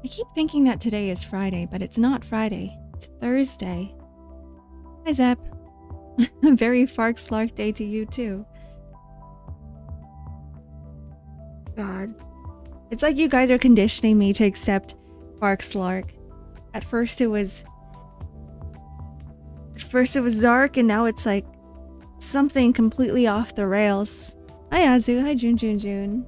I keep thinking that today is Friday, but it's not Friday. It's Thursday. Hi, Zep. A very Fark Slark day to you, too. God. It's like you guys are conditioning me to accept Fark Slark. At first it was Zark, and now it's like something completely off the rails. Hi, Azu. Hi, June.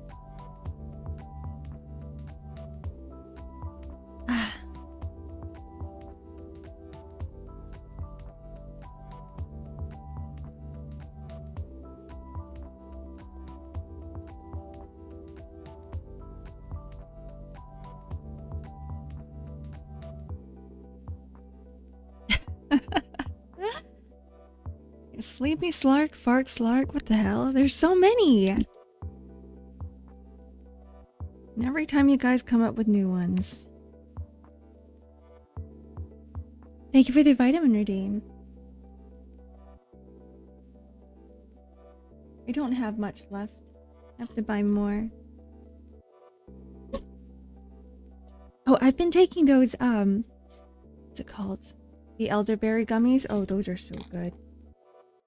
Sleepy Slark, Fark Slark, what the hell? There's so many! And every time you guys come up with new ones. Thank you for the vitamin redeem. I don't have much left. I have to buy more. Oh, I've been taking those, what's it called? The elderberry gummies. Oh, those are so good.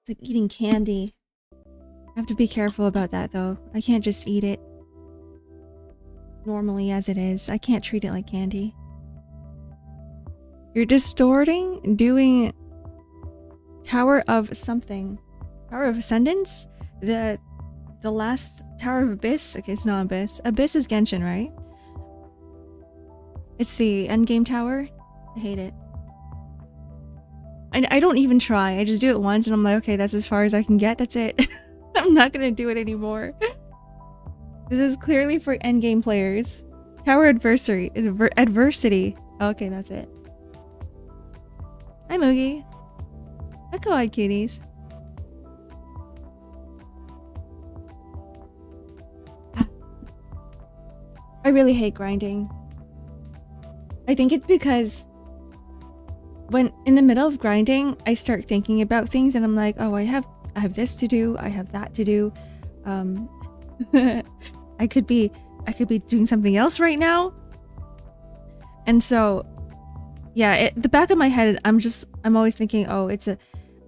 It's like eating candy. I have to be careful about that, though. I can't just eat it normally as it is. I can't treat it like candy. You're distorting doing Tower of something. Tower of Ascendance? The last Tower of Abyss? Okay, it's not Abyss. Abyss is Genshin, right? It's the endgame tower. I hate it. I don't even try. I just do it once and I'm like, okay, that's as far as I can get. That's it. I'm not gonna do it anymore. This is clearly for endgame players. Tower adversary is adversity. Okay, that's it. Hi, Moogie. Hi, kawaii kitties. I really hate grinding. I think it's because when in the middle of grinding, I start thinking about things and I'm like, oh, I have this to do, I have that to do. I could be doing something else right now. And so yeah, the back of my head, I'm always thinking, oh,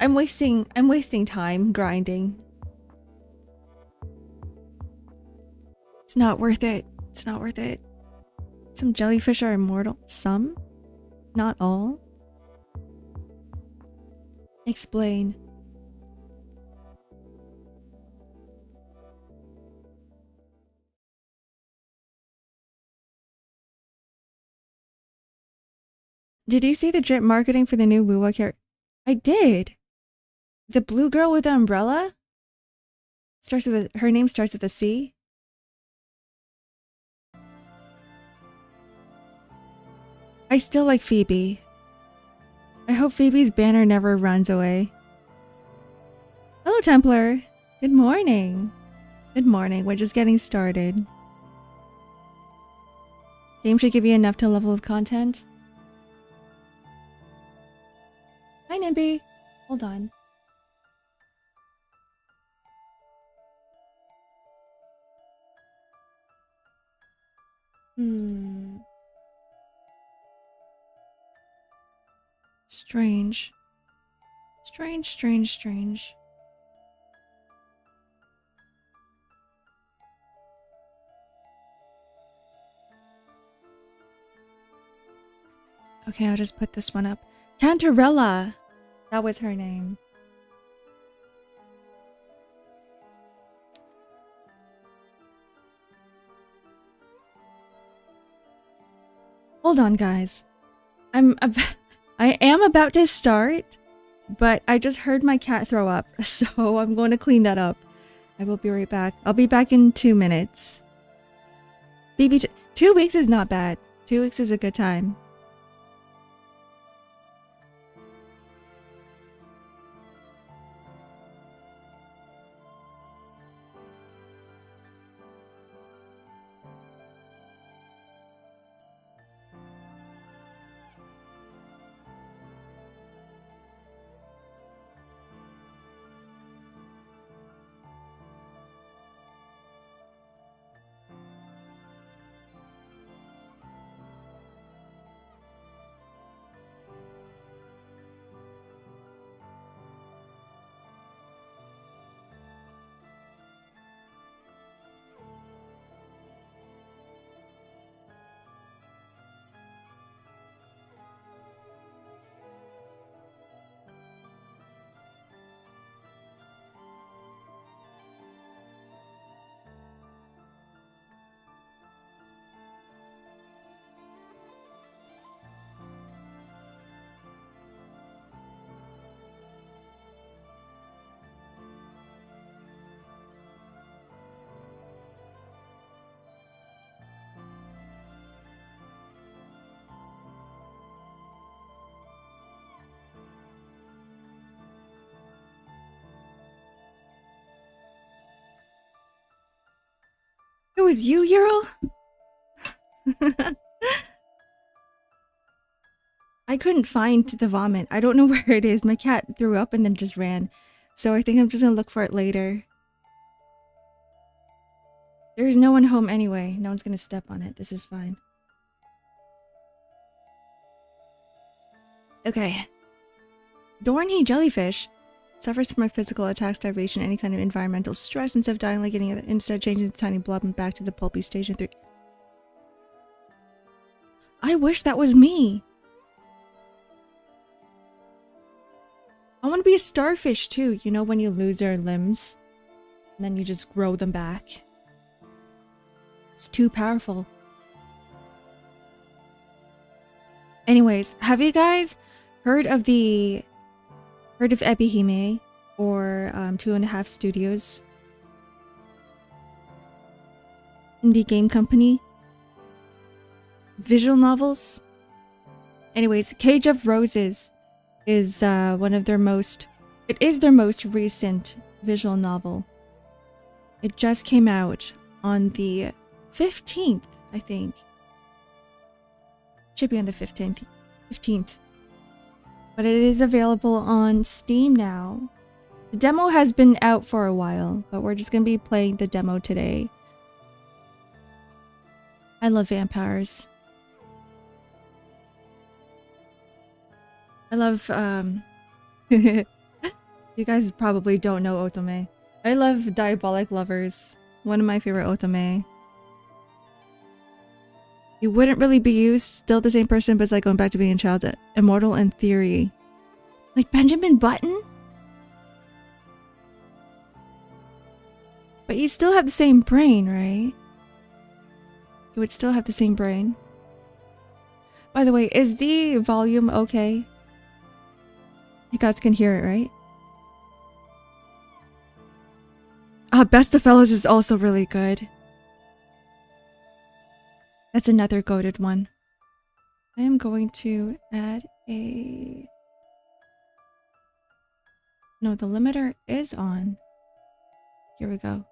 I'm wasting time grinding. It's not worth it. It's not worth it. Some jellyfish are immortal. Some? Not all? Explain. Did you see the drip marketing for the new Wuwa character? I did. The blue girl with the umbrella? Her name starts with a C. I still like Phoebe. I hope Phoebe's banner never runs away. Hello, Templar. Good morning. Good morning. We're just getting started. Game should give you enough to level of content. Hi, Nimby. Hold on. Strange. Strange. Okay, I'll just put this one up. Cantarella! That was her name. Hold on, guys. I am about to start, but I just heard my cat throw up, so I'm going to clean that up. I will be right back. I'll be back in 2 minutes. BB, 2 weeks is not bad. 2 weeks is a good time. was you, Ural? I couldn't find the vomit. I don't know where it is. My cat threw up and then just ran. So I think I'm just gonna look for it later. There's no one home anyway. No one's gonna step on it. This is fine. Okay. Dorney jellyfish suffers from a physical attack, starvation, any kind of environmental stress. Instead of dying like any other, instead changing the tiny blob and back to the pulpy stage in 3. I wish that was me. I want to be a starfish too, you know, when you lose your limbs and then you just grow them back. It's too powerful. Anyways, have you guys heard of Ebihime or 2.5 Studios? Indie game company? Visual novels? Anyways, Cage of Roses is one of their most... It is their most recent visual novel. It just came out on the 15th, I think. Should be on the 15th. But it is available on Steam now. The demo has been out for a while, but we're just gonna be playing the demo today. I love vampires. I love, you guys probably don't know otome. I love Diabolic Lovers. One of my favorite otome. You wouldn't really be used, still the same person, but it's like going back to being a child. Immortal in theory. Like Benjamin Button? But you still have the same brain, right? You would still have the same brain. By the way, is the volume okay? You guys can hear it, right? Best of Fellows is also really good. That's another goated one. I am going to add a... No, the limiter is on. Here we go.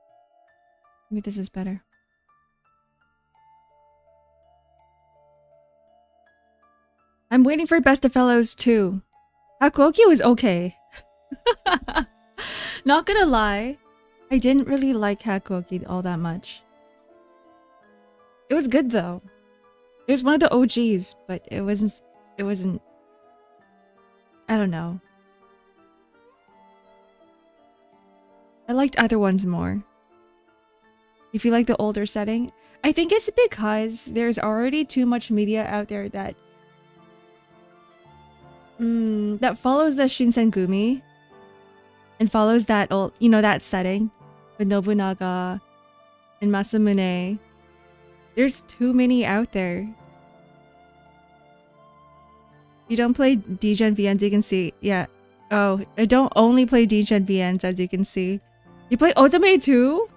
Maybe this is better. I'm waiting for Best of Fellows 2. Hakuoki was okay. Not gonna lie, I didn't really like Hakuoki all that much. It was good though. It was one of the OGs, but it wasn't, I don't know. I liked other ones more. If you like the older setting, I think it's because there's already too much media out there that that follows the Shinsengumi and follows that old, you know, that setting with Nobunaga and Masamune. There's too many out there. You don't play Degen VNs, you can see. Yeah. Oh, I don't only play Degen VNs, as you can see. You play Otome too?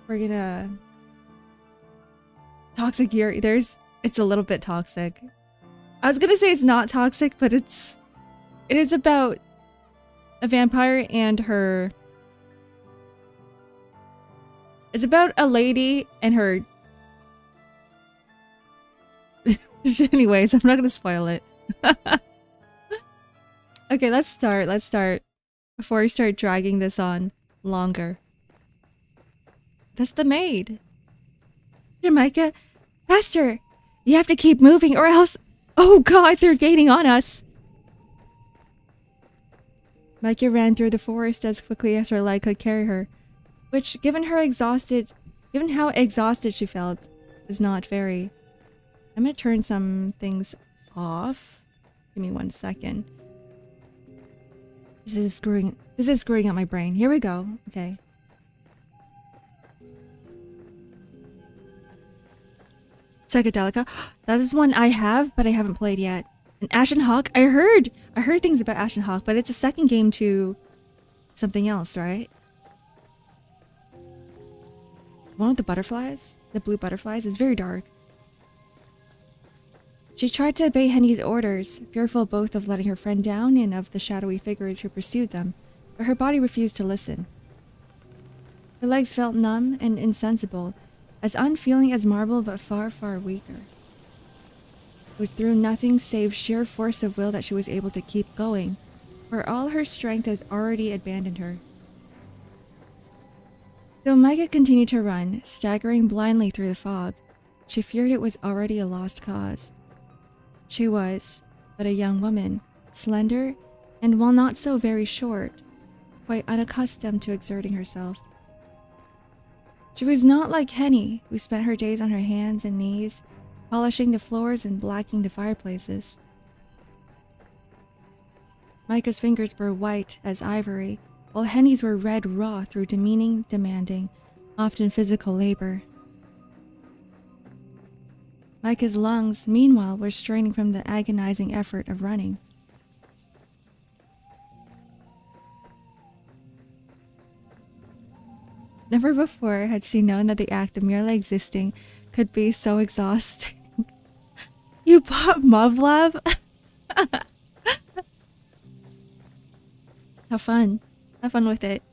We're gonna... Toxic Gear. It's a little bit toxic. I was gonna say it's not toxic, but it is about a vampire and her... It's about a lady and her... Anyways, I'm not gonna spoil it. Okay, let's start. Before I start dragging this on longer. That's the maid. Jamaica, faster! You have to keep moving or else... Oh god, they're gaining on us! Micah ran through the forest as quickly as her leg could carry her, which, given how exhausted she felt, was not very. I'm gonna turn some things off. Give me 1 second. This is screwing up my brain. Here we go. Okay. Psychedelica. That is one I have, but I haven't played yet. And Ashen Hawk. I heard things about Ashen Hawk, but it's a second game to something else, right? One with the butterflies? The blue butterflies is very dark. She tried to obey Henny's orders, fearful both of letting her friend down and of the shadowy figures who pursued them, but her body refused to listen. Her legs felt numb and insensible, as unfeeling as marble but far, far weaker. It was through nothing save sheer force of will that she was able to keep going, for all her strength had already abandoned her. Though Micah continued to run, staggering blindly through the fog, she feared it was already a lost cause. She was but a young woman, slender, and while not so very short, quite unaccustomed to exerting herself. She was not like Henny, who spent her days on her hands and knees, polishing the floors and blacking the fireplaces. Micah's fingers were white as ivory, while Henny's were red raw through demeaning, demanding, often physical labor. Micah's lungs, meanwhile, were straining from the agonizing effort of running. Never before had she known that the act of merely existing could be so exhausting. You bought Muv-Love? Have fun. Have fun with it.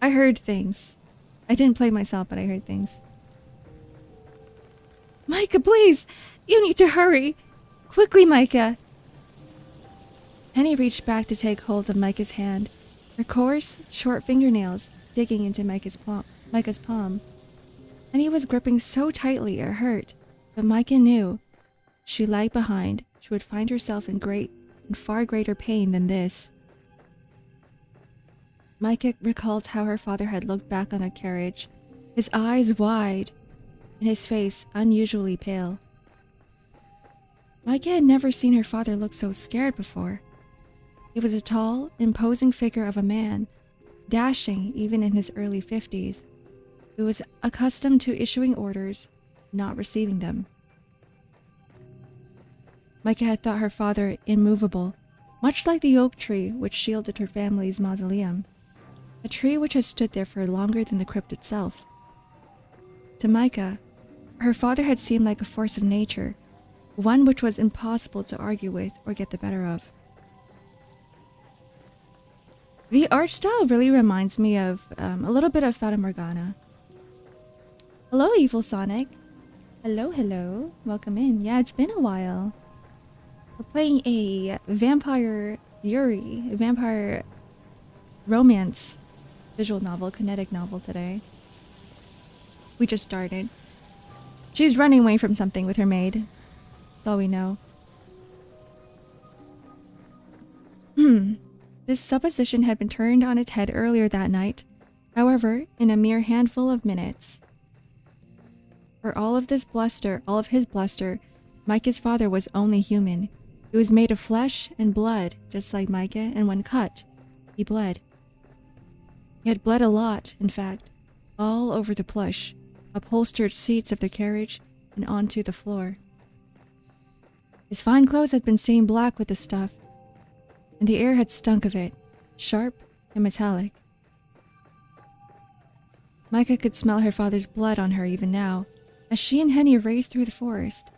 I heard things. I didn't play myself, but I heard things. Micah, please! You need to hurry! Quickly, Micah! Henny reached back to take hold of Micah's hand, her coarse, short fingernails digging into Micah's palm. Henny was gripping so tightly it hurt, but Micah knew she lagged behind. She would find herself in far greater pain than this. Micah recalled how her father had looked back on the carriage, his eyes wide and his face unusually pale. Micah had never seen her father look so scared before. He was a tall, imposing figure of a man, dashing even in his early 50s, who was accustomed to issuing orders, not receiving them. Micah had thought her father immovable, much like the oak tree which shielded her family's mausoleum, a tree which had stood there for longer than the crypt itself. To Micah, her father had seemed like a force of nature, one which was impossible to argue with or get the better of. The art style really reminds me of a little bit of Fata Morgana. Hello, Evil Sonic. Hello, hello. Welcome in. Yeah, it's been a while. We're playing a vampire romance visual novel, kinetic novel today. We just started. She's running away from something with her maid. That's all we know. This supposition had been turned on its head earlier that night, however, in a mere handful of minutes. For all of his bluster, Micah's father was only human. He was made of flesh and blood, just like Micah, and when cut, he bled. He had bled a lot, in fact, all over the plush, upholstered seats of the carriage, and onto the floor. His fine clothes had been stained black with the stuff, and the air had stunk of it, sharp and metallic. Micah could smell her father's blood on her even now, as she and Henny raced through the forest.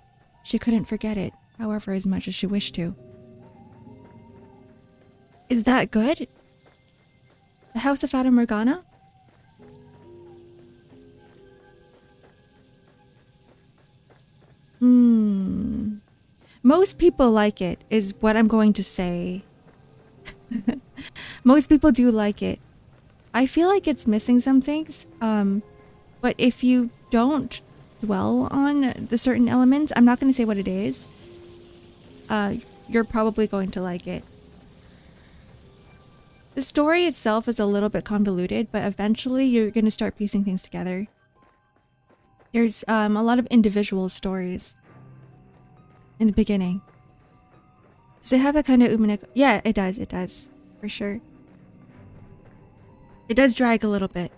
She couldn't forget it, however, as much as she wished to. Is that good? The House of Fata Morgana? Most people like it, is what I'm going to say. Most people do like it. I feel like it's missing some things, but if you don't dwell on the certain elements, I'm not going to say what it is, you're probably going to like it. The story itself is a little bit convoluted, but eventually you're going to start piecing things together. There's a lot of individual stories in the beginning. Does it have that kind of Umineko? Yeah, it does, for sure. It does drag a little bit.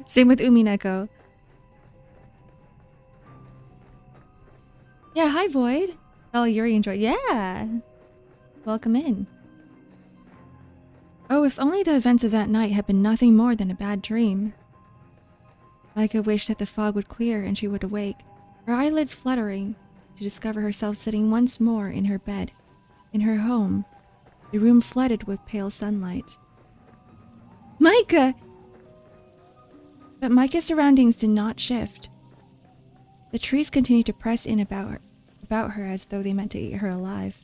Same with Umineko. Yeah, hi Void. Oh, Yuri enjoyed. Yeah. Welcome in. Oh, if only the events of that night had been nothing more than a bad dream. Micah wished that the fog would clear and she would awake, her eyelids fluttering, to discover herself sitting once more in her bed, in her home, the room flooded with pale sunlight. Micah! But Micah's surroundings did not shift. The trees continued to press in about her as though they meant to eat her alive.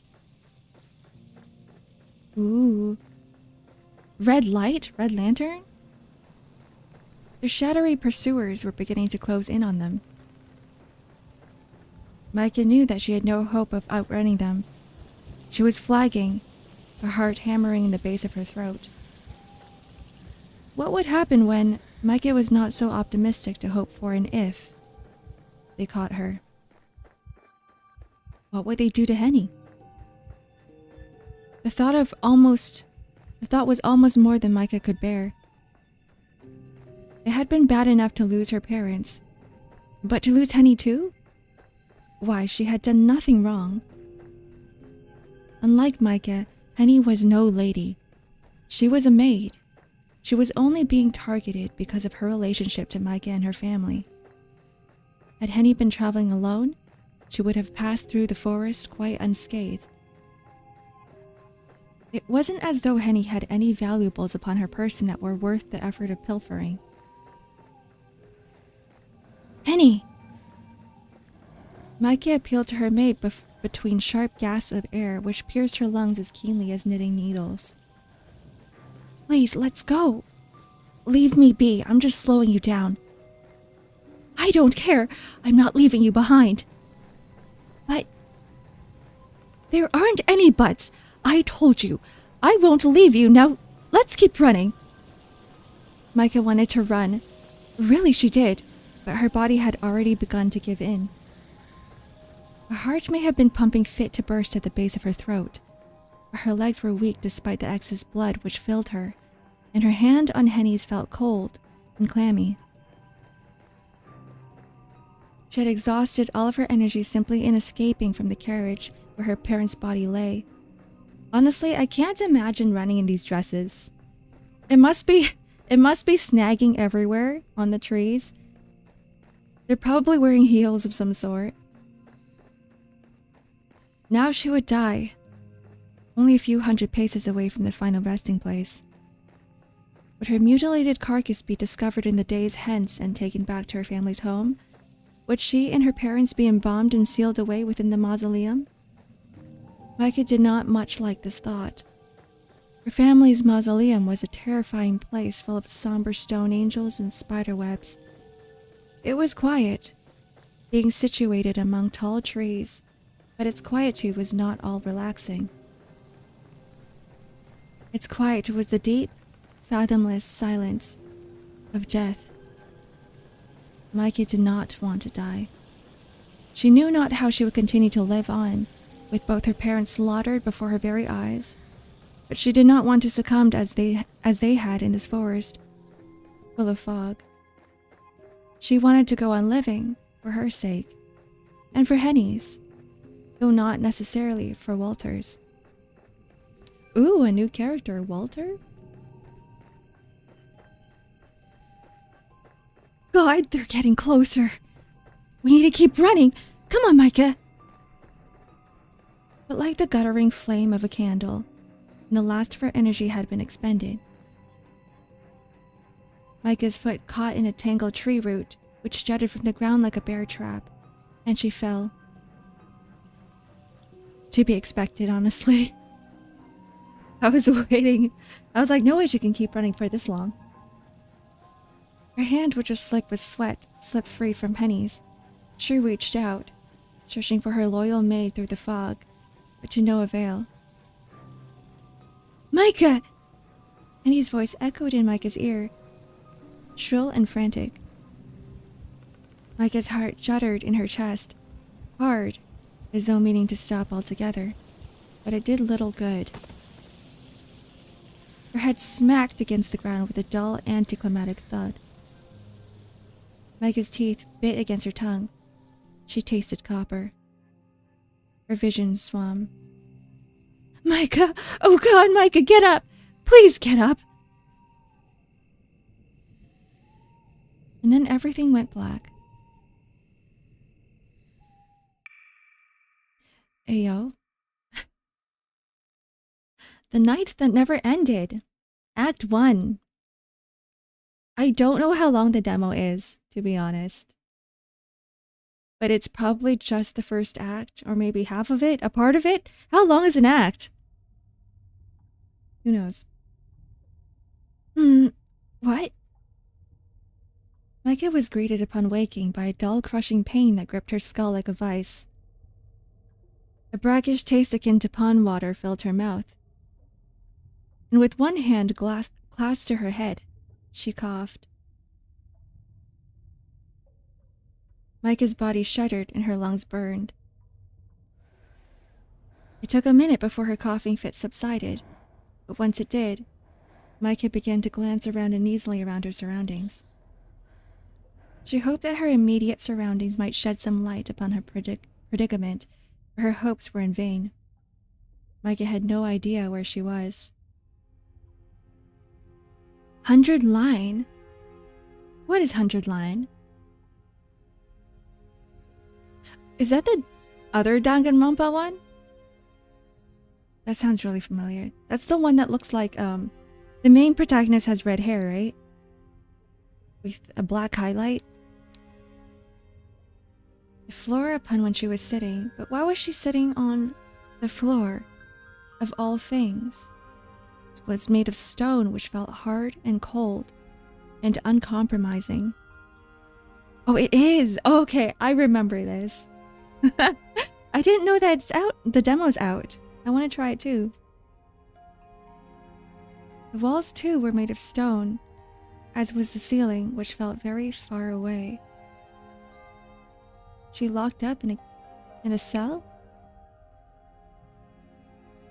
Ooh. Red light? Red lantern? Their shadowy pursuers were beginning to close in on them. Micah knew that she had no hope of outrunning them. She was flagging, her heart hammering in the base of her throat. What would happen when Micah was not so optimistic to hope for an if they caught her? What would they do to Henny? The thought was almost more than Micah could bear. It had been bad enough to lose her parents, but to lose Henny too? Why, she had done nothing wrong. Unlike Micah, Henny was no lady. She was a maid. She was only being targeted because of her relationship to Micah and her family. Had Henny been traveling alone, she would have passed through the forest quite unscathed. It wasn't as though Henny had any valuables upon her person that were worth the effort of pilfering. Henny! Micah appealed to her maid between sharp gasps of air which pierced her lungs as keenly as knitting needles. Please, let's go. Leave me be. I'm just slowing you down. I don't care. I'm not leaving you behind. But there aren't any buts. I told you. I won't leave you. Now, let's keep running. Micah wanted to run. Really, she did, but her body had already begun to give in. Her heart may have been pumping fit to burst at the base of her throat, but her legs were weak despite the excess blood which filled her, and her hand on Henny's felt cold and clammy. She had exhausted all of her energy simply in escaping from the carriage where her parents' body lay. Honestly, I can't imagine running in these dresses. It must be snagging everywhere on the trees. They're probably wearing heels of some sort. Now she would die, only a few hundred paces away from the final resting place. Would her mutilated carcass be discovered in the days hence and taken back to her family's home? Would she and her parents be embalmed and sealed away within the mausoleum? Micah did not much like this thought. Her family's mausoleum was a terrifying place full of somber stone angels and spider webs. It was quiet, being situated among tall trees, but its quietude was not all relaxing. Its quiet was the deep, fathomless silence of death. Micah did not want to die. She knew not how she would continue to live on, with both her parents slaughtered before her very eyes, but she did not want to succumb as they had in this forest, full of fog. She wanted to go on living, for her sake, and for Henny's, though not necessarily for Walter's. Ooh, a new character, Walter? God, they're getting closer. We need to keep running. Come on, Micah. But like the guttering flame of a candle, and the last of her energy had been expended. Micah's foot caught in a tangled tree root, which jutted from the ground like a bear trap, and she fell. To be expected, honestly. I was waiting. I was like, no way she can keep running for this long. Her hand, which was slick with sweat, slipped free from Henny's. She reached out, searching for her loyal maid through the fog, but to no avail. Micah! Henny's voice echoed in Micah's ear, shrill and frantic. Micah's heart juddered in her chest, hard, as though meaning to stop altogether, but it did little good. Her head smacked against the ground with a dull, anticlimactic thud. Micah's teeth bit against her tongue. She tasted copper. Her vision swam. Micah! Oh God, Micah, get up! Please get up! And then everything went black. Ayo. The Night That Never Ended. Act 1. I don't know how long the demo is, to be honest. But it's probably just the first act, or maybe half of it, a part of it. How long is an act? Who knows? What? Micah was greeted upon waking by a dull, crushing pain that gripped her skull like a vice. A brackish taste akin to pond water filled her mouth. And with one hand clasped to her head, she coughed. Micah's body shuddered and her lungs burned. It took a minute before her coughing fit subsided, but once it did, Micah began to glance around uneasily around her surroundings. She hoped that her immediate surroundings might shed some light upon her predicament, but her hopes were in vain. Micah had no idea where she was. 100 Line? What is 100 Line? Is that the other Danganronpa one? That sounds really familiar. That's the one that looks like, the main protagonist has red hair, right? With a black highlight. The floor upon which she was sitting, but why was she sitting on the floor? Of all things. It was made of stone, which felt hard and cold and uncompromising. Oh, it is! Oh, okay, I remember this. I didn't know that it's out. The demo's out. I want to try it too. The walls too were made of stone, as was the ceiling, which felt very far away. She locked up in a cell?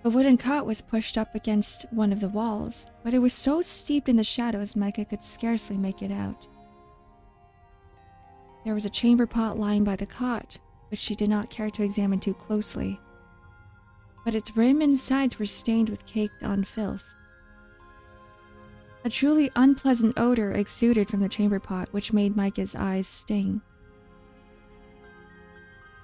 A wooden cot was pushed up against one of the walls, but it was so steeped in the shadows Micah could scarcely make it out. There was a chamber pot lying by the cot, which she did not care to examine too closely, but its rim and sides were stained with caked-on filth. A truly unpleasant odor exuded from the chamber pot, which made Micah's eyes sting.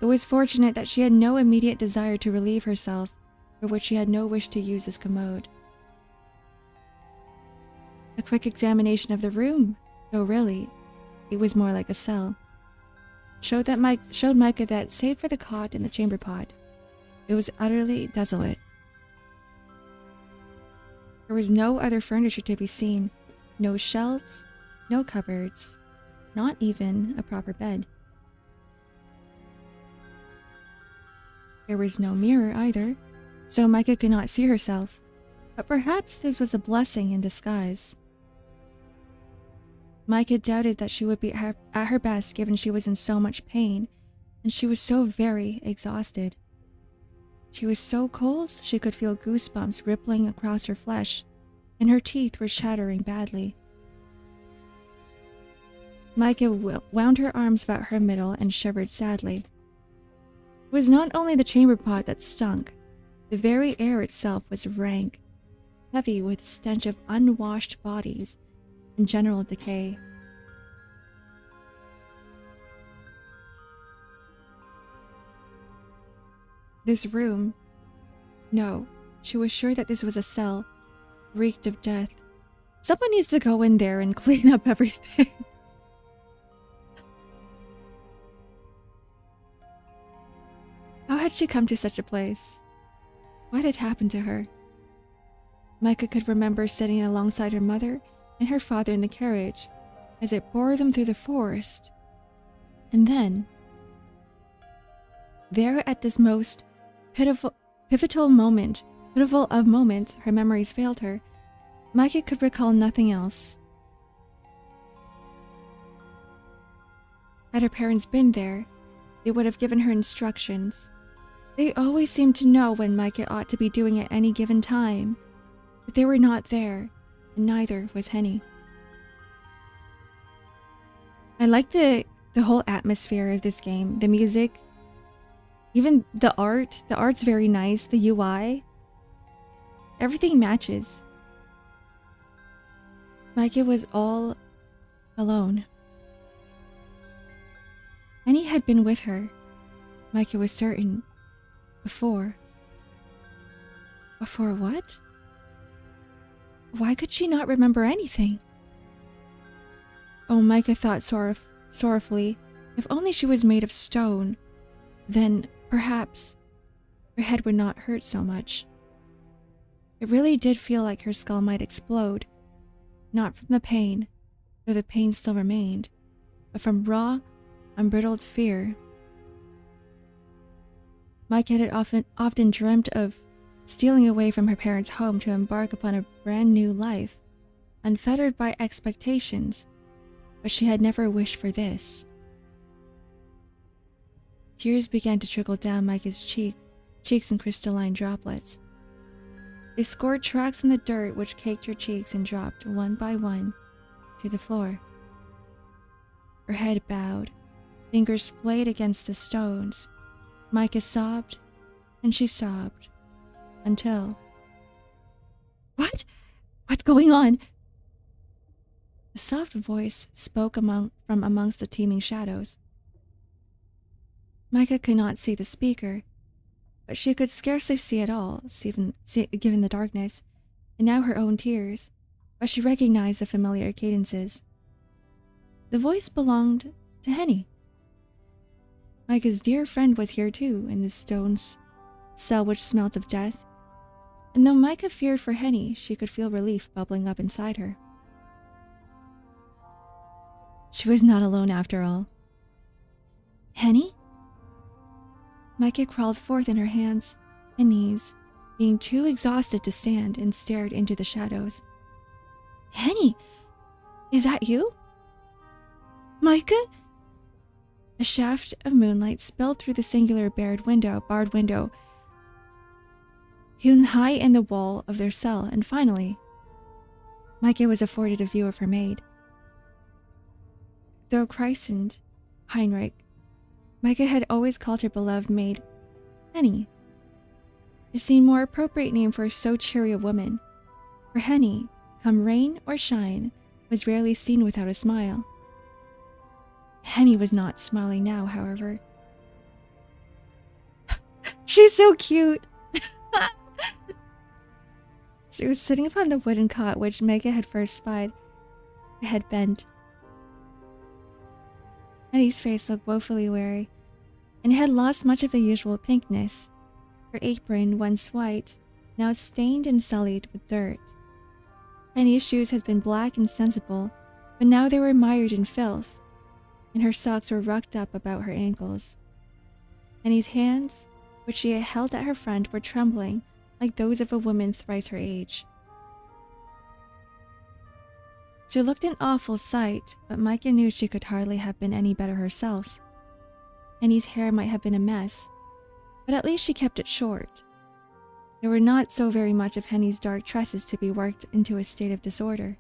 It was fortunate that she had no immediate desire to relieve herself, for which she had no wish to use this commode. A quick examination of the room, though really, it was more like a cell, showed Micah that, save for the cot and the chamber pot, it was utterly desolate. There was no other furniture to be seen, no shelves, no cupboards, not even a proper bed. There was no mirror either, so Micah could not see herself, but perhaps this was a blessing in disguise. Micah doubted that she would be at her best given she was in so much pain, and she was so very exhausted. She was so cold she could feel goosebumps rippling across her flesh, and her teeth were chattering badly. Micah wound her arms about her middle and shivered sadly. It was not only the chamber pot that stunk, the very air itself was rank, heavy with the stench of unwashed bodies and general decay. This room, no, she was sure that this was a cell, reeked of death. Someone needs to go in there and clean up everything. How had she come to such a place? What had happened to her? Micah could remember sitting alongside her mother and her father in the carriage as it bore them through the forest. And then, there at this most pitiful of moments, her memories failed her, Micah could recall nothing else. Had her parents been there, they would have given her instructions. They always seemed to know when Micah ought to be doing at any given time, but they were not there, and neither was Henny. I like the whole atmosphere of this game, the music, even the art. The art's very nice, the UI. Everything matches. Micah was all alone. Henny had been with her, Micah was certain, before. Before what? Why could she not remember anything? Oh, Micah thought sorrowfully, if only she was made of stone, then perhaps her head would not hurt so much. It really did feel like her skull might explode, not from the pain, though the pain still remained, but from raw, unbridled fear. Micah had often dreamt of stealing away from her parents' home to embark upon a brand new life, unfettered by expectations, but she had never wished for this. Tears began to trickle down Micah's cheeks in crystalline droplets. They scored tracks in the dirt which caked her cheeks and dropped, one by one, to the floor. Her head bowed, fingers splayed against the stones. Micah sobbed, and she sobbed, until... What? What's going on? A soft voice spoke from amongst the teeming shadows. Micah could not see the speaker, but she could scarcely see at all, given the darkness, and now her own tears, but she recognized the familiar cadences. The voice belonged to Henny. Micah's dear friend was here too, in the stone cell which smelt of death, and though Micah feared for Henny, she could feel relief bubbling up inside her. She was not alone after all. Henny? Micah crawled forth in her hands and knees, being too exhausted to stand, and stared into the shadows. Henny! Is that you? Micah? A shaft of moonlight spilled through the singular barred window, hewn high in the wall of their cell, and finally, Micah was afforded a view of her maid. Though christened Heinrich, Micah had always called her beloved maid Henny. It seemed more appropriate name for so cheery a woman, for Henny, come rain or shine, was rarely seen without a smile. Henny was not smiling now, however. She's so cute! She was sitting upon the wooden cot which Micah had first spied, her head bent. Henny's face looked woefully weary, and it had lost much of the usual pinkness. Her apron, once white, now stained and sullied with dirt. Henny's shoes had been black and sensible, but now they were mired in filth, and her socks were rucked up about her ankles. Henny's hands, which she had held at her front, were trembling like those of a woman thrice her age. She looked an awful sight, but Micah knew she could hardly have been any better herself. Henny's hair might have been a mess, but at least she kept it short. There were not so very much of Henny's dark tresses to be worked into a state of disorder.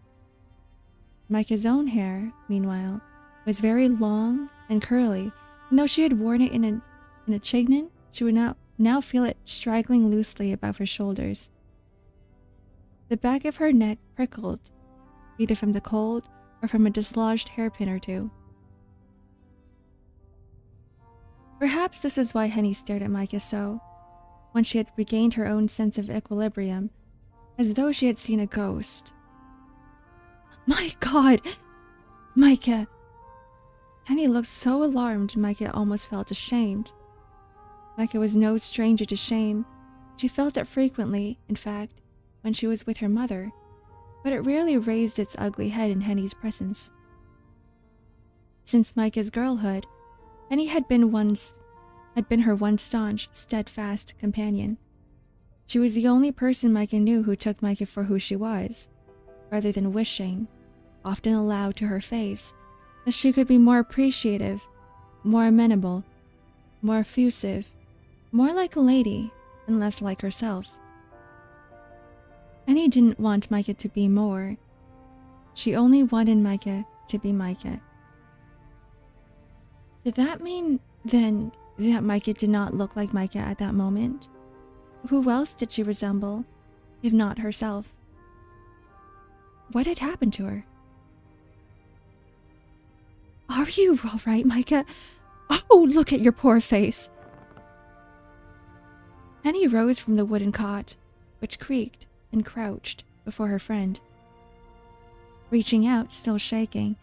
Micah's own hair, meanwhile, was very long and curly, and though she had worn it in a chignon, she would now feel it straggling loosely above her shoulders. The back of her neck prickled, either from the cold or from a dislodged hairpin or two. Perhaps this was why Henny stared at Micah so, when she had regained her own sense of equilibrium, as though she had seen a ghost. My God! Micah! Henny looked so alarmed Micah almost felt ashamed. Micah was no stranger to shame. She felt it frequently, in fact, when she was with her mother, but it rarely raised its ugly head in Henny's presence. Since Micah's girlhood, Henny had been her one staunch, steadfast companion. She was the only person Micah knew who took Micah for who she was, rather than wishing, often aloud to her face, that she could be more appreciative, more amenable, more effusive, more like a lady, and less like herself. Henny didn't want Micah to be more. She only wanted Micah to be Micah. Did that mean, then, that Micah did not look like Micah at that moment? Who else did she resemble, if not herself? What had happened to her? Are you all right, Micah? Oh, look at your poor face. Henny rose from the wooden cot, which creaked and crouched before her friend. Reaching out, still shaking,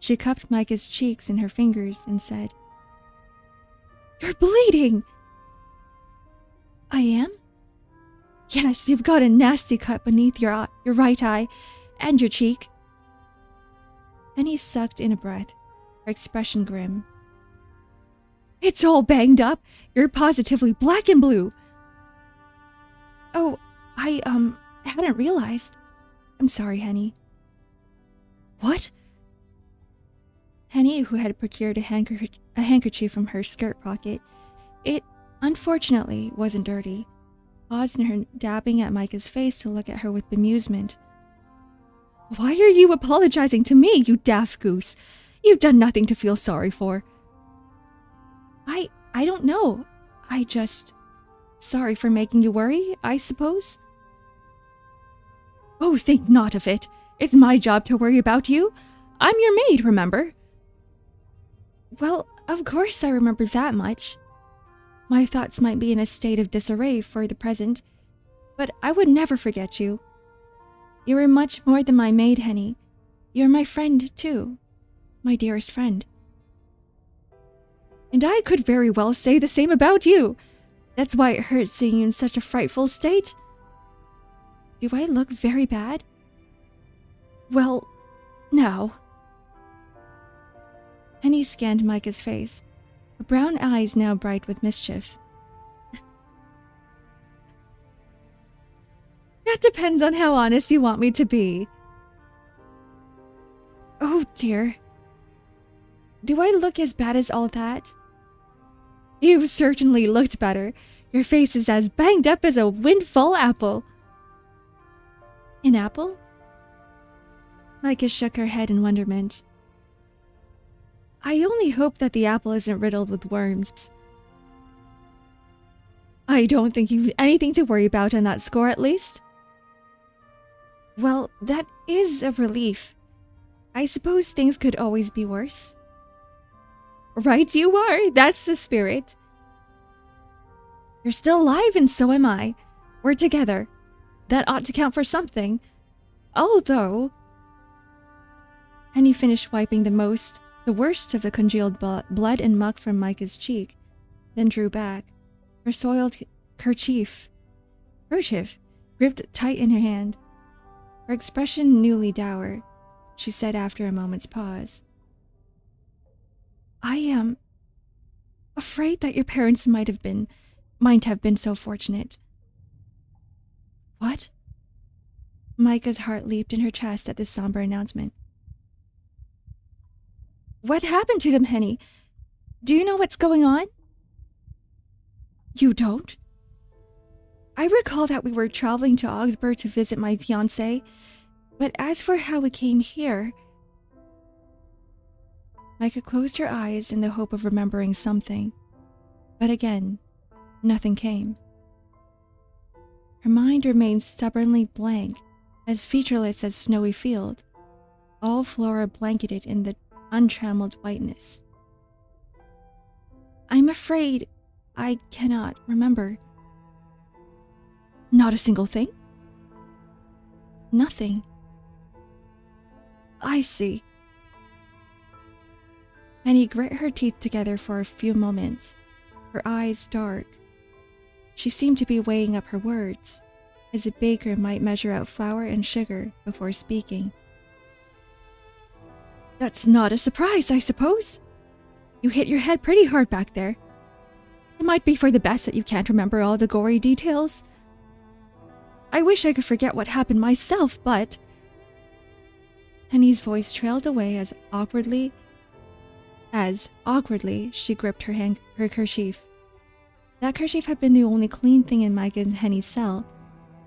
She cupped Micah's cheeks in her fingers and said, "You're bleeding!" "I am?" "Yes, you've got a nasty cut beneath your right eye and your cheek." Henny sucked in a breath, her expression grim. "It's all banged up. You're positively black and blue." "Oh, I hadn't realized. I'm sorry, Henny." "What?" Henny, who had procured a handkerchief from her skirt pocket, it unfortunately wasn't dirty, paused in her dabbing at Micah's face to look at her with bemusement. "Why are you apologizing to me, you daft goose? You've done nothing to feel sorry for." I don't know. I just... Sorry for making you worry, I suppose." "Oh, think not of it. It's my job to worry about you. I'm your maid, remember?" "Well, of course I remember that much. My thoughts might be in a state of disarray for the present, but I would never forget you. You are much more than my maid, Henny. You're my friend, too. My dearest friend." "And I could very well say the same about you. That's why it hurts seeing you in such a frightful state." "Do I look very bad?" "Well, now." Henny scanned Micah's face, her brown eyes now bright with mischief. "That depends on how honest you want me to be." "Oh dear. Do I look as bad as all that?" "You certainly looked better. Your face is as banged up as a windfall apple." "An apple?" Micah shook her head in wonderment. "I only hope that the apple isn't riddled with worms." "I don't think you've anything to worry about on that score, at least." "Well, that is a relief. I suppose things could always be worse." "Right you are. That's the spirit." "You're still alive and so am I. We're together. That ought to count for something. Although..." Henny finished wiping the worst of the congealed blood and muck from Micah's cheek, then drew back, her soiled kerchief gripped tight in her hand. Her expression newly dour, she said after a moment's pause, "I am afraid that your parents might have been so fortunate." "What?" Micah's heart leaped in her chest at this somber announcement. "What happened to them, Henny? Do you know what's going on?" "You don't?" "I recall that we were traveling to Augsburg to visit my fiancé, but as for how we came here..." Micah closed her eyes in the hope of remembering something, but again, nothing came. Her mind remained stubbornly blank, as featureless as snowy field, all flora blanketed in the untrammeled whiteness. "I'm afraid I cannot remember." "Not a single thing?" "Nothing." "I see." Henny grit her teeth together for a few moments, her eyes dark. She seemed to be weighing up her words, as a baker might measure out flour and sugar before speaking. "That's not a surprise, I suppose. You hit your head pretty hard back there. It might be for the best that you can't remember all the gory details. I wish I could forget what happened myself, but..." Henny's voice trailed away as awkwardly she gripped her kerchief. That kerchief had been the only clean thing in Micah and Henny's cell,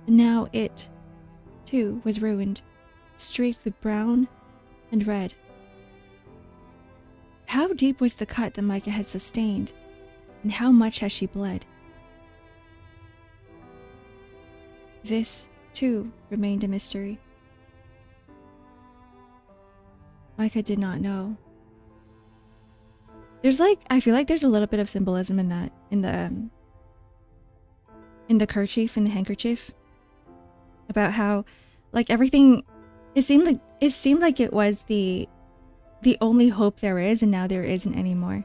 and now it, too, was ruined, streaked with brown and red. How deep was the cut that Micah had sustained, and how much had she bled? This, too, remained a mystery. Micah did not know. I feel like there's a little bit of symbolism in that, in the kerchief, in the handkerchief, about how, like, everything, it seemed like it was the the only hope there is, and now there isn't anymore.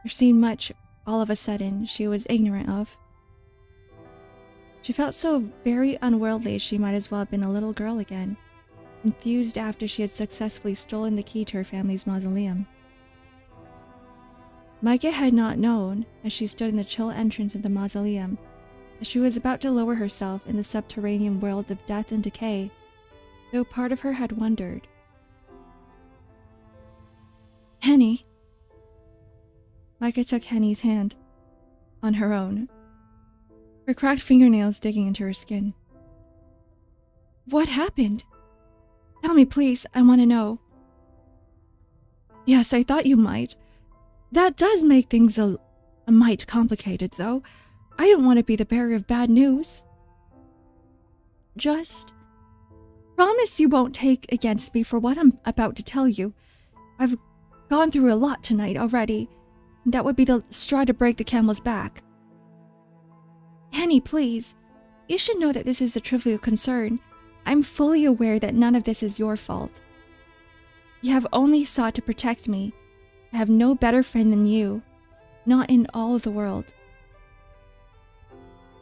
There seemed much, all of a sudden, she was ignorant of. She felt so very unworldly she might as well have been a little girl again, enthused after she had successfully stolen the key to her family's mausoleum. Micah had not known, as she stood in the chill entrance of the mausoleum, that she was about to lower herself in the subterranean world of death and decay, though part of her had wondered. Henny. Micah took Henny's hand, on her own, her cracked fingernails digging into her skin. What happened? Tell me, please, I want to know. Yes, I thought you might. That does make things a mite complicated, though. I don't want to be the bearer of bad news. Just promise you won't take against me for what I'm about to tell you. I've gone through a lot tonight already. That would be the straw to break the camel's back. Henny, please. You should know that this is a trivial concern. I'm fully aware that none of this is your fault. You have only sought to protect me. I have no better friend than you. Not in all of the world.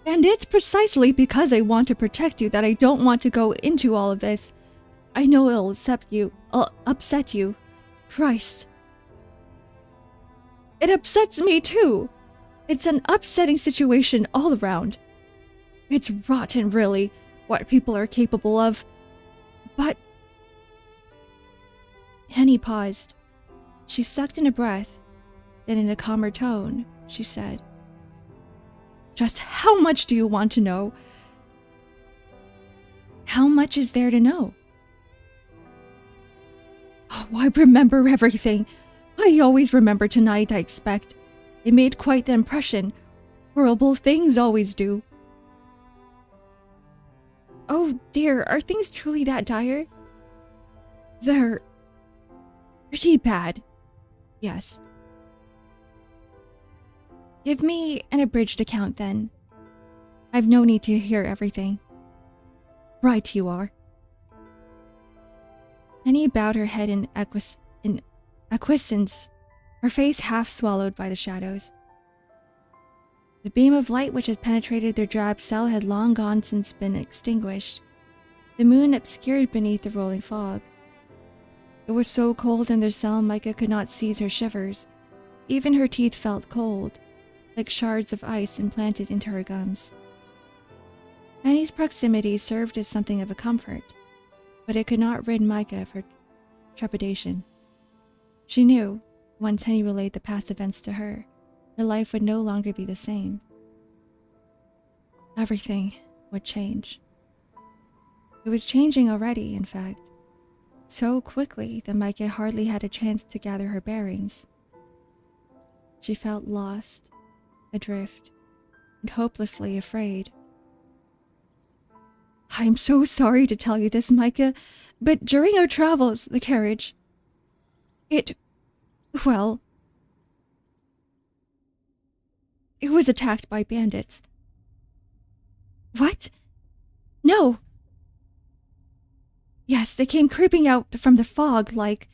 And it's precisely because I want to protect you that I don't want to go into all of this. I know it'll upset you. Christ. It upsets me too. It's an upsetting situation all around. It's rotten, really, what people are capable of. But... Henny paused. She sucked in a breath. Then in a calmer tone, she said, Just how much do you want to know? How much is there to know? Oh, I remember everything. I always remember tonight, I expect. It made quite the impression. Horrible things always do. Oh dear, are things truly that dire? They're pretty bad. Yes. Give me an abridged account then. I've no need to hear everything. Right you are. Henny bowed her head in acquiescence, her face half swallowed by the shadows. The beam of light which had penetrated their drab cell had long gone since been extinguished, the moon obscured beneath the rolling fog. It was so cold in their cell Micah could not seize her shivers. Even her teeth felt cold, like shards of ice implanted into her gums. Henny's proximity served as something of a comfort, but it could not rid Micah of her trepidation. She knew, once Henny relayed the past events to her, her life would no longer be the same. Everything would change. It was changing already, in fact, so quickly that Micah hardly had a chance to gather her bearings. She felt lost, adrift, and hopelessly afraid. I'm so sorry to tell you this, Micah, but during our travels, the carriage... It was attacked by bandits. What? No! Yes, they came creeping out from the fog like,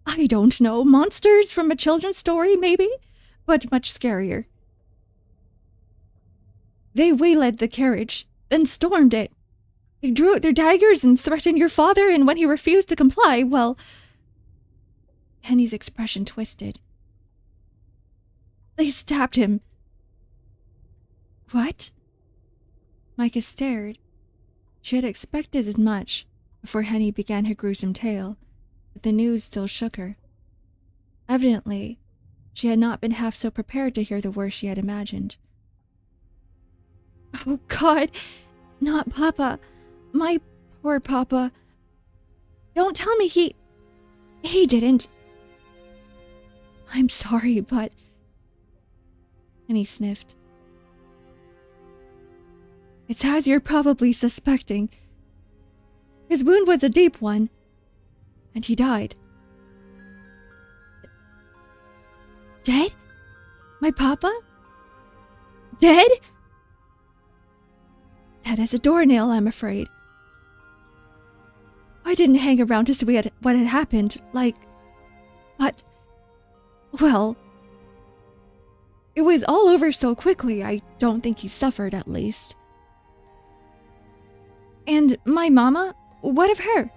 I don't know, monsters from a children's story, maybe? But much scarier. They waylaid the carriage, then stormed it. They drew out their daggers and threatened your father, and when he refused to comply, well... Henny's expression twisted. They stabbed him. What? Micah stared. She had expected as much before Henny began her gruesome tale, but the news still shook her. Evidently, she had not been half so prepared to hear the worst she had imagined. Oh God, not Papa. My poor Papa. Don't tell me he didn't. I'm sorry, but... And he sniffed. It's as you're probably suspecting. His wound was a deep one, and he died. Dead? My Papa? Dead? Dead as a doornail, I'm afraid. I didn't hang around to see what had happened, but, well, it was all over so quickly. I don't think he suffered, at least. And my mama? What of her?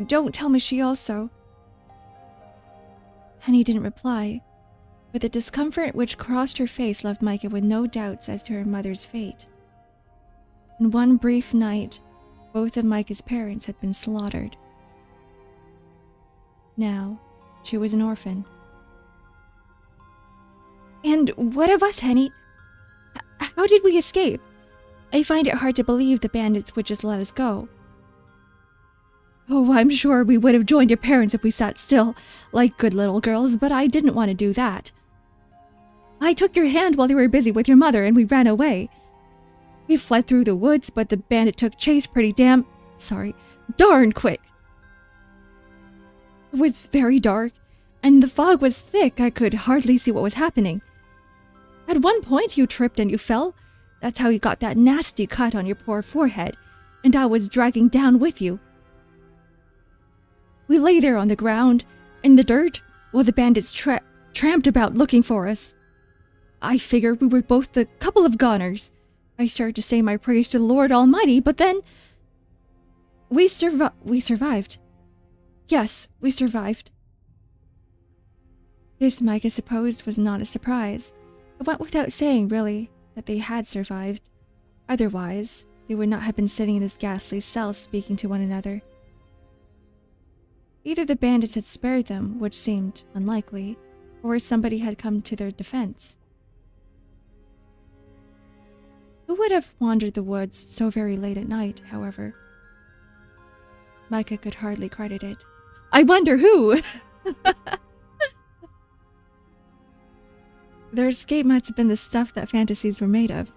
Don't tell me she also... Henny didn't reply, but the discomfort which crossed her face left Micah with no doubts as to her mother's fate. In one brief night, both of Micah's parents had been slaughtered. Now, she was an orphan. And what of us, Henny? How did we escape? I find it hard to believe the bandits would just let us go. Oh, I'm sure we would have joined your parents if we sat still, like good little girls, but I didn't want to do that. I took your hand while you were busy with your mother and we ran away. We fled through the woods, but the bandit took chase pretty darn quick. It was very dark, and the fog was thick. I could hardly see what was happening. At one point you tripped and you fell. That's how you got that nasty cut on your poor forehead, and I was dragging down with you. We lay there on the ground, in the dirt, while the bandits tramped about looking for us. I figured we were both the couple of goners. I started to say my prayers to the Lord Almighty, but then... We survived. Yes, we survived. This, Micah supposed, was not a surprise. It went without saying, really, that they had survived. Otherwise, they would not have been sitting in this ghastly cell speaking to one another. Either the bandits had spared them, which seemed unlikely, or somebody had come to their defense. Who would have wandered the woods so very late at night, however? Micah could hardly credit it. I wonder who! Their escape must have been the stuff that fantasies were made of.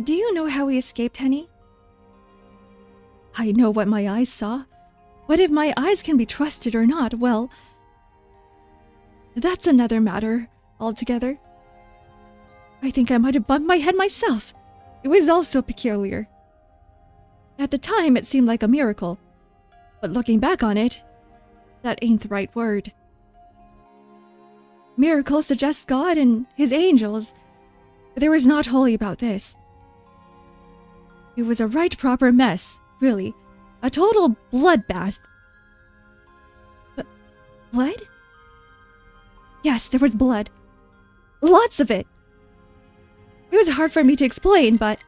Do you know how we escaped, Henny? I know what my eyes saw. But if my eyes can be trusted or not, well... that's another matter altogether. I think I might have bumped my head myself. It was all so peculiar. At the time, it seemed like a miracle. But looking back on it, that ain't the right word. Miracle suggests God and his angels. But there was naught holy about this. It was a right proper mess, really. A total bloodbath. But blood? Yes, there was blood. Lots of it. It was hard for me to explain, but...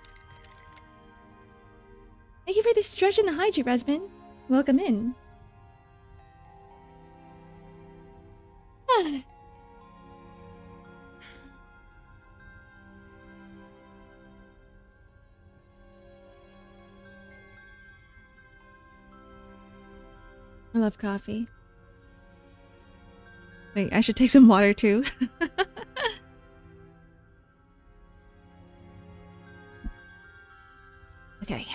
Thank you for the stretch and the hydrate, Resman. Welcome in. I love coffee. Wait, I should take some water too. Okay.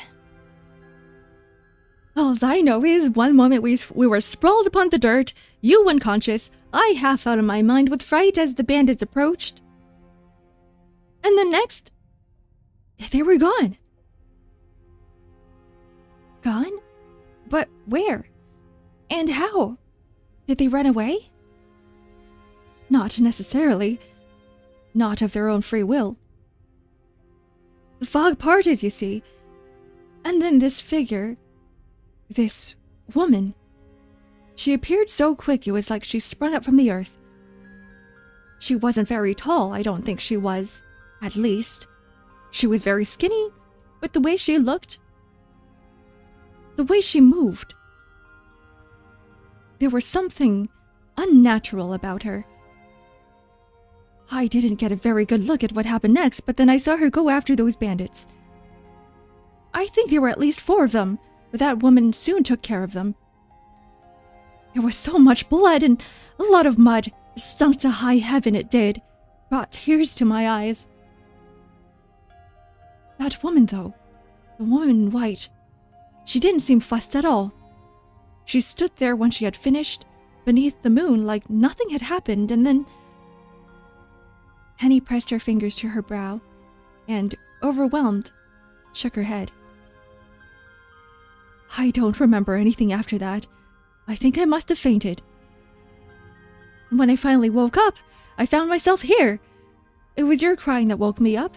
All I know is one moment we were sprawled upon the dirt, you unconscious, I half out of my mind with fright as the bandits approached. And the next, they were gone. Gone? But where? And how? Did they run away? Not necessarily. Not of their own free will. The fog parted, you see. And then this figure, this woman, she appeared so quick it was like she sprung up from the earth. She wasn't very tall, I don't think she was, at least. She was very skinny, but the way she looked, the way she moved, there was something unnatural about her. I didn't get a very good look at what happened next, but then I saw her go after those bandits. I think there were at least 4 of them, but that woman soon took care of them. There was so much blood and a lot of mud. It stunk to high heaven, it did. Brought tears to my eyes. That woman, though, the woman in white, she didn't seem fussed at all. She stood there when she had finished, beneath the moon, like nothing had happened, and then... Henny pressed her fingers to her brow, and, overwhelmed, shook her head. I don't remember anything after that. I think I must have fainted. When I finally woke up, I found myself here. It was your crying that woke me up.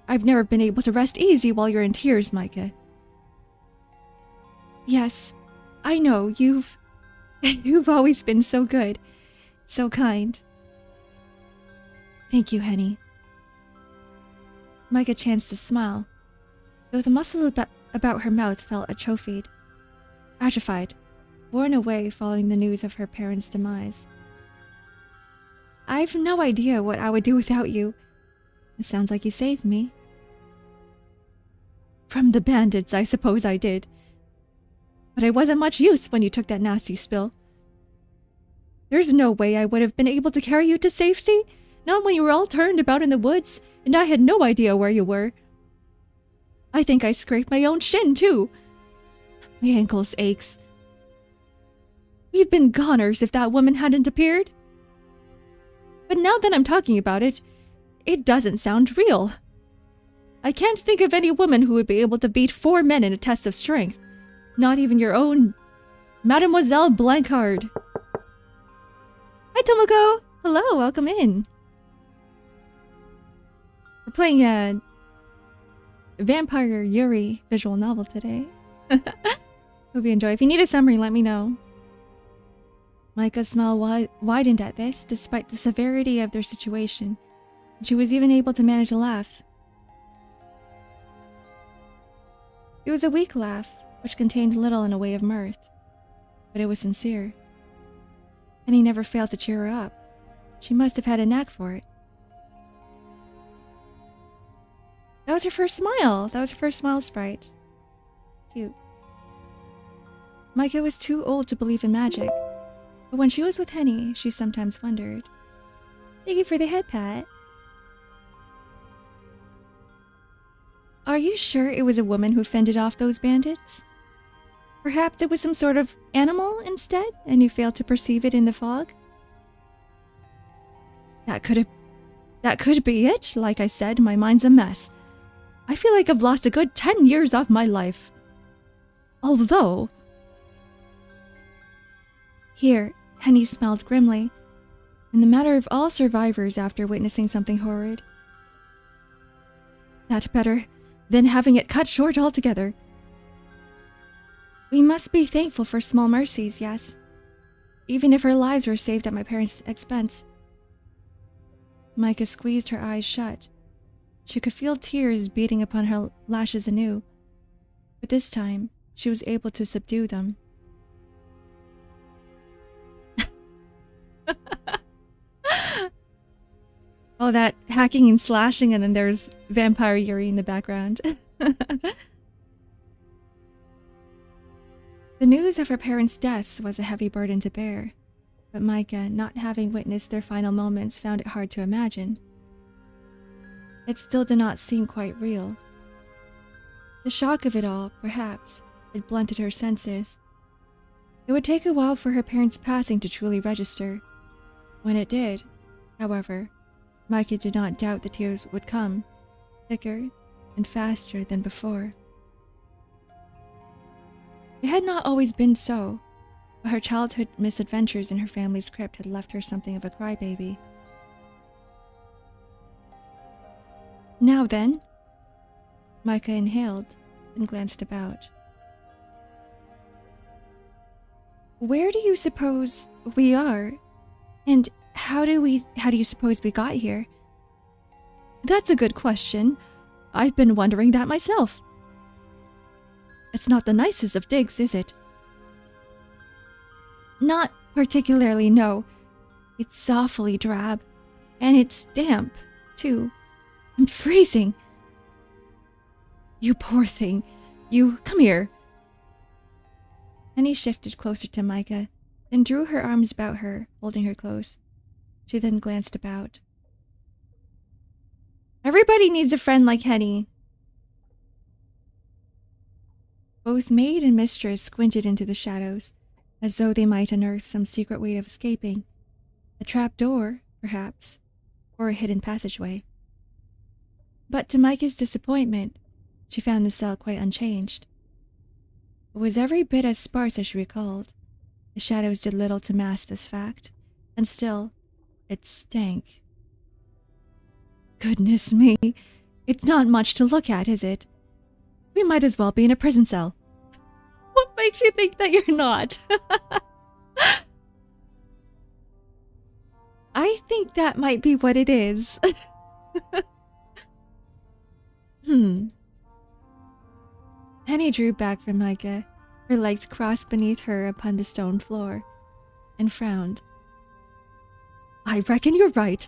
I've never been able to rest easy while you're in tears, Micah. Yes, I know, you've always been so good, so kind. Thank you, Henny. Micah chanced to smile, though the muscle about her mouth felt atrophied, worn away following the news of her parents' demise. I've no idea what I would do without you. It sounds like you saved me. From the bandits, I suppose I did. But I wasn't much use when you took that nasty spill. There's no way I would have been able to carry you to safety, not when you were all turned about in the woods, and I had no idea where you were. I think I scraped my own shin, too. My ankles aches. We've been goners if that woman hadn't appeared. But now that I'm talking about it, it doesn't sound real. I can't think of any woman who would be able to beat 4 men in a test of strength. Not even your own Mademoiselle Blancard. Hi, Tomoko! Hello, welcome in. We're playing a Vampire Yuri visual novel today. Hope you enjoy. If you need a summary, let me know. Micah's smile widened at this, despite the severity of their situation. She was even able to manage a laugh. It was a weak laugh, which contained little in a way of mirth, but it was sincere. And he never failed to cheer her up. She must have had a knack for it. That was her first smile. That was her first smile sprite. Cute. Micah was too old to believe in magic, but when she was with Henny, she sometimes wondered. Thank you for the head pat. Are you sure it was a woman who fended off those bandits? Perhaps it was some sort of animal instead, and you failed to perceive it in the fog? That could be it. Like I said, my mind's a mess. I feel like I've lost a good 10 years of my life. Although... Here, Henny smiled grimly, in the matter of all survivors after witnessing something horrid. That better than having it cut short altogether. We must be thankful for small mercies, yes, even if our lives were saved at my parents' expense. Micah squeezed her eyes shut. She could feel tears beating upon her lashes anew, but this time she was able to subdue them. Oh, that hacking and slashing, and then there's Vampire Yuri in the background. The news of her parents' deaths was a heavy burden to bear, but Micah, not having witnessed their final moments, found it hard to imagine. It still did not seem quite real. The shock of it all, perhaps, had blunted her senses. It would take a while for her parents' passing to truly register. When it did, however, Micah did not doubt the tears would come, thicker and faster than before. It had not always been so, but her childhood misadventures in her family's crypt had left her something of a crybaby. Now then, Micah inhaled and glanced about. Where do you suppose we are? And how do you suppose we got here? That's a good question. I've been wondering that myself. It's not the nicest of digs, is it? Not particularly, no. It's awfully drab. And it's damp, too. I'm freezing. You poor thing. You, come here. Annie shifted closer to Micah, then drew her arms about her, holding her close. She then glanced about. Everybody needs a friend like Henny. Both maid and mistress squinted into the shadows, as though they might unearth some secret way of escaping. A trap door, perhaps, or a hidden passageway. But to Micah's disappointment, she found the cell quite unchanged. It was every bit as sparse as she recalled. The shadows did little to mask this fact, and still, it stank. Goodness me, it's not much to look at, is it? We might as well be in a prison cell. What makes you think that you're not? I think that might be what it is. Penny drew back from Micah, her legs crossed beneath her upon the stone floor, and frowned. I reckon you're right.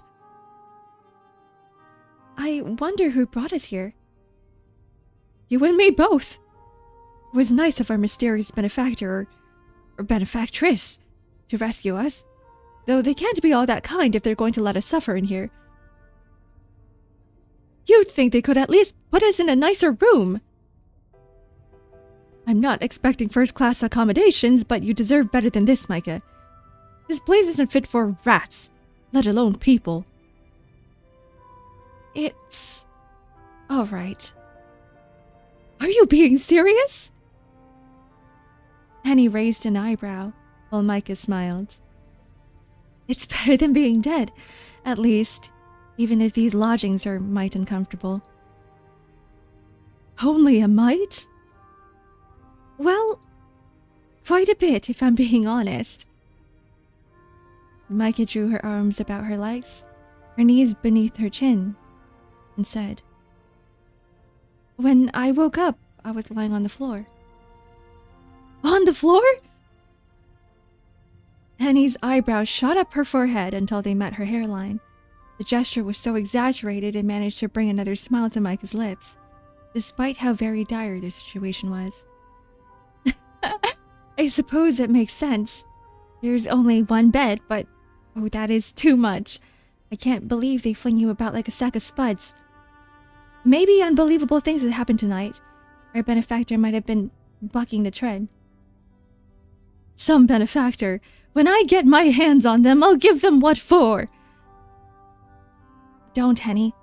I wonder who brought us here. You and me both. It was nice of our mysterious benefactor, or benefactress, to rescue us, though they can't be all that kind if they're going to let us suffer in here. You'd think they could at least put us in a nicer room. I'm not expecting first-class accommodations, but you deserve better than this, Micah. This place isn't fit for rats, let alone people. It's... all right. Are you being serious? Annie raised an eyebrow, while Micah smiled. It's better than being dead, at least, even if these lodgings are mite uncomfortable. Only a mite? Well, quite a bit, if I'm being honest. Micah drew her arms about her legs, her knees beneath her chin, and said, When I woke up, I was lying on the floor. On the floor? Annie's eyebrows shot up her forehead until they met her hairline. The gesture was so exaggerated it managed to bring another smile to Micah's lips, despite how very dire the situation was. I suppose it makes sense. There's only one bed, but oh, that is too much. I can't believe they fling you about like a sack of spuds. Maybe unbelievable things had happened tonight. Our benefactor might have been bucking the trend. Some benefactor. When I get my hands on them, I'll give them what for. Don't, Henny.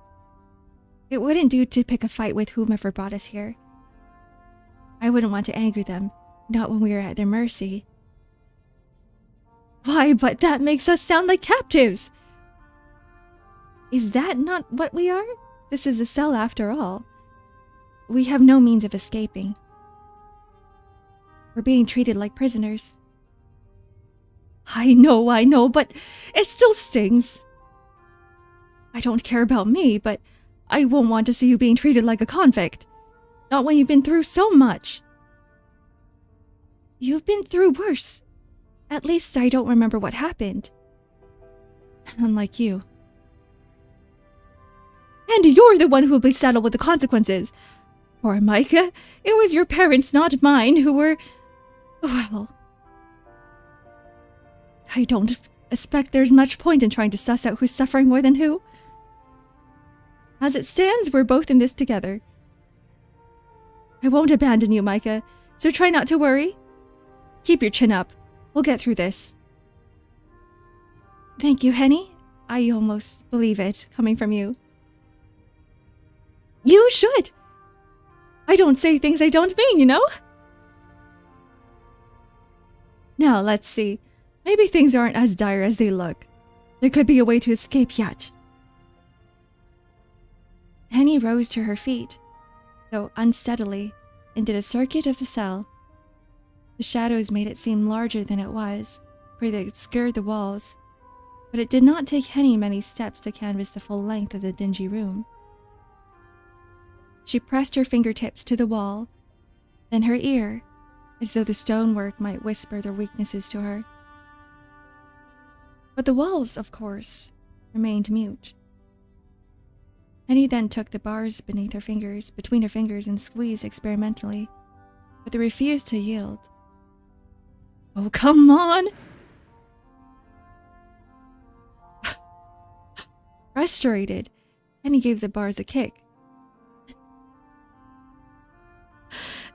It wouldn't do to pick a fight with whomever brought us here. I wouldn't want to anger them, not when we are at their mercy. Why, but that makes us sound like captives! Is that not what we are? This is a cell after all. We have no means of escaping. We're being treated like prisoners. I know, but it still stings. I don't care about me, but I won't want to see you being treated like a convict. Not when you've been through so much. You've been through worse. At least I don't remember what happened. Unlike you. And you're the one who will be saddled with the consequences. Poor Micah, it was your parents, not mine, who were... well... I don't expect there's much point in trying to suss out who's suffering more than who. As it stands, we're both in this together. I won't abandon you, Micah, so try not to worry. Keep your chin up. We'll get through this. Thank you, Henny. I almost believe it, coming from you. You should. I don't say things I don't mean, you know? Now, let's see. Maybe things aren't as dire as they look. There could be a way to escape yet. Henny rose to her feet, though unsteadily, and did a circuit of the cell. The shadows made it seem larger than it was, for they obscured the walls, but it did not take Henny many steps to canvass the full length of the dingy room. She pressed her fingertips to the wall, then her ear, as though the stonework might whisper their weaknesses to her. But the walls, of course, remained mute. Henny then took the bars between her fingers and squeezed experimentally, but they refused to yield. Oh, come on! Frustrated, Henny gave the bars a kick.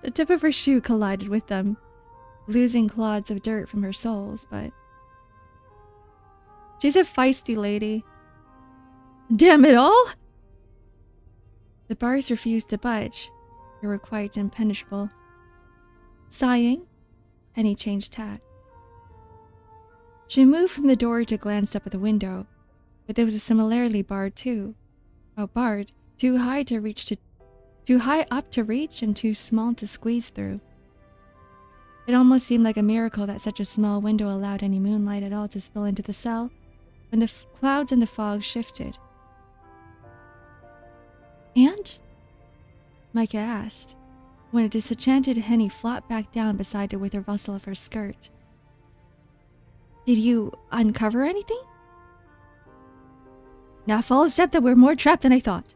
The tip of her shoe collided with them, losing clods of dirt from her soles, but... She's a feisty lady. Damn it all! The bars refused to budge. They were quite impenetrable. Sighing, Henny changed tack. She moved from the door to glance up at the window, but there was a similarly barred too. Oh, barred, too high up to reach and too small to squeeze through. It almost seemed like a miracle that such a small window allowed any moonlight at all to spill into the cell when the clouds and the fog shifted. "And?" Micah asked, when a disenchanted Henny flopped back down beside her with a rustle of her skirt. "Did you uncover anything?" "Now fall a step that we're more trapped than I thought."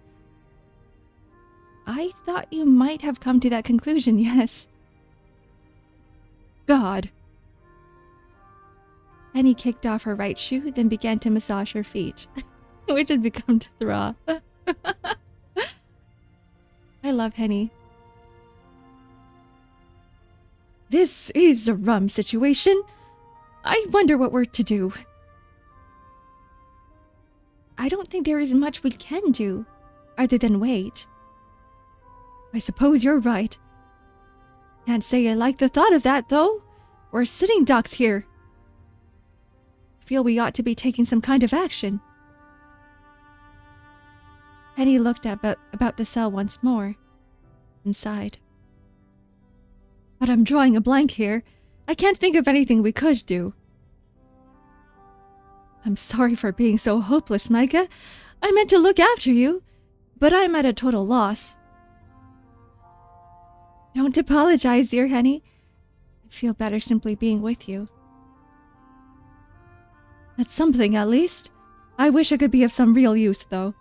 "I thought you might have come to that conclusion, yes." "God." Henny kicked off her right shoe, then began to massage her feet, which had begun to thaw. I love Henny. "This is a rum situation. I wonder what we're to do." "I don't think there is much we can do, other than wait." "I suppose you're right. Can't say I like the thought of that, though. We're sitting ducks here. I feel we ought to be taking some kind of action." Henny looked about the cell once more and sighed. "But I'm drawing a blank here. I can't think of anything we could do." "I'm sorry for being so hopeless, Micah. I meant to look after you, but I'm at a total loss." "Don't apologize, dear Henny. I feel better simply being with you." "That's something, at least. I wish I could be of some real use, though."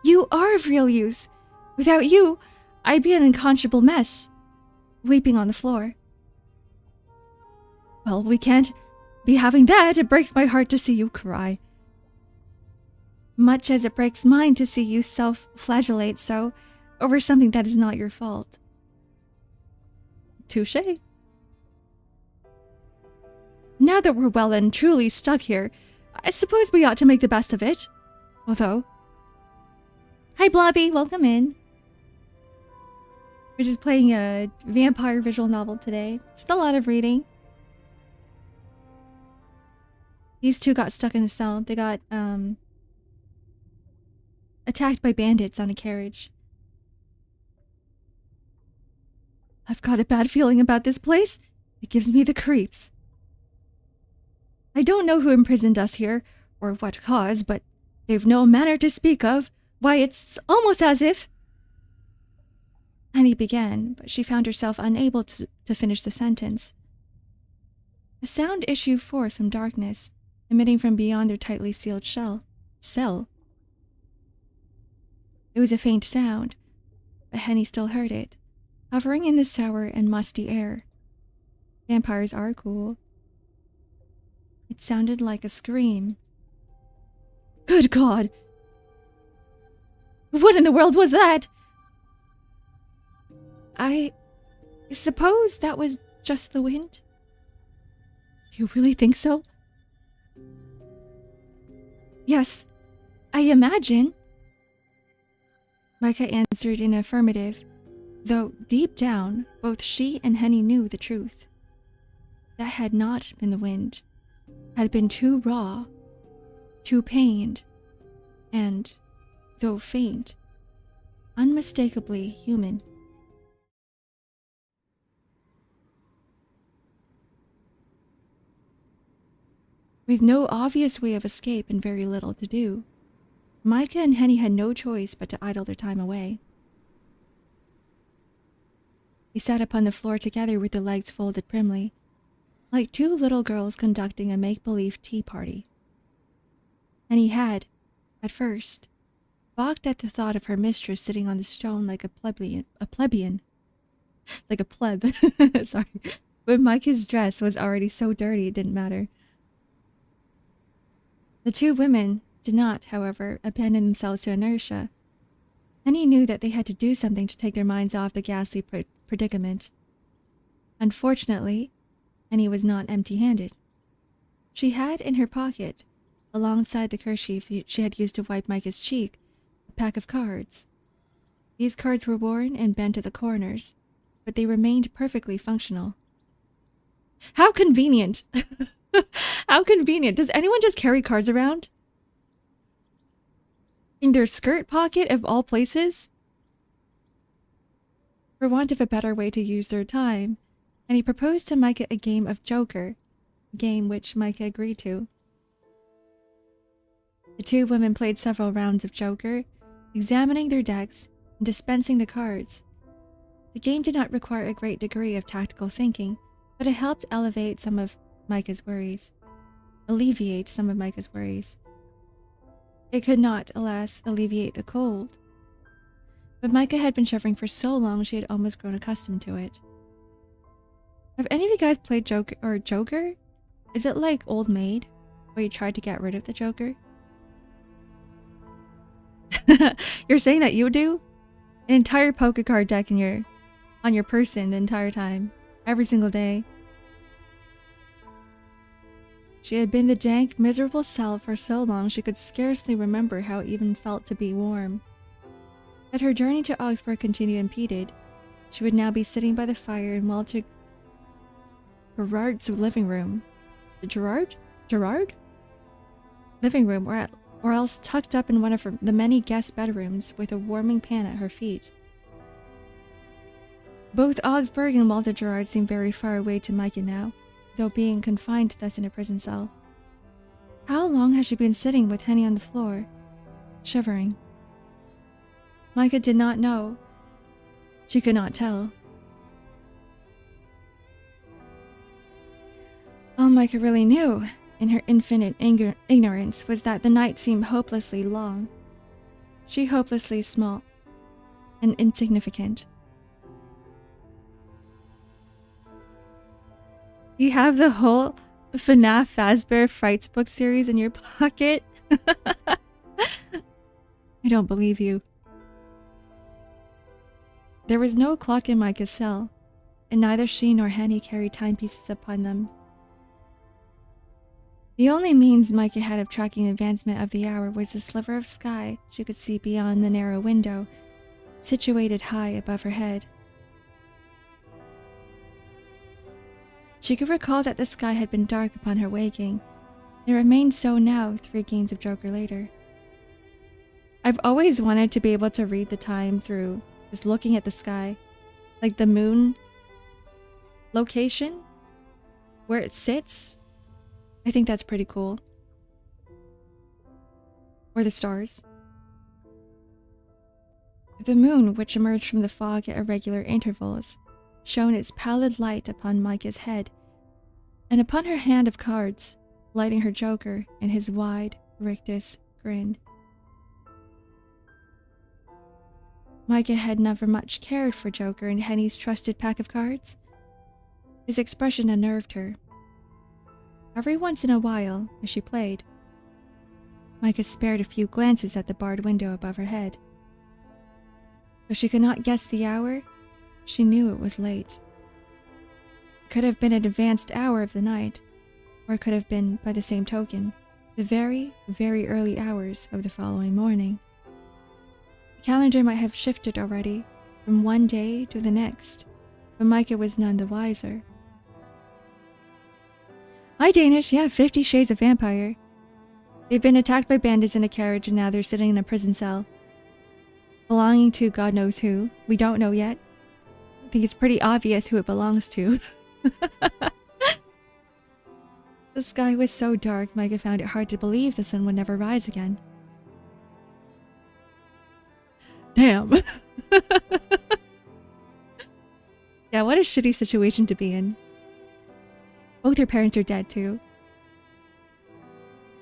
"You are of real use. Without you, I'd be an unconscionable mess, weeping on the floor." "Well, we can't be having that. It breaks my heart to see you cry." "Much as it breaks mine to see you self-flagellate so over something that is not your fault." "Touché." "Now that we're well and truly stuck here, I suppose we ought to make the best of it. Although..." "Hi, Blobby. Welcome in." We're just playing a vampire visual novel today. Just a lot of reading. These two got stuck in a cell. They got, attacked by bandits on a carriage. "I've got a bad feeling about this place. It gives me the creeps. I don't know who imprisoned us here, or what cause, but they've no manner to speak of. Why, it's almost as if..." Annie began, but she found herself unable to finish the sentence. A sound issued forth from darkness, emitting from beyond their tightly sealed cell. It was a faint sound, but Henny still heard it, hovering in the sour and musty air. Vampires are cool. It sounded like a scream. "Good God! What in the world was that?" "I suppose that was just the wind." "You really think so?" "Yes, I imagine." Micah answered in affirmative, though deep down, both she and Henny knew the truth. That had not been the wind, had been too raw, too pained, and, though faint, unmistakably human. With no obvious way of escape and very little to do, Micah and Henny had no choice but to idle their time away. They sat upon the floor together with their legs folded primly, like two little girls conducting a make-believe tea party. Henny had, at first, balked at the thought of her mistress sitting on the stone like a plebeian. Like a pleb. Sorry. But Micah's dress was already so dirty it didn't matter. The two women did not, however, abandon themselves to inertia. Henny knew that they had to do something to take their minds off the ghastly predicament. Unfortunately, Henny was not empty-handed. She had in her pocket, alongside the kerchief she had used to wipe Micah's cheek, a pack of cards. These cards were worn and bent at the corners, but they remained perfectly functional. How convenient! How convenient! Does anyone just carry cards around? In their skirt pocket of all places? For want of a better way to use their time, and he proposed to Micah a game of Joker, a game which Micah agreed to. The two women played several rounds of Joker, examining their decks and dispensing the cards. The game did not require a great degree of tactical thinking, but it helped alleviate some of Micah's worries. It could not, alas, alleviate the cold. But Micah had been shivering for so long she had almost grown accustomed to it. Have any of you guys played Joker? Is it like Old Maid, where you tried to get rid of the Joker? You're saying that you do? An entire poker card deck on your person the entire time, every single day. She had been the dank, miserable self for so long she could scarcely remember how it even felt to be warm. Had her journey to Augsburg continued unimpeded, she would now be sitting by the fire in Walter Gerard's living room. Gerard? Living room, or else tucked up in one of the many guest bedrooms with a warming pan at her feet. Both Augsburg and Walter Gerard seemed very far away to Micah now, though being confined thus in a prison cell. How long had she been sitting with Henny on the floor, shivering? Micah did not know. She could not tell. All Micah really knew, in her infinite ignorance, was that the night seemed hopelessly long. She hopelessly small and insignificant. You have the whole FNAF Fazbear Frights book series in your pocket? I don't believe you. There was no clock in Micah's cell, and neither she nor Henny carried timepieces upon them. The only means Micah had of tracking the advancement of the hour was the sliver of sky she could see beyond the narrow window, situated high above her head. She could recall that the sky had been dark upon her waking, and it remained so now 3 games of Joker later. I've always wanted to be able to read the time through just looking at the sky, like the moon location, where it sits. I think that's pretty cool. Or the stars. The moon, which emerged from the fog at irregular intervals, shone its pallid light upon Micah's head, and upon her hand of cards, lighting her Joker in his wide, rictus grin. Micah had never much cared for Joker and Henny's trusted pack of cards. His expression unnerved her. Every once in a while, as she played, Micah spared a few glances at the barred window above her head. Though she could not guess the hour, she knew it was late. It could have been an advanced hour of the night, or it could have been, by the same token, the very, very early hours of the following morning. The calendar might have shifted already, from one day to the next, but Micah was none the wiser. Hi, Danish. Yeah, 50 Shades of Vampire. They've been attacked by bandits in a carriage and now they're sitting in a prison cell. Belonging to God knows who. We don't know yet. I think it's pretty obvious who it belongs to. The sky was so dark, Micah found it hard to believe the sun would never rise again. Damn. Yeah, what a shitty situation to be in. Both her parents are dead too.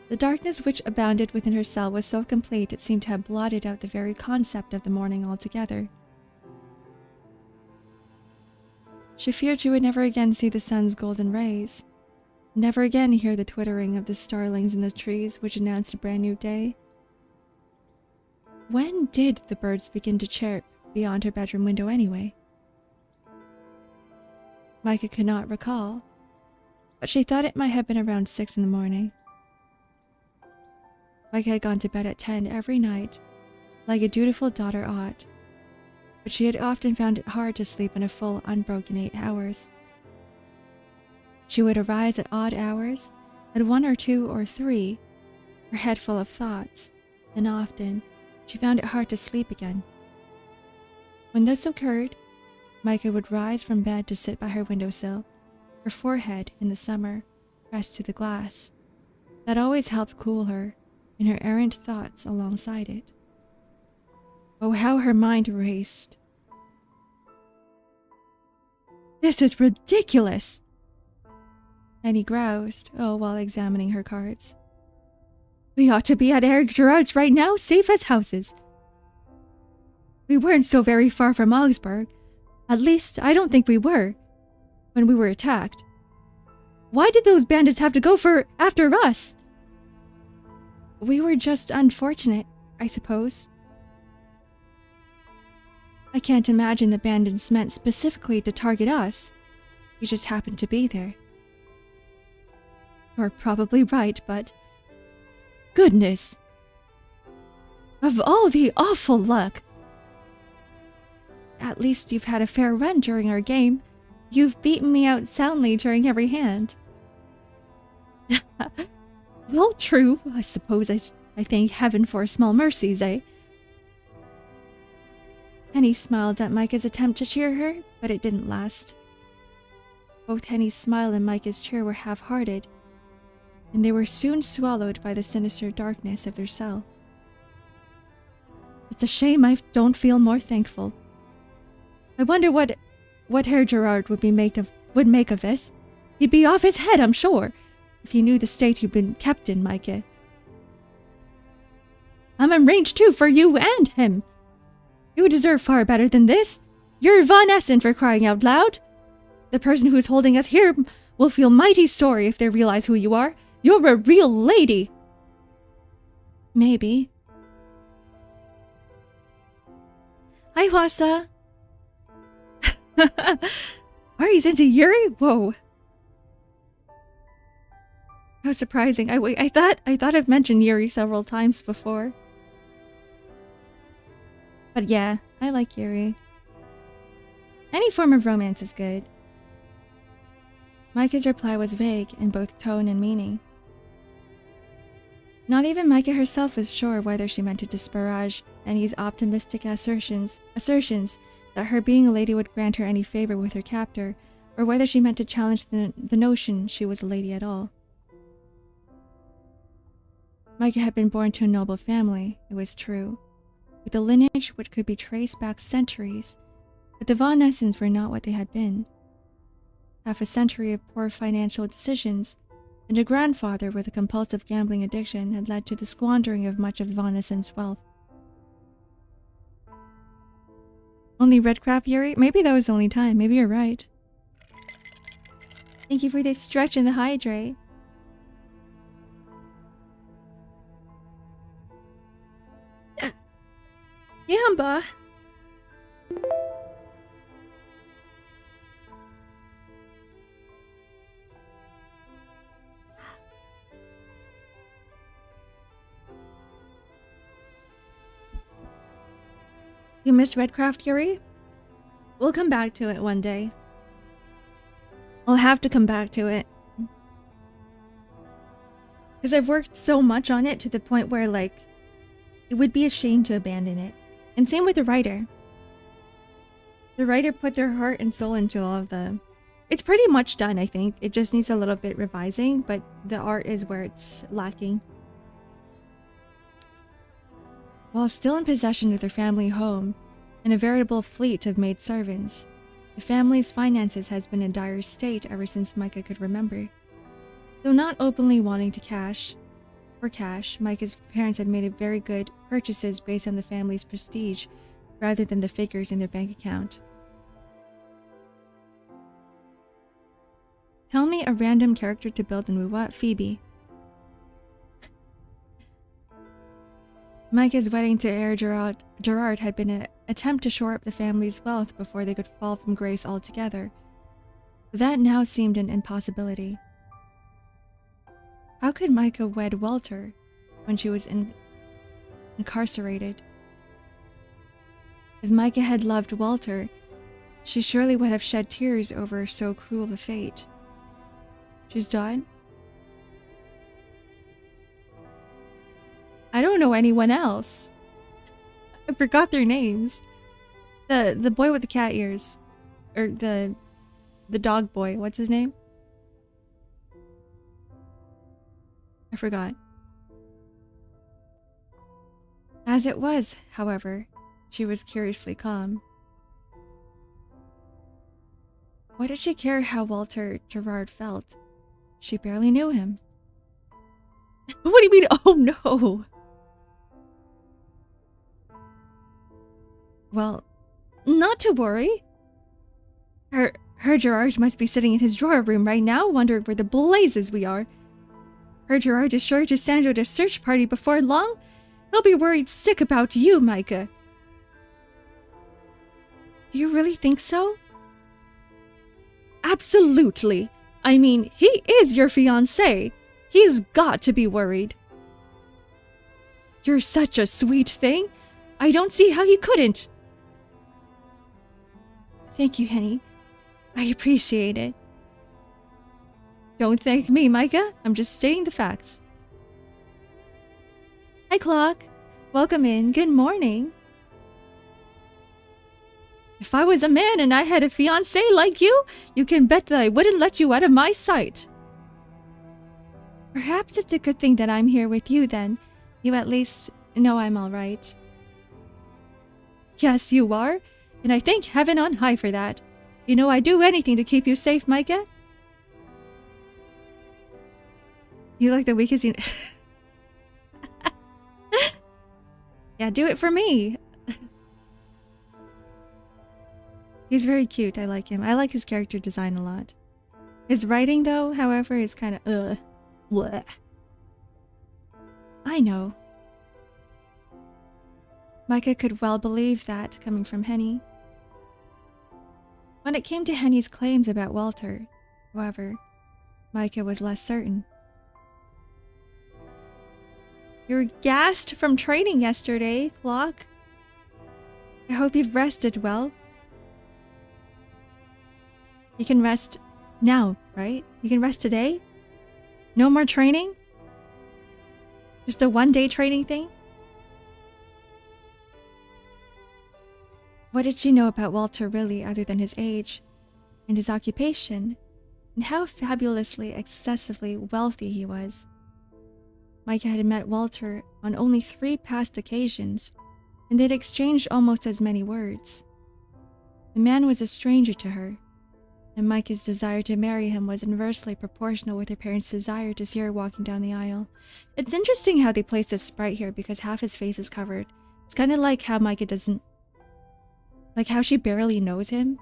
The darkness which abounded within her cell was so complete it seemed to have blotted out the very concept of the morning altogether. She feared she would never again see the sun's golden rays, never again hear the twittering of the starlings in the trees which announced a brand new day. When did the birds begin to chirp beyond her bedroom window anyway? Micah could not recall, but she thought it might have been around 6 in the morning. Micah had gone to bed at 10 every night, like a dutiful daughter ought, but but she had often found it hard to sleep in a full, unbroken 8 hours. She would arise at odd hours, at 1 or 2 or 3, her head full of thoughts, and often she found it hard to sleep again. When this occurred, Micah would rise from bed to sit by her windowsill, her forehead, in the summer, pressed to the glass. That always helped cool her, and her errant thoughts alongside it. Oh, how her mind raced. "This is ridiculous!" Annie groused, while examining her cards. "We ought to be at Eric Gerard's right now, safe as houses. We weren't so very far from Augsburg. At least, I don't think we were, when we were attacked. Why did those bandits have to go after us?" "We were just unfortunate, I suppose. I can't imagine the bandits meant specifically to target us. We just happened to be there." "You're probably right, but... goodness! Of all the awful luck! At least you've had a fair run during our game. You've beaten me out soundly during every hand." "Well, true. I suppose I thank heaven for small mercies, eh?" Henny smiled at Micah's attempt to cheer her, but it didn't last. Both Henny's smile and Micah's cheer were half-hearted, and they were soon swallowed by the sinister darkness of their cell. "It's a shame I don't feel more thankful. I wonder what Herr Gerard would make of this. He'd be off his head, I'm sure, if he knew the state you've been kept in, Micah." "I'm in range too for you and him. You deserve far better than this. You're Von Essen, for crying out loud. The person who's holding us here will feel mighty sorry if they realize who you are. You're a real lady." "Maybe." "Hi, Wasa." "Ari's into Yuri? Whoa. How surprising. I thought I've mentioned Yuri several times before. But yeah, I like Yuri. Any form of romance is good." Micah's reply was vague in both tone and meaning. Not even Micah herself was sure whether she meant to disparage Annie's optimistic assertions that her being a lady would grant her any favor with her captor, or whether she meant to challenge the notion she was a lady at all. Micah had been born to a noble family, it was true, with a lineage which could be traced back centuries, but the Von Essens were not what they had been. Half a century of poor financial decisions, and a grandfather with a compulsive gambling addiction had led to the squandering of much of Von Essen's wealth. "Only Redcraft, Yuri? Maybe that was the only time. Maybe you're right." "Thank you for this stretch and the hydrate." Yamba! You miss Redcraft, Yuri? We'll come back to it one day. I'll have to come back to it. Because I've worked so much on it to the point where, like, it would be a shame to abandon it. And same with the writer. The writer put their heart and soul into all of the... It's pretty much done, I think. It just needs a little bit revising, but the art is where it's lacking. While still in possession of their family home and a veritable fleet of maid servants, the family's finances has been in dire state ever since Micah could remember. Though not openly wanting to cash, Micah's parents had made very good purchases based on the family's prestige rather than the figures in their bank account. Tell me a random character to build in Wuwa. Phoebe. Micah's wedding to heir Gerard had been an attempt to shore up the family's wealth before they could fall from grace altogether. But that now seemed an impossibility. How could Micah wed Walter when she was incarcerated? If Micah had loved Walter, she surely would have shed tears over so cruel a fate. She's died? I don't know anyone else. I forgot their names. The boy with the cat ears. Or the dog boy. What's his name? I forgot. As it was, however, she was curiously calm. Why did she care how Walter Gerard felt? She barely knew him. What do you mean, oh no? Well, not to worry. Her Gerard must be sitting in his drawer room right now, wondering where the blazes we are. Her Gerard is sure to send out a search party before long. He'll be worried sick about you, Micah. Do you really think so? Absolutely. I mean, he is your fiancé. He's got to be worried. You're such a sweet thing. I don't see how he couldn't. Thank you, Henny. I appreciate it. Don't thank me, Micah. I'm just stating the facts. Hi, Clock. Welcome in. Good morning. If I was a man and I had a fiancé like you, you can bet that I wouldn't let you out of my sight. Perhaps it's a good thing that I'm here with you then. You at least know I'm all right. Yes, you are. And I thank heaven on high for that. You know I'd do anything to keep you safe, Micah. You like the weakest you... Yeah, do it for me. He's very cute. I like him. I like his character design a lot. His writing, though, however, is kind of bleh. I know. Micah could well believe that, coming from Henny. When it came to Henny's claims about Walter, however, Micah was less certain. You're gassed from training yesterday, Clock. I hope you've rested well. You can rest now, right? You can rest today? No more training? Just a one-day training thing? What did she know about Walter really other than his age and his occupation and how fabulously, excessively wealthy he was? Micah had met Walter on only 3 past occasions, and they'd exchanged almost as many words. The man was a stranger to her, and Micah's desire to marry him was inversely proportional with her parents' desire to see her walking down the aisle. It's interesting how they placed this sprite here because half his face is covered. It's kind of like how Micah doesn't... Like how she barely knows him.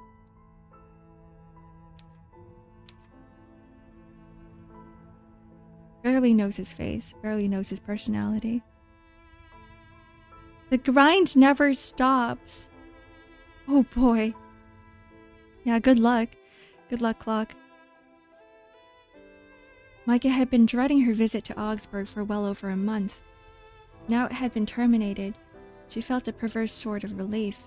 Barely knows his face, barely knows his personality. The grind never stops. Oh boy. Yeah, good luck. Good luck, Clock. Micah had been dreading her visit to Augsburg for well over a month. Now it had been terminated. She felt a perverse sort of relief.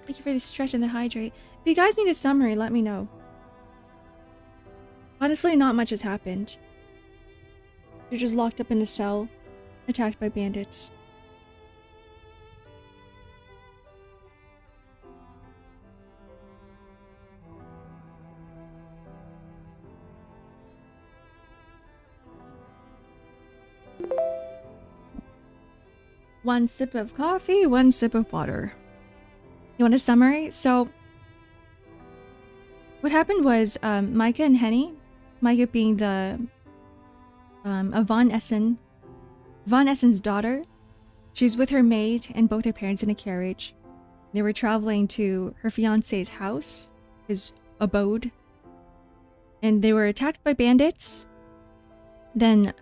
Thank you for the stretch and the hydrate. If you guys need a summary, let me know. Honestly, not much has happened. You're just locked up in a cell, attacked by bandits. One sip of coffee, one sip of water. You want a summary? So, what happened was Micah and Henny, Micah being the Von Essen's daughter, she's with her maid and both her parents in a carriage. They were traveling to her fiance's house, his abode, and they were attacked by bandits. Then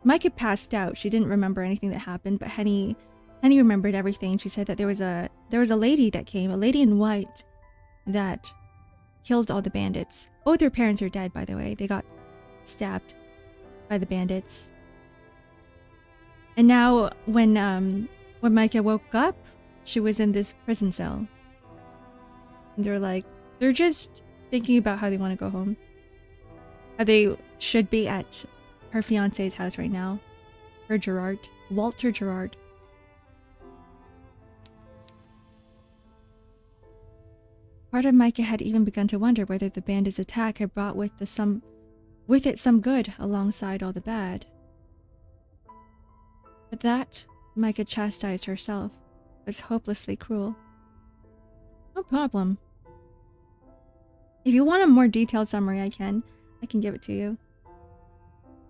Micah passed out. She didn't remember anything that happened, but Henny remembered everything. She said that there was a lady that came, a lady in white, that killed all the bandits. Both her parents are dead, by the way. They got stabbed by the bandits. And now when When Micah woke up, she was in this prison cell. And they're just thinking about how they want to go home. How they should be at her fiance's house right now. Walter Gerard. Part of Micah had even begun to wonder whether the bandit's attack had brought with it some good alongside all the bad. But that, Micah chastised herself, was hopelessly cruel. No problem. If you want a more detailed summary, I can give it to you.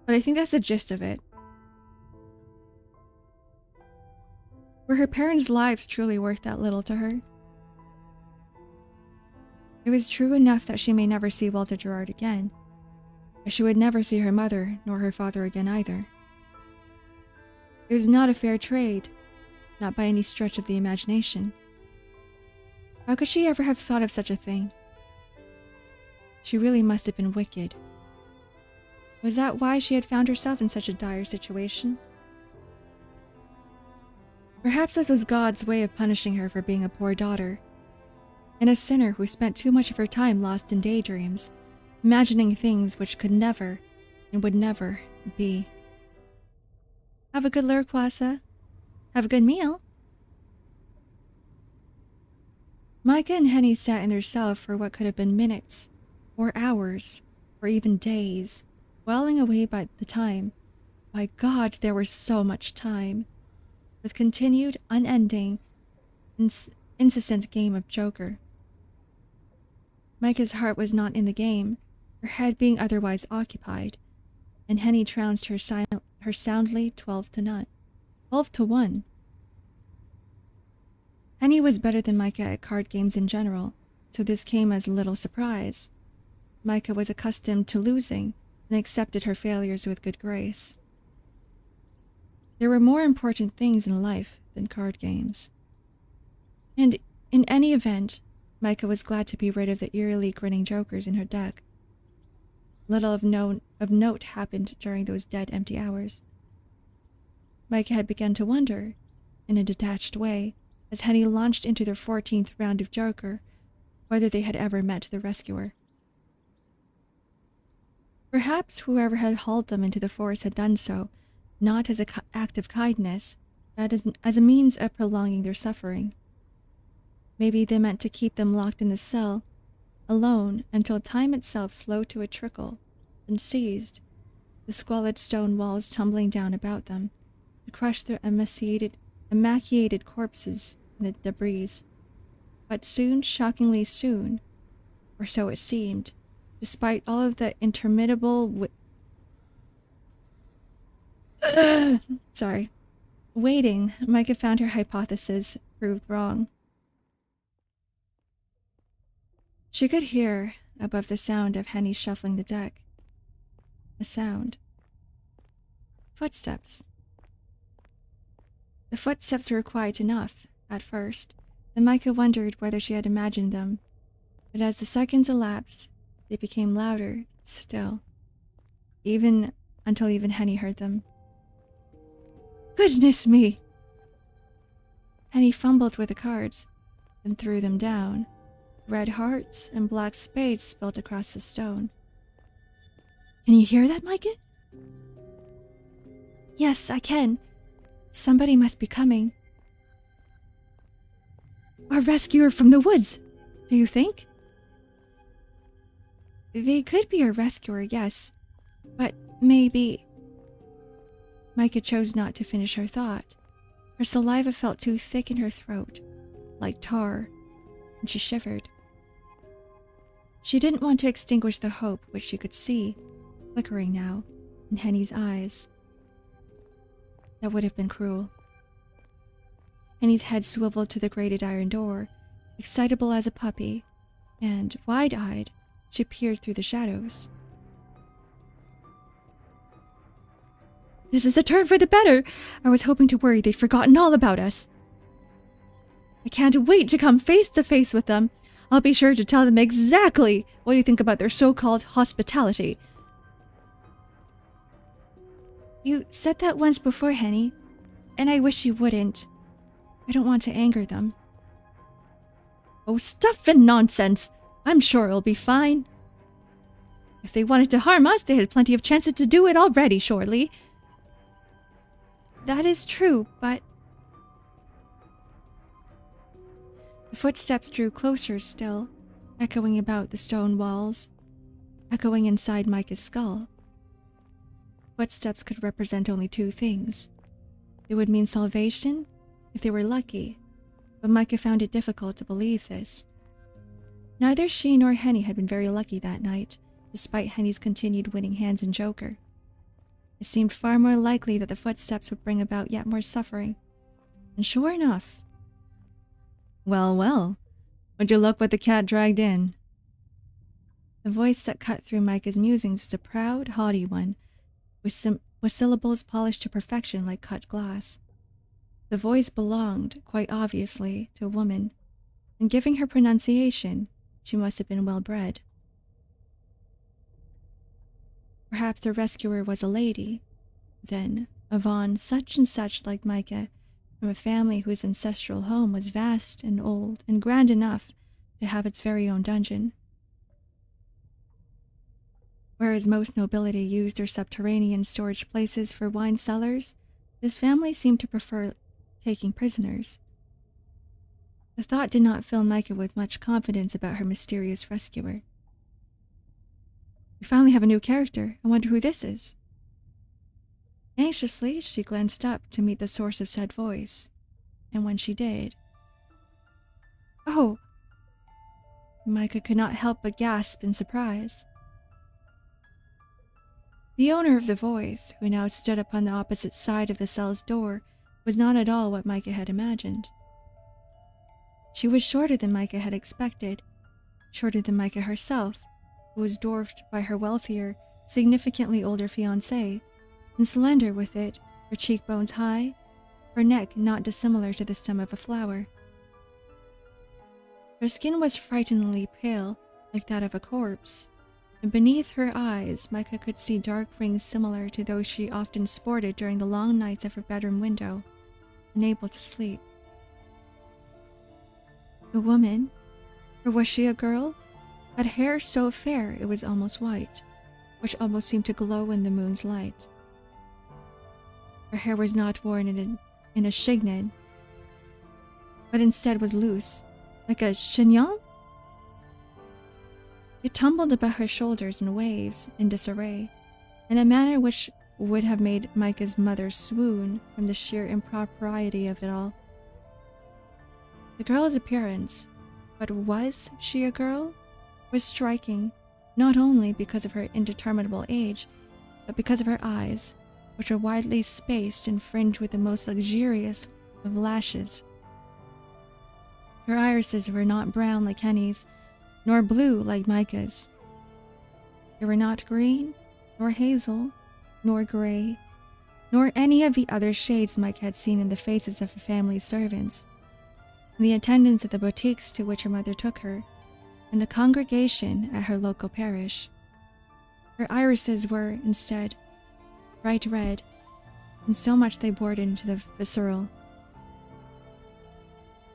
But I think that's the gist of it. Were her parents' lives truly worth that little to her? It was true enough that she may never see Walter Gerard again, but she would never see her mother nor her father again either. It was not a fair trade, not by any stretch of the imagination. How could she ever have thought of such a thing? She really must have been wicked. Was that why she had found herself in such a dire situation? Perhaps this was God's way of punishing her for being a poor daughter, and a sinner who spent too much of her time lost in daydreams, imagining things which could never and would never be. Have a good Lurkwasa. Have a good meal. Micah and Henny sat in their cell for what could have been minutes, or hours, or even days, whiling away by the time. By God, there was so much time. With continued, unending, incessant game of Joker. Micah's heart was not in the game, her head being otherwise occupied, and Henny trounced her soundly 12-1. Henny was better than Micah at card games in general, so this came as little surprise. Micah was accustomed to losing and accepted her failures with good grace. There were more important things in life than card games. And in any event, Micah was glad to be rid of the eerily grinning jokers in her deck. Little of note happened during those dead empty hours. Micah had begun to wonder, in a detached way, as Henny launched into their 14th round of Joker, whether they had ever met the rescuer. Perhaps whoever had hauled them into the forest had done so, not as an act of kindness, but as a means of prolonging their suffering. Maybe they meant to keep them locked in the cell, alone until time itself slowed to a trickle, and ceased, the squalid stone walls tumbling down about them, to crush their emaciated corpses in the debris. But soon, shockingly soon, or so it seemed, despite all of the interminable waiting, Micah found her hypothesis proved wrong. She could hear, above the sound of Henny shuffling the deck, a sound. Footsteps. The footsteps were quiet enough, at first, and Micah wondered whether she had imagined them, but as the seconds elapsed, they became louder still, until even Henny heard them. Goodness me! Henny fumbled with the cards, then threw them down. Red hearts and black spades spilled across the stone. Can you hear that, Micah? Yes, I can. Somebody must be coming. A rescuer from the woods, do you think? They could be a rescuer, yes, but maybe... Micah chose not to finish her thought. Her saliva felt too thick in her throat, like tar, and she shivered. She didn't want to extinguish the hope which she could see, flickering now, in Henny's eyes. That would have been cruel. Henny's head swiveled to the grated iron door, excitable as a puppy, and, wide-eyed, she peered through the shadows. This is a turn for the better! I was hoping to worry they'd forgotten all about us. I can't wait to come face to face with them. I'll be sure to tell them exactly what you think about their so-called hospitality. You said that once before, Henny, and I wish you wouldn't. I don't want to anger them. Oh, stuff and nonsense! I'm sure it'll be fine. If they wanted to harm us, they had plenty of chances to do it already, surely. That is true, but... The footsteps drew closer still, echoing about the stone walls, echoing inside Micah's skull. Footsteps could represent only two things. They would mean salvation if they were lucky, but Micah found it difficult to believe this. Neither she nor Henny had been very lucky that night, despite Henny's continued winning hands in Joker. It seemed far more likely that the footsteps would bring about yet more suffering. And sure enough... Well, well, would you look what the cat dragged in? The voice that cut through Micah's musings was a proud, haughty one, with syllables polished to perfection like cut glass. The voice belonged, quite obviously, to a woman, and giving her pronunciation, she must have been well-bred. Perhaps the rescuer was a lady, then, Yvonne such and such like Micah, from a family whose ancestral home was vast and old and grand enough to have its very own dungeon. Whereas most nobility used their subterranean storage places for wine cellars, this family seemed to prefer taking prisoners. The thought did not fill Micah with much confidence about her mysterious rescuer. We finally have a new character. I wonder who this is. Anxiously, she glanced up to meet the source of said voice, and when she did... Oh! Micah could not help but gasp in surprise. The owner of the voice, who now stood upon the opposite side of the cell's door, was not at all what Micah had imagined. She was shorter than Micah had expected, shorter than Micah herself, who was dwarfed by her wealthier, significantly older fiancé, and slender with it, her cheekbones high, her neck not dissimilar to the stem of a flower. Her skin was frighteningly pale, like that of a corpse, and beneath her eyes Micah could see dark rings similar to those she often sported during the long nights of her bedroom window, unable to sleep. The woman, or was she a girl, had hair so fair it was almost white, which almost seemed to glow in the moon's light. Her hair was not worn in a chignon, but instead was loose, like a chignon. It tumbled about her shoulders in waves, in disarray, in a manner which would have made Micah's mother swoon from the sheer impropriety of it all. The girl's appearance, but was she a girl, was striking, not only because of her indeterminable age, but because of her eyes, which were widely spaced and fringed with the most luxurious of lashes. Her irises were not brown like Henny's, nor blue like Micah's. They were not green, nor hazel, nor gray, nor any of the other shades Mike had seen in the faces of her family's servants, in the attendants at the boutiques to which her mother took her, and the congregation at her local parish. Her irises were, instead, bright red, and so much they bored into the visceral.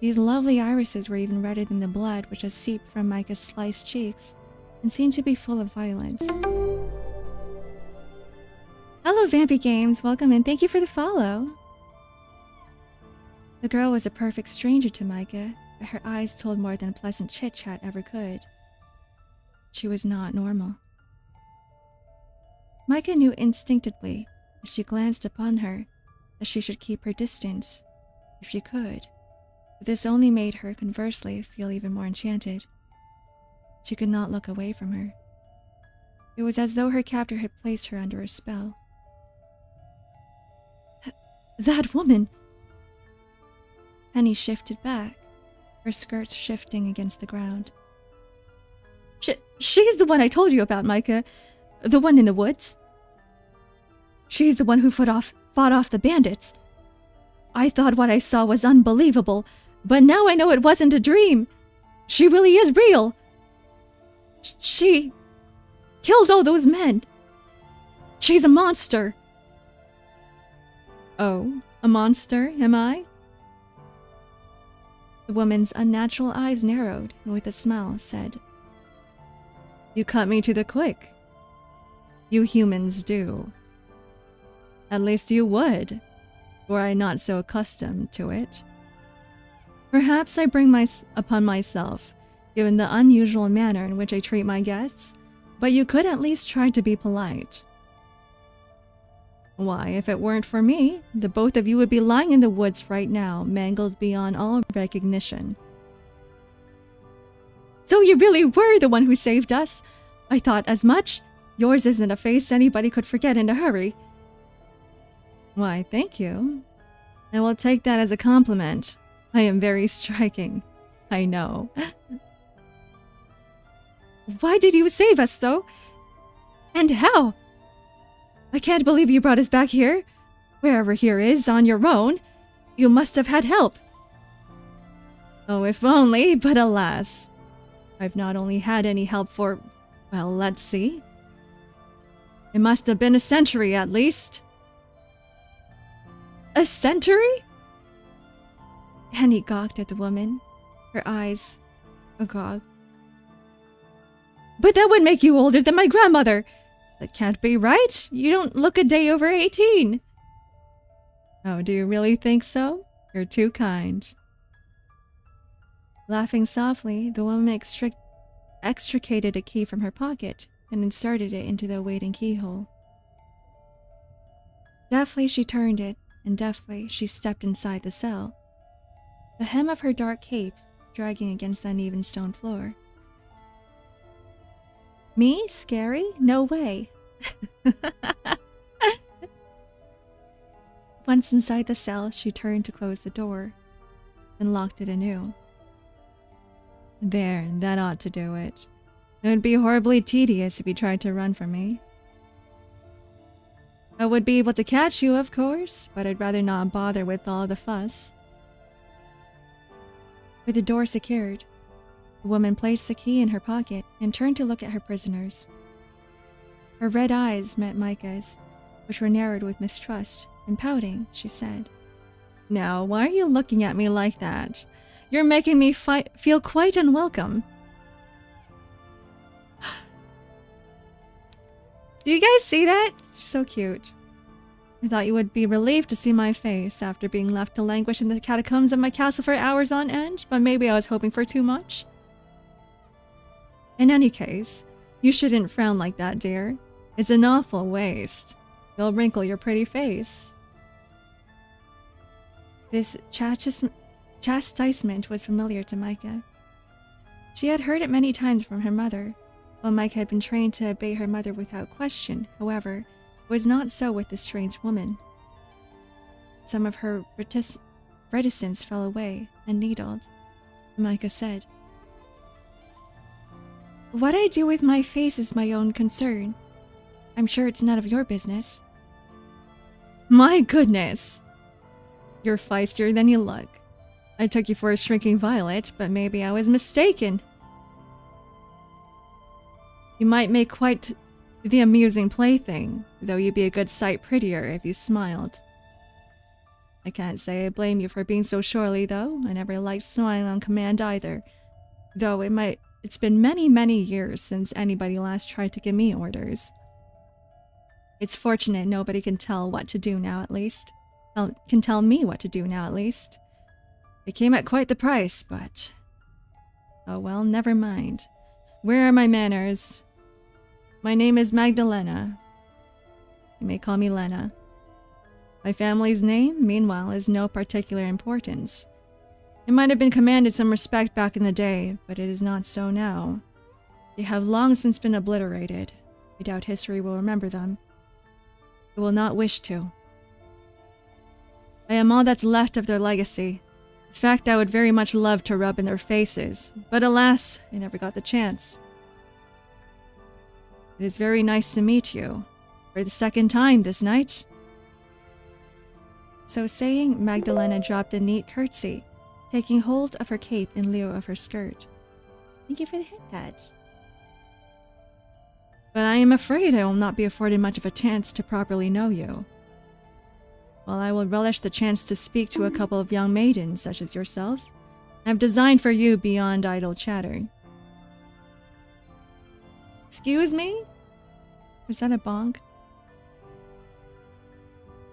These lovely irises were even redder than the blood which had seeped from Micah's sliced cheeks, and seemed to be full of violence. Hello, Vampy Games. Welcome and thank you for the follow. The girl was a perfect stranger to Micah, but her eyes told more than pleasant chit-chat ever could. She was not normal. Micah knew instinctively, as she glanced upon her, that she should keep her distance, if she could, but this only made her, conversely, feel even more enchanted. She could not look away from her. It was as though her captor had placed her under a spell. That woman! Henny shifted back, her skirts shifting against the ground. She's the one I told you about, Micah. The one in the woods. She's the one who fought off the bandits. I thought what I saw was unbelievable, but now I know it wasn't a dream. She really is real. She killed all those men. She's a monster. Oh, a monster, am I? The woman's unnatural eyes narrowed, and with a smile said, "You cut me to the quick. You humans do. At least you would, were I not so accustomed to it. Perhaps I bring upon myself, given the unusual manner in which I treat my guests, but you could at least try to be polite. Why, if it weren't for me, the both of you would be lying in the woods right now, mangled beyond all recognition." "So you really were the one who saved us? I thought as much. Yours isn't a face anybody could forget in a hurry." "Why, thank you. I will take that as a compliment. I am very striking. I know." "Why did you save us, though? And how? I can't believe you brought us back here. Wherever here is, on your own. You must have had help." "Oh, if only, but alas. I've not only had any help for, well, let's see. It must have been a century at least." "A century?" Annie gawked at the woman, her eyes agog. "But that would make you older than my grandmother. That can't be right. You don't look a day over 18. "Oh, do you really think so? You're too kind." Laughing softly, the woman extricated a key from her pocket and inserted it into the awaiting keyhole. Deftly she turned it, and deftly she stepped inside the cell, the hem of her dark cape dragging against the uneven stone floor. "Me? Scary? No way." Once inside the cell, she turned to close the door, then locked it anew. "There, that ought to do it. It would be horribly tedious if you tried to run from me. I would be able to catch you, of course, but I'd rather not bother with all the fuss." With the door secured, the woman placed the key in her pocket and turned to look at her prisoners. Her red eyes met Micah's, which were narrowed with mistrust, and pouting, she said, "Now, why are you looking at me like that? You're making me feel quite unwelcome." Did you guys see that? She's so cute. "I thought you would be relieved to see my face after being left to languish in the catacombs of my castle for hours on end, but maybe I was hoping for too much. In any case, you shouldn't frown like that, dear. It's an awful waste. You'll wrinkle your pretty face." This chastisement was familiar to Micah. She had heard it many times from her mother. While Micah had been trained to obey her mother without question, however, it was not so with this strange woman. Some of her reticence fell away and needled. Micah said, "What I do with my face is my own concern. I'm sure it's none of your business." "My goodness! You're feistier than you look. I took you for a shrinking violet, but maybe I was mistaken. You might make quite the amusing plaything, though you'd be a good sight prettier if you smiled. I can't say I blame you for being so surly, though. I never liked smiling on command either, though it's been many, many years since anybody last tried to give me orders. It's fortunate nobody can tell what to do now, at least. Can tell me what to do now, at least. It came at quite the price, but... oh well, never mind. Where are my manners? My name is Magdalena. You may call me Lena. My family's name, meanwhile, is no particular importance. It might have been commanded some respect back in the day, but it is not so now. They have long since been obliterated. I doubt history will remember them. It will not wish to. I am all that's left of their legacy. In fact, I would very much love to rub in their faces, but alas, I never got the chance. It is very nice to meet you, for the second time this night." So saying, Magdalena dropped a neat curtsy, taking hold of her cape in lieu of her skirt. "Thank you for the hit patch." "But I am afraid I will not be afforded much of a chance to properly know you. While I will relish the chance to speak to a couple of young maidens such as yourself, I've designed for you beyond idle chatter. Excuse me? Was that a bonk?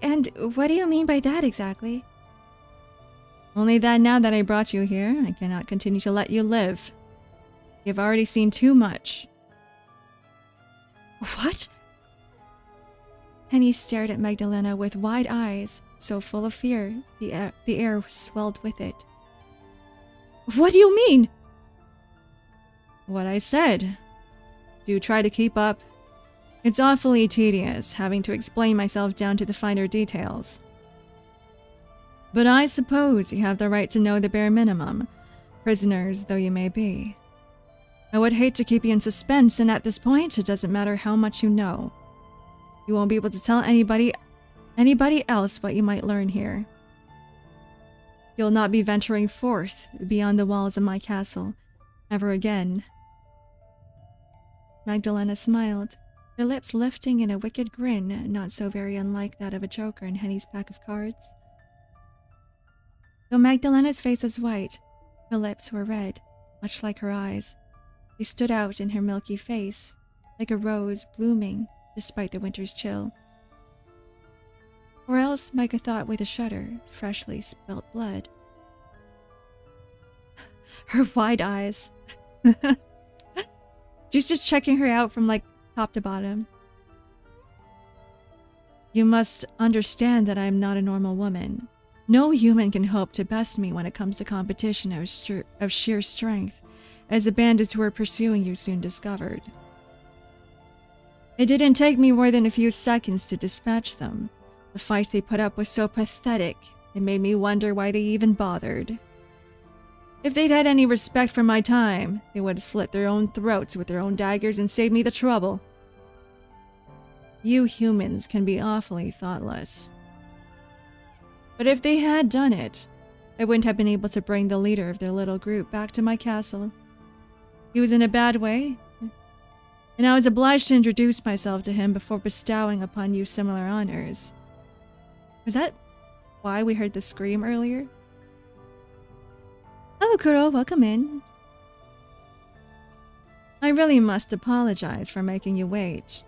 And what do you mean by that exactly? Only that now that I brought you here, I cannot continue to let you live. You've already seen too much. What? Henny stared at Magdalena with wide eyes, so full of fear, the air swelled with it. What do you mean? What I said. Do try to keep up. It's awfully tedious, having to explain myself down to the finer details. But I suppose you have the right to know the bare minimum, prisoners though you may be. I would hate to keep you in suspense, and at this point, it doesn't matter how much you know. You won't be able to tell anybody else what you might learn here. You'll not be venturing forth beyond the walls of my castle, ever again. Magdalena smiled, her lips lifting in a wicked grin, not so very unlike that of a joker in Henny's pack of cards. Though Magdalena's face was white, her lips were red, much like her eyes. They stood out in her milky face, like a rose blooming despite the winter's chill. Or else, Micah thought with a shudder, freshly spilt blood. Her wide eyes. She's just checking her out from like top to bottom. You must understand that I am not a normal woman. No human can hope to best me when it comes to competition of sheer strength, as the bandits who were pursuing you soon discovered. It didn't take me more than a few seconds to dispatch them. The fight they put up was so pathetic, it made me wonder why they even bothered. If they'd had any respect for my time, they would have slit their own throats with their own daggers and saved me the trouble. You humans can be awfully thoughtless. But if they had done it, I wouldn't have been able to bring the leader of their little group back to my castle. He was in a bad way, and I was obliged to introduce myself to him before bestowing upon you similar honors. Was that why we heard the scream earlier? Oh, Kuro, welcome in. I really must apologize for making you wait.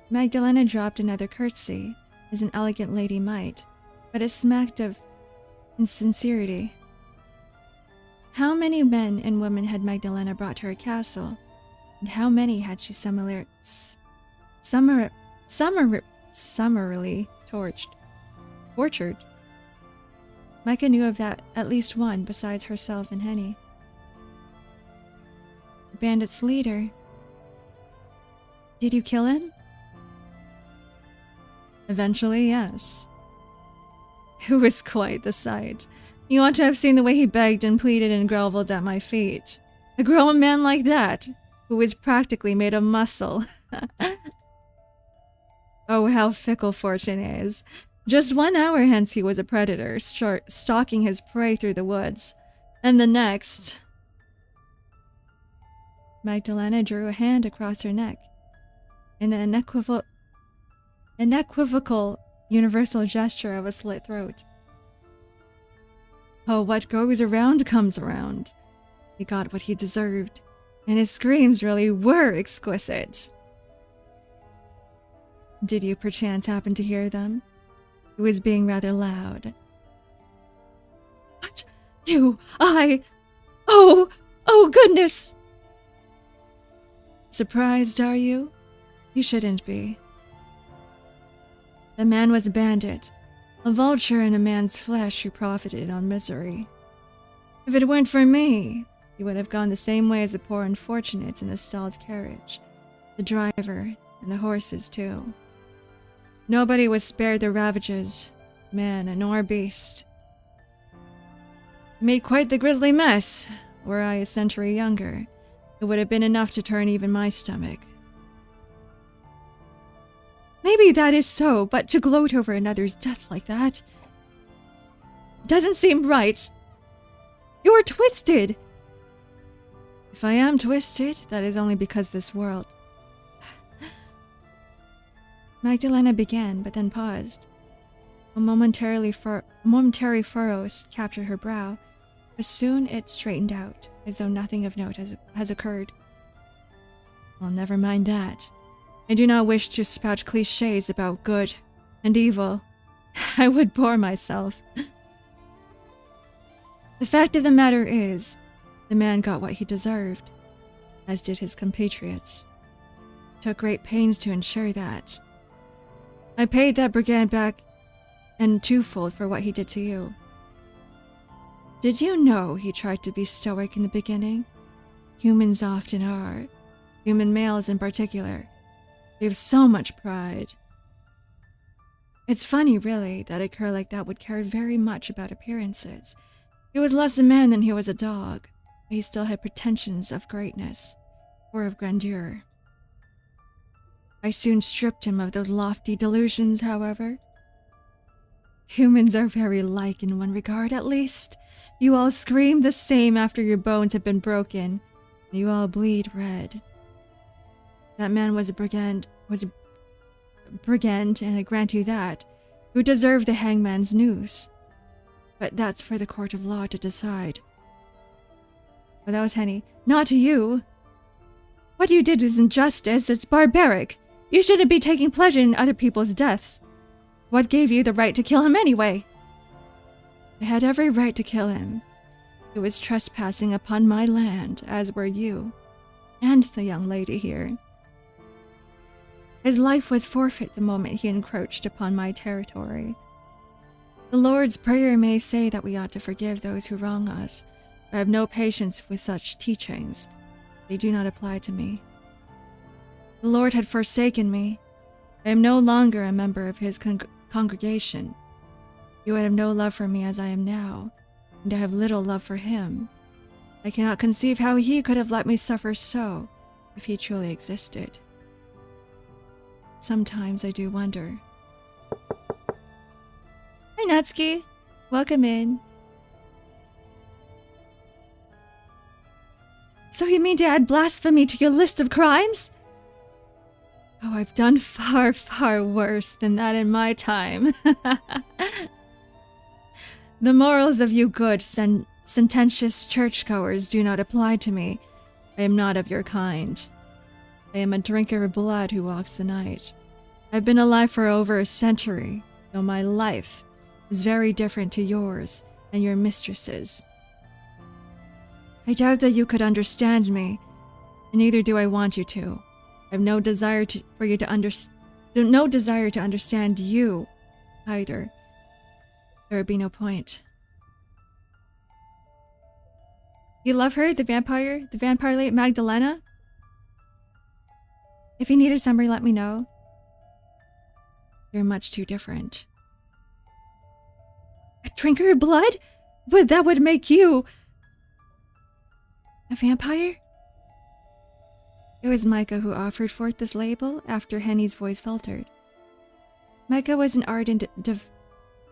Magdalena dropped another curtsy, as an elegant lady might, but it smacked of insincerity. How many men and women had Magdalena brought to her castle, and how many had she summarily tortured? Micah knew of that at least one besides herself and Henny. The bandit's leader. Did you kill him? Eventually, yes. It was quite the sight. You ought to have seen the way he begged and pleaded and groveled at my feet. A grown man like that, who was practically made of muscle. Oh, how fickle fortune is. Just 1 hour hence he was a predator, stalking his prey through the woods. And the next... Magdalena drew a hand across her neck, in the unequivocal universal gesture of a slit throat. Oh, what goes around comes around. He got what he deserved, and his screams really were exquisite. Did you perchance happen to hear them? It was being rather loud. What? Oh goodness! Surprised, are you? You shouldn't be. The man was a bandit, a vulture in a man's flesh who profited on misery. If it weren't for me, he would have gone the same way as the poor unfortunates in the stalled carriage, the driver, and the horses too. Nobody was spared the ravages, man nor beast. It made quite the grisly mess. Were I a century younger, it would have been enough to turn even my stomach. Maybe that is so, but to gloat over another's death like that doesn't seem right. You're twisted. If I am twisted, that is only because this world... Magdalena began, but then paused. A momentary furrow captured her brow, but soon it straightened out, as though nothing of note has occurred. Well, never mind that. I do not wish to spout cliches about good and evil. I would bore myself. The fact of the matter is, the man got what he deserved, as did his compatriots. Took great pains to ensure that. I paid that brigand back, and twofold for what he did to you. Did you know he tried to be stoic in the beginning? Humans often are. Human males in particular. They have so much pride. It's funny, really, that a cur like that would care very much about appearances. He was less a man than he was a dog, but he still had pretensions of greatness, or of grandeur. I soon stripped him of those lofty delusions, however. Humans are very like in one regard, at least. You all scream the same after your bones have been broken, and you all bleed red. That man was a brigand, and I grant you that, who deserved the hangman's noose. But that's for the court of law to decide. But that was Henny. Not to you. What you did is injustice, it's barbaric. You shouldn't be taking pleasure in other people's deaths. What gave you the right to kill him anyway? I had every right to kill him. It was trespassing upon my land, as were you, and the young lady here. His life was forfeit the moment he encroached upon my territory. The Lord's Prayer may say that we ought to forgive those who wrong us. I have no patience with such teachings. They do not apply to me. The Lord had forsaken me. I am no longer a member of his congregation. You would have no love for me as I am now, and I have little love for him. I cannot conceive how he could have let me suffer so, if he truly existed. Sometimes I do wonder. Hi, Natsuki. Welcome in. So you mean to add blasphemy to your list of crimes? Oh, I've done far, far worse than that in my time. The morals of you good, sententious churchgoers do not apply to me. I am not of your kind. I am a drinker of blood who walks the night. I've been alive for over a century, though my life is very different to yours and your mistress's. I doubt that you could understand me, and neither do I want you to. I have no desire to understand you, either. There would be no point. You love her, the vampire lady Magdalena? If you needed somebody, let me know. You're much too different. A drinker of blood? But that would make you a vampire? It was Micah who offered forth this label after Henny's voice faltered. Micah was an ardent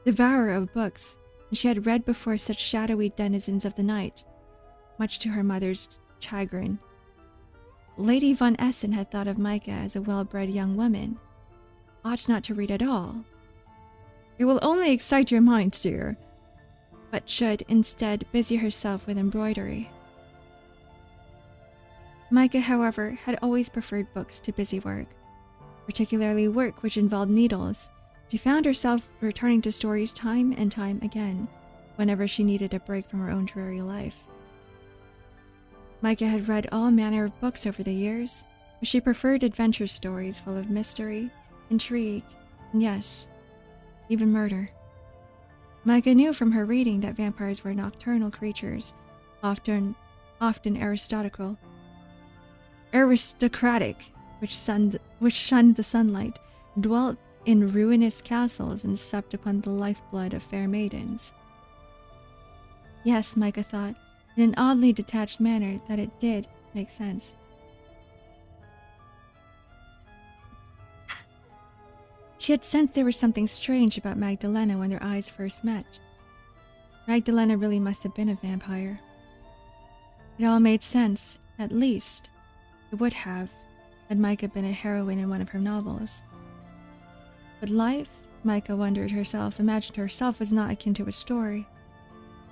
devourer of books, and she had read before such shadowy denizens of the night, much to her mother's chagrin. Lady Von Essen had thought of Micah as a well-bred young woman. Ought not to read at all. It will only excite your mind, dear, but should instead busy herself with embroidery. Micah, however, had always preferred books to busy work, particularly work which involved needles. She found herself returning to stories time and time again, whenever she needed a break from her own dreary life. Micah had read all manner of books over the years, but she preferred adventure stories full of mystery, intrigue, and yes, even murder. Micah knew from her reading that vampires were nocturnal creatures, often aristocratic, which shunned the sunlight, dwelt in ruinous castles, and supped upon the lifeblood of fair maidens. Yes, Micah thought, in an oddly detached manner, that it did make sense. She had sensed there was something strange about Magdalena when their eyes first met. Magdalena really must have been a vampire. It all made sense, at least. It would have, had Micah been a heroine in one of her novels. But life, Micah imagined herself, was not akin to a story.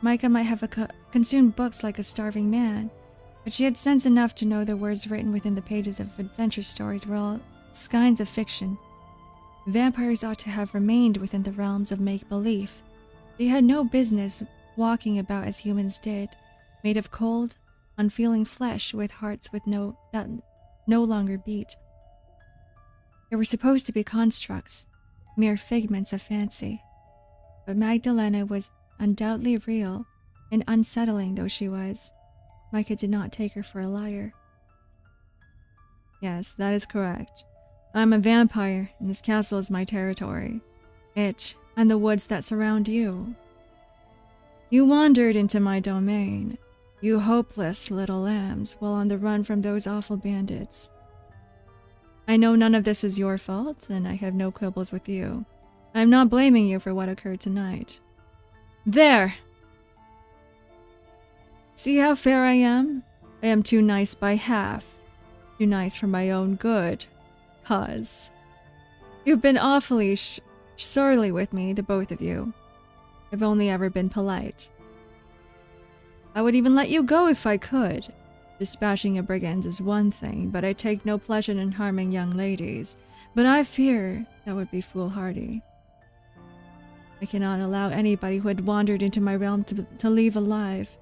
Micah might have consumed books like a starving man, but she had sense enough to know the words written within the pages of adventure stories were all skeins of fiction. Vampires ought to have remained within the realms of make-believe. They had no business walking about as humans did, made of cold, unfeeling flesh with hearts that no longer beat. They were supposed to be constructs, mere figments of fancy. But Magdalena was undoubtedly real, and unsettling though she was, Micah did not take her for a liar. Yes, that is correct. I'm a vampire, and this castle is my territory. It, and the woods that surround you. You wandered into my domain, you hopeless little lambs, while on the run from those awful bandits. I know none of this is your fault, and I have no quibbles with you. I'm not blaming you for what occurred tonight. There! See how fair I am? I am too nice by half. Too nice for my own good. 'Cause you've been awfully surly with me, the both of you. I've only ever been polite. I would even let you go if I could. Dispatching a brigand is one thing, but I take no pleasure in harming young ladies. But I fear that would be foolhardy. I cannot allow anybody who had wandered into my realm to leave alive.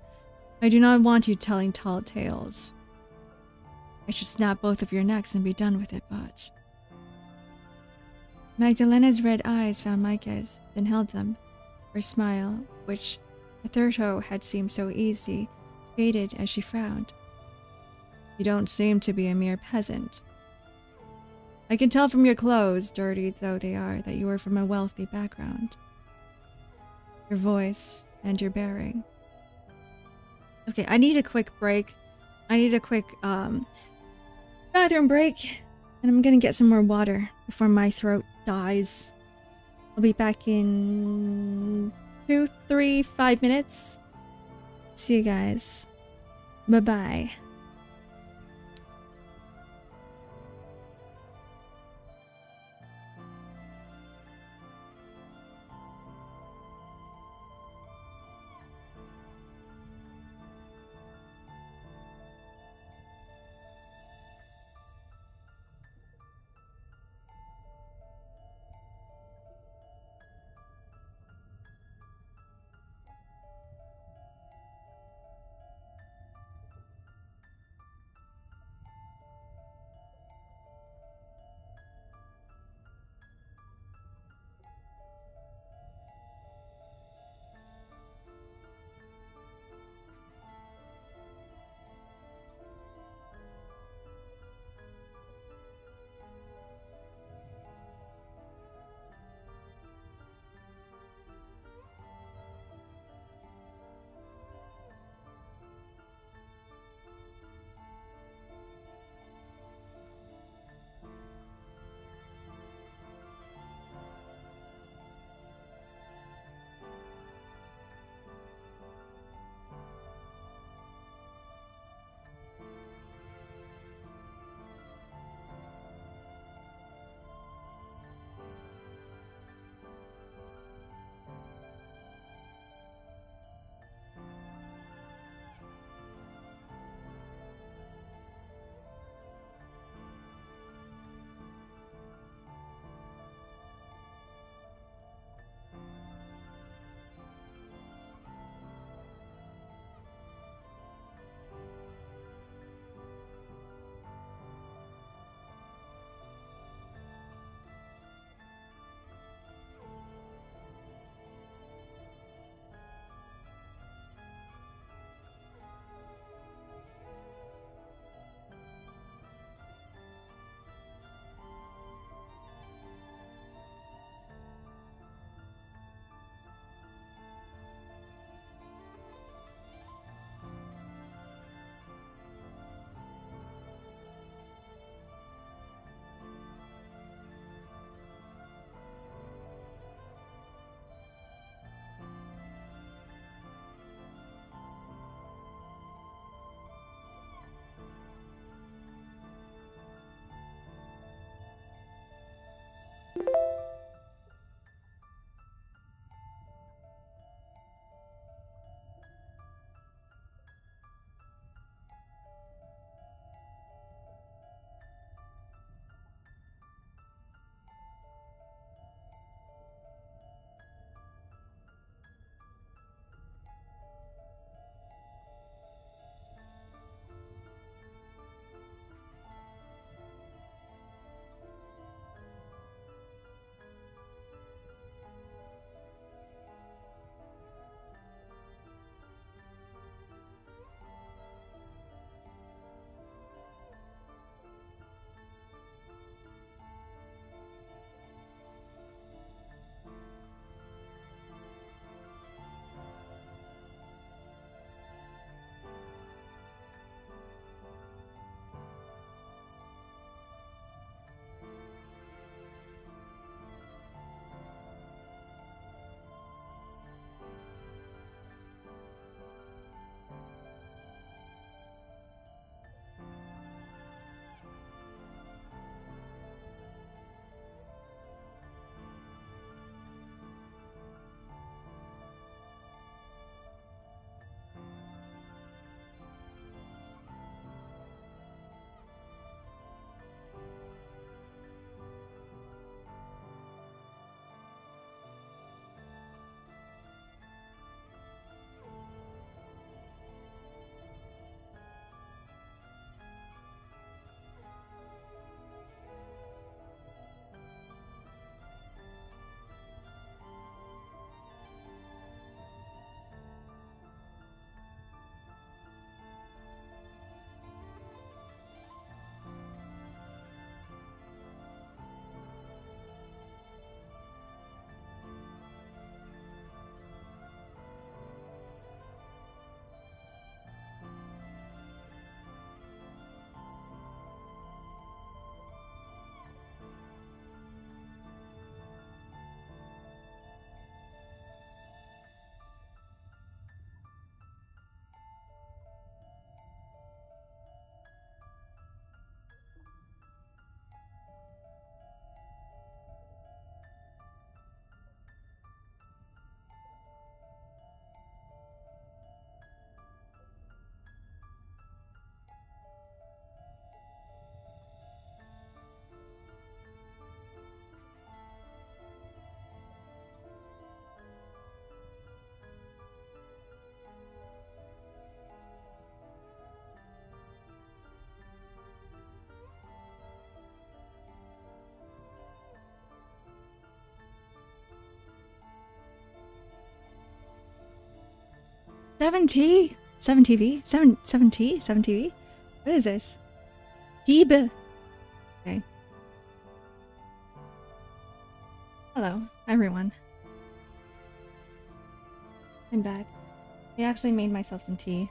I do not want you telling tall tales. I should snap both of your necks and be done with it, but... Magdalena's red eyes found Micah's, then held them. Her smile, which hitherto had seemed so easy, faded as she frowned. You don't seem to be a mere peasant. I can tell from your clothes, dirty though they are, that you are from a wealthy background. Your voice and your bearing. Okay, I need a quick break. I need a quick bathroom break, and I'm gonna get some more water before my throat dies. I'll be back in 2, 3, 5 minutes. See you guys. Bye-bye. 7T? 7TV? 7T? 7TV? What is this? Peeb. Okay. Hello, everyone. I'm back. I actually made myself some tea.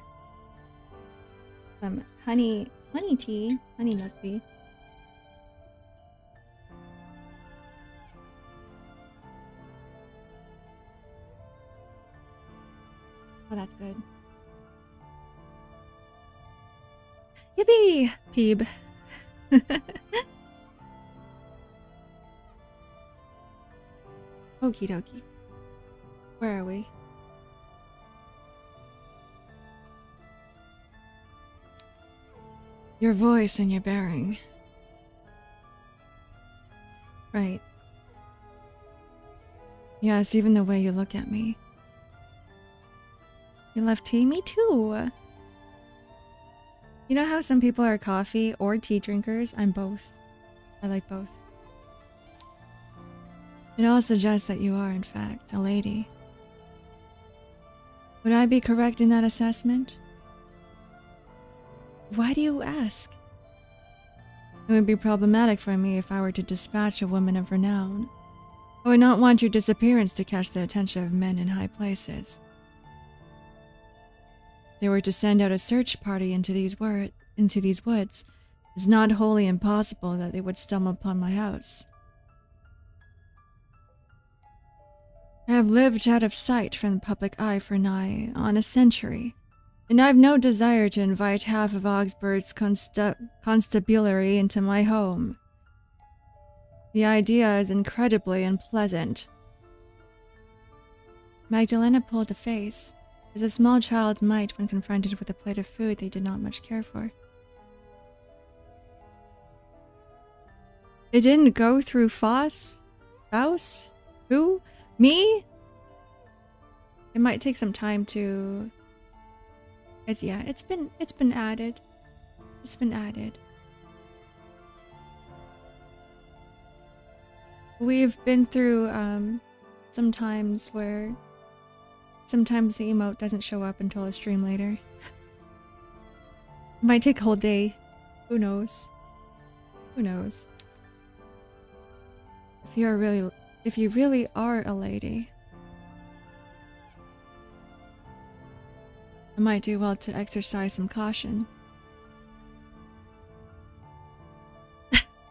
Some honey tea, honey milk tea. Oh, that's good. Yippee! Peeb. Okie dokie. Where are we? Your voice and your bearing. Right. Yes, even the way you look at me. You love tea? Me too. You know how some people are coffee or tea drinkers? I'm both. I like both. It all suggests that you are, in fact, a lady. Would I be correct in that assessment? Why do you ask? It would be problematic for me if I were to dispatch a woman of renown. I would not want your disappearance to catch the attention of men in high places. If they were to send out a search party into these woods, it's not wholly impossible that they would stumble upon my house. I have lived out of sight from the public eye for nigh on a century, and I have no desire to invite half of Augsburg's constabulary into my home. The idea is incredibly unpleasant. Magdalena pulled a face, as a small child might when confronted with a plate of food they did not much care for. It didn't go through Faust? Who? Me? It might take some time to... It's been added. It's been added. We've been through some times where sometimes the emote doesn't show up until a stream later. It might take a whole day. Who knows? Who knows? If you really are a lady, I might do well to exercise some caution.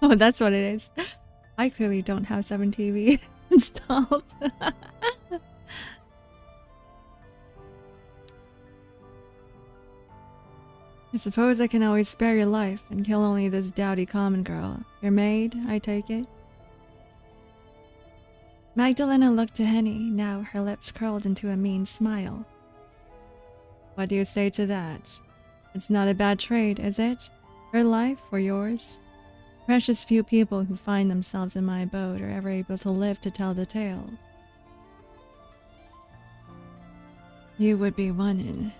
Oh, that's what it is. I clearly don't have 7TV installed. I suppose I can always spare your life and kill only this dowdy common girl. Your maid, I take it? Magdalena looked to Henny, now her lips curled into a mean smile. What do you say to that? It's not a bad trade, is it? Her life or yours? Precious few people who find themselves in my abode are ever able to live to tell the tale. You would be one in.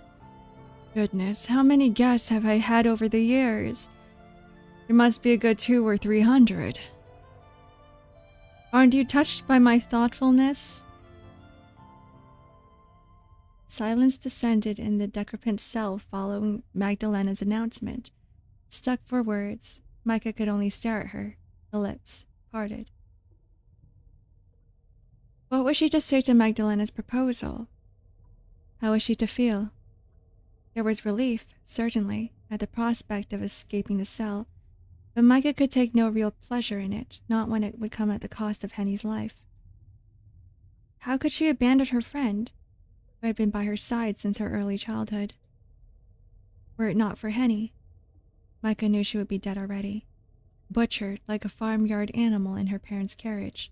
Goodness, how many guests have I had over the years? There must be a good 200 or 300. Aren't you touched by my thoughtfulness? Silence descended in the decrepit cell following Magdalena's announcement. Stuck for words, Micah could only stare at her, the lips parted. What was she to say to Magdalena's proposal? How was she to feel? There was relief, certainly, at the prospect of escaping the cell, but Micah could take no real pleasure in it, not when it would come at the cost of Henny's life. How could she abandon her friend, who had been by her side since her early childhood? Were it not for Henny, Micah knew she would be dead already, butchered like a farmyard animal in her parents' carriage.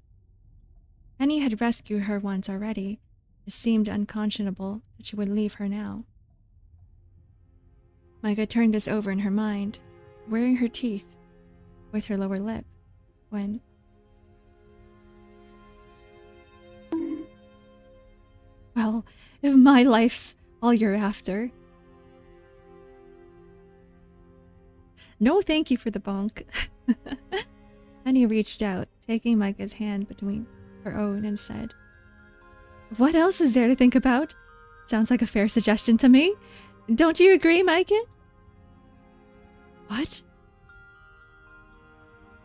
Henny had rescued her once already. It seemed unconscionable that she would leave her now. Micah turned this over in her mind, wearing her teeth with her lower lip, when... Well, if my life's all you're after... No thank you for the bonk. Henny reached out, taking Micah's hand between her own and said, What else is there to think about? Sounds like a fair suggestion to me. Don't you agree, Micah? What?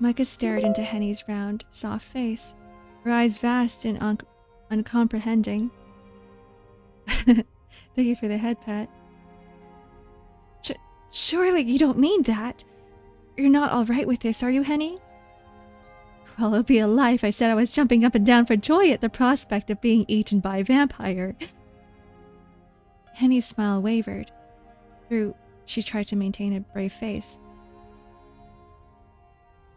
Micah stared into Henny's round, soft face, her eyes vast and uncomprehending. Thank you for the head pat. Surely you don't mean that. You're not all right with this, are you, Henny? Well, it'll be a lie if I said I was jumping up and down for joy at the prospect of being eaten by a vampire. Henny's smile wavered. She tried to maintain a brave face.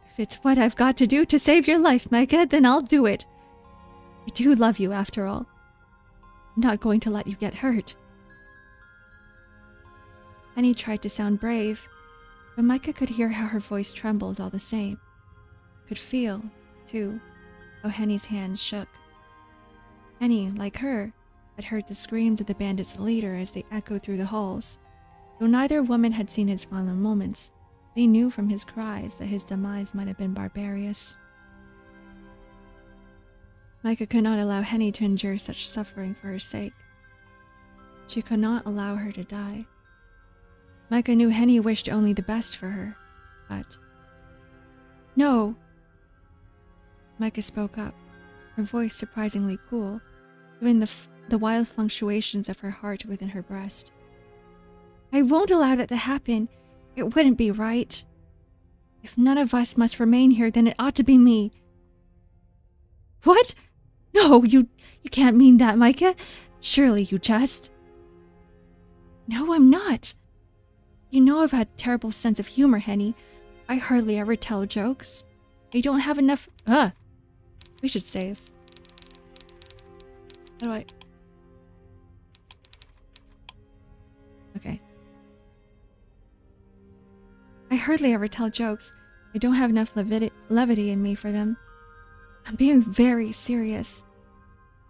If it's what I've got to do to save your life, Micah, then I'll do it. I do love you, after all. I'm not going to let you get hurt. Henny tried to sound brave, but Micah could hear how her voice trembled all the same. Could feel, too, how Henny's hands shook. Henny, like her, had heard the screams of the bandits' leader as they echoed through the halls. Though neither woman had seen his final moments, they knew from his cries that his demise might have been barbarous. Micah could not allow Henny to endure such suffering for her sake. She could not allow her to die. Micah knew Henny wished only the best for her, but... No! Micah spoke up, her voice surprisingly cool, given the wild fluctuations of her heart within her breast. I won't allow that to happen. It wouldn't be right. If none of us must remain here, then it ought to be me. What? No, you can't mean that, Micah. Surely you jest. No, I'm not. You know I've had a terrible sense of humor, Henny. I hardly ever tell jokes. I don't have enough... We should save. How do I... Okay. I hardly ever tell jokes. I don't have enough levity in me for them. I'm being very serious.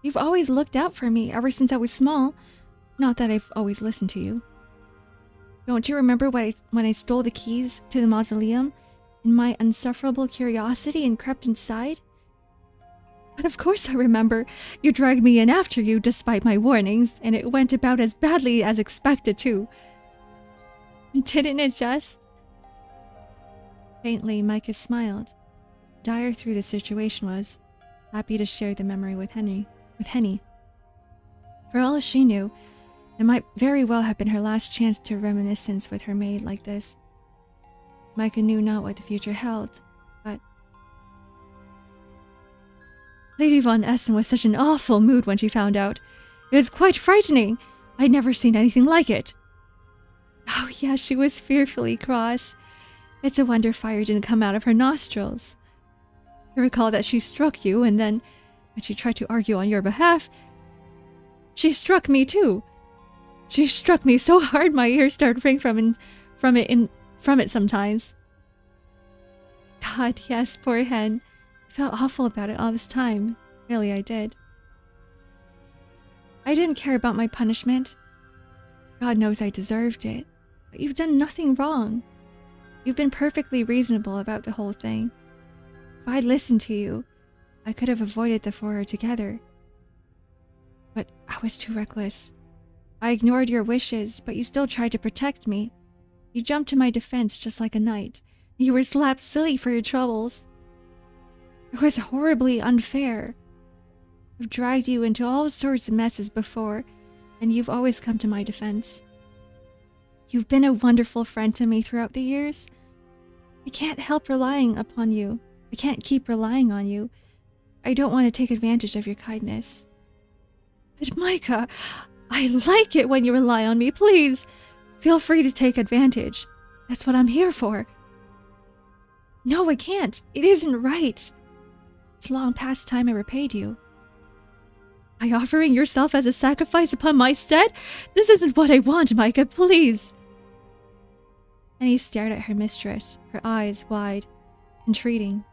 You've always looked out for me ever since I was small. Not that I've always listened to you. Don't you remember when I stole the keys to the mausoleum in my insufferable curiosity and crept inside? But of course I remember. You dragged me in after you despite my warnings, and it went about as badly as expected too. Didn't it just? Faintly, Micah smiled. Dire through the situation was, happy to share the memory with Henny. For all she knew, it might very well have been her last chance to reminiscence with her maid like this. Micah knew not what the future held, but... Lady Von Essen was such an awful mood when she found out. It was quite frightening. I'd never seen anything like it. Oh yes, she was fearfully cross. It's a wonder fire didn't come out of her nostrils. I recall that she struck you, and then, when she tried to argue on your behalf, she struck me too. She struck me so hard my ears started ringing from it sometimes. God, yes, poor hen. I felt awful about it all this time. Really, I did. I didn't care about my punishment. God knows I deserved it. But you've done nothing wrong. You've been perfectly reasonable about the whole thing. If I'd listened to you, I could have avoided the four together. But I was too reckless. I ignored your wishes, but you still tried to protect me. You jumped to my defense just like a knight. You were slapped silly for your troubles. It was horribly unfair. I've dragged you into all sorts of messes before, and you've always come to my defense. You've been a wonderful friend to me throughout the years. I can't help relying upon you. I can't keep relying on you. I don't want to take advantage of your kindness. But Micah, I like it when you rely on me. Please, feel free to take advantage. That's what I'm here for. No, I can't. It isn't right. It's long past time I repaid you. By offering yourself as a sacrifice upon my stead? This isn't what I want, Micah, please. And he stared at her mistress, her eyes wide, entreating.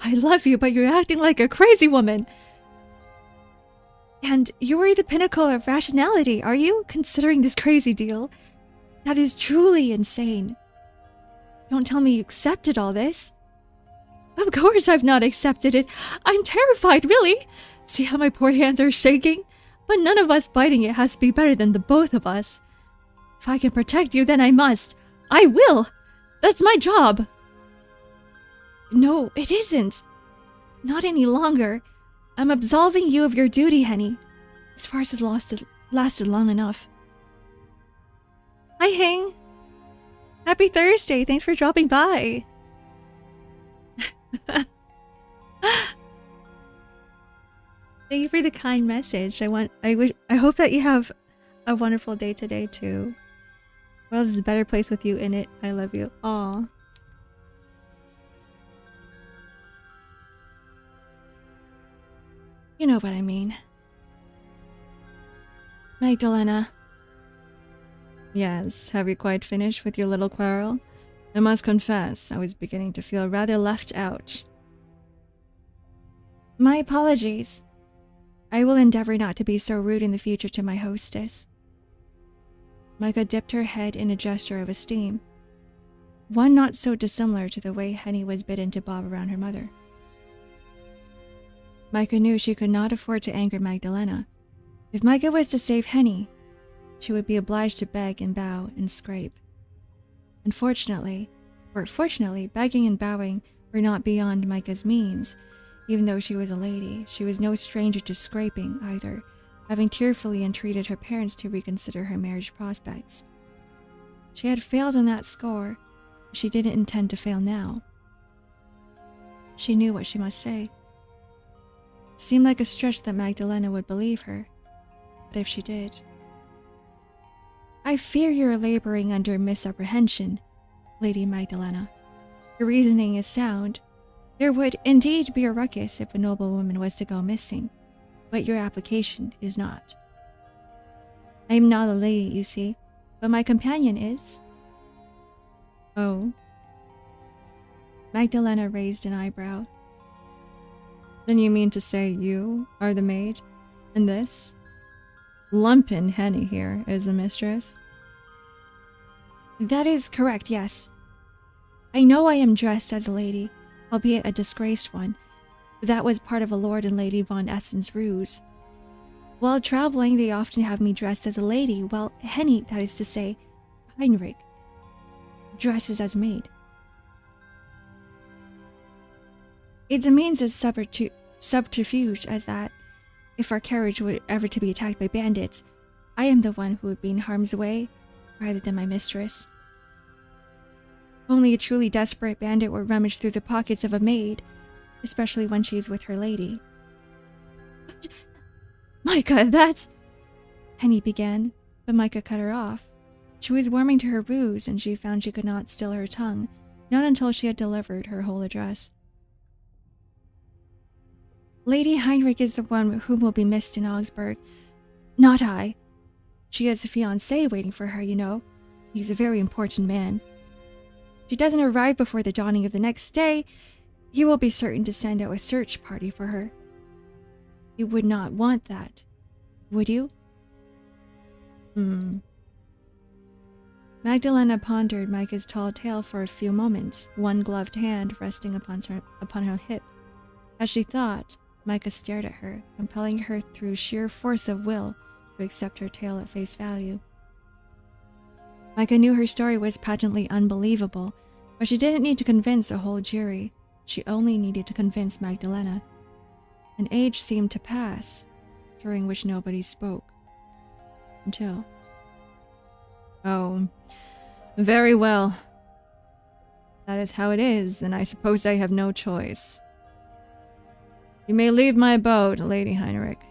I love you, but you're acting like a crazy woman. And you're the pinnacle of rationality, are you, considering this crazy deal? That is truly insane. Don't tell me you accepted all this. Of course I've not accepted it. I'm terrified, really. See how my poor hands are shaking? but none of us biting it has to be better than the both of us. If I can protect you, then I must. I will! That's my job! No, it isn't. Not any longer. I'm absolving you of your duty, Henny. This farce has lasted long enough. Hi, Hing. Happy Thursday. Thanks for dropping by. Thank you for the kind message. I hope that you have a wonderful day today too. World is a better place with you in it. I love you. Aw. You know what I mean. Magdalena. Yes, have you quite finished with your little quarrel? I must confess, I was beginning to feel rather left out. My apologies. I will endeavor not to be so rude in the future to my hostess. Micah dipped her head in a gesture of esteem, one not so dissimilar to the way Henny was bidden to bob around her mother. Micah knew she could not afford to anger Magdalena. If Micah was to save Henny, she would be obliged to beg and bow and scrape. Unfortunately, or fortunately, begging and bowing were not beyond Micah's means. Even though she was a lady, she was no stranger to scraping either, having tearfully entreated her parents to reconsider her marriage prospects. She had failed on that score, but she didn't intend to fail now. She knew what she must say. It seemed like a stretch that Magdalena would believe her, but if she did... I fear you are laboring under misapprehension, Lady Magdalena. Your reasoning is sound. There would indeed be a ruckus if a noble woman was to go missing, but your application is not. I am not a lady, you see, but my companion is. Oh. Magdalena raised an eyebrow. Then you mean to say you are the maid, and this lumpen Henny here is the mistress? That is correct, yes. I know I am dressed as a lady, albeit a disgraced one. That was part of a Lord and Lady von Essen's ruse. While traveling, they often have me dressed as a lady, while Henny, that is to say, Heinrich, dresses as maid. It's a means of subterfuge as that, if our carriage were ever to be attacked by bandits, I am the one who would be in harm's way, rather than my mistress. Only a truly desperate bandit would rummage through the pockets of a maid, especially when she is with her lady. Micah, that's... Henny began, but Micah cut her off. She was warming to her ruse, and she found she could not still her tongue, not until she had delivered her whole address. Lady Heinrich is the one whom will be missed in Augsburg, not I. She has a fiancé waiting for her, you know. He's a very important man. If she doesn't arrive before the dawning of the next day, he will be certain to send out a search party for her. You would not want that, would you? Magdalena pondered Micah's tall tale for a few moments, one gloved hand resting upon her hip. As she thought, Micah stared at her, compelling her through sheer force of will to accept her tale at face value. Micah knew her story was patently unbelievable, but she didn't need to convince a whole jury. She only needed to convince Magdalena. An age seemed to pass, during which nobody spoke. Until... Oh, very well. That is how it is, then I suppose I have no choice. You may leave my abode, Lady Heinrich.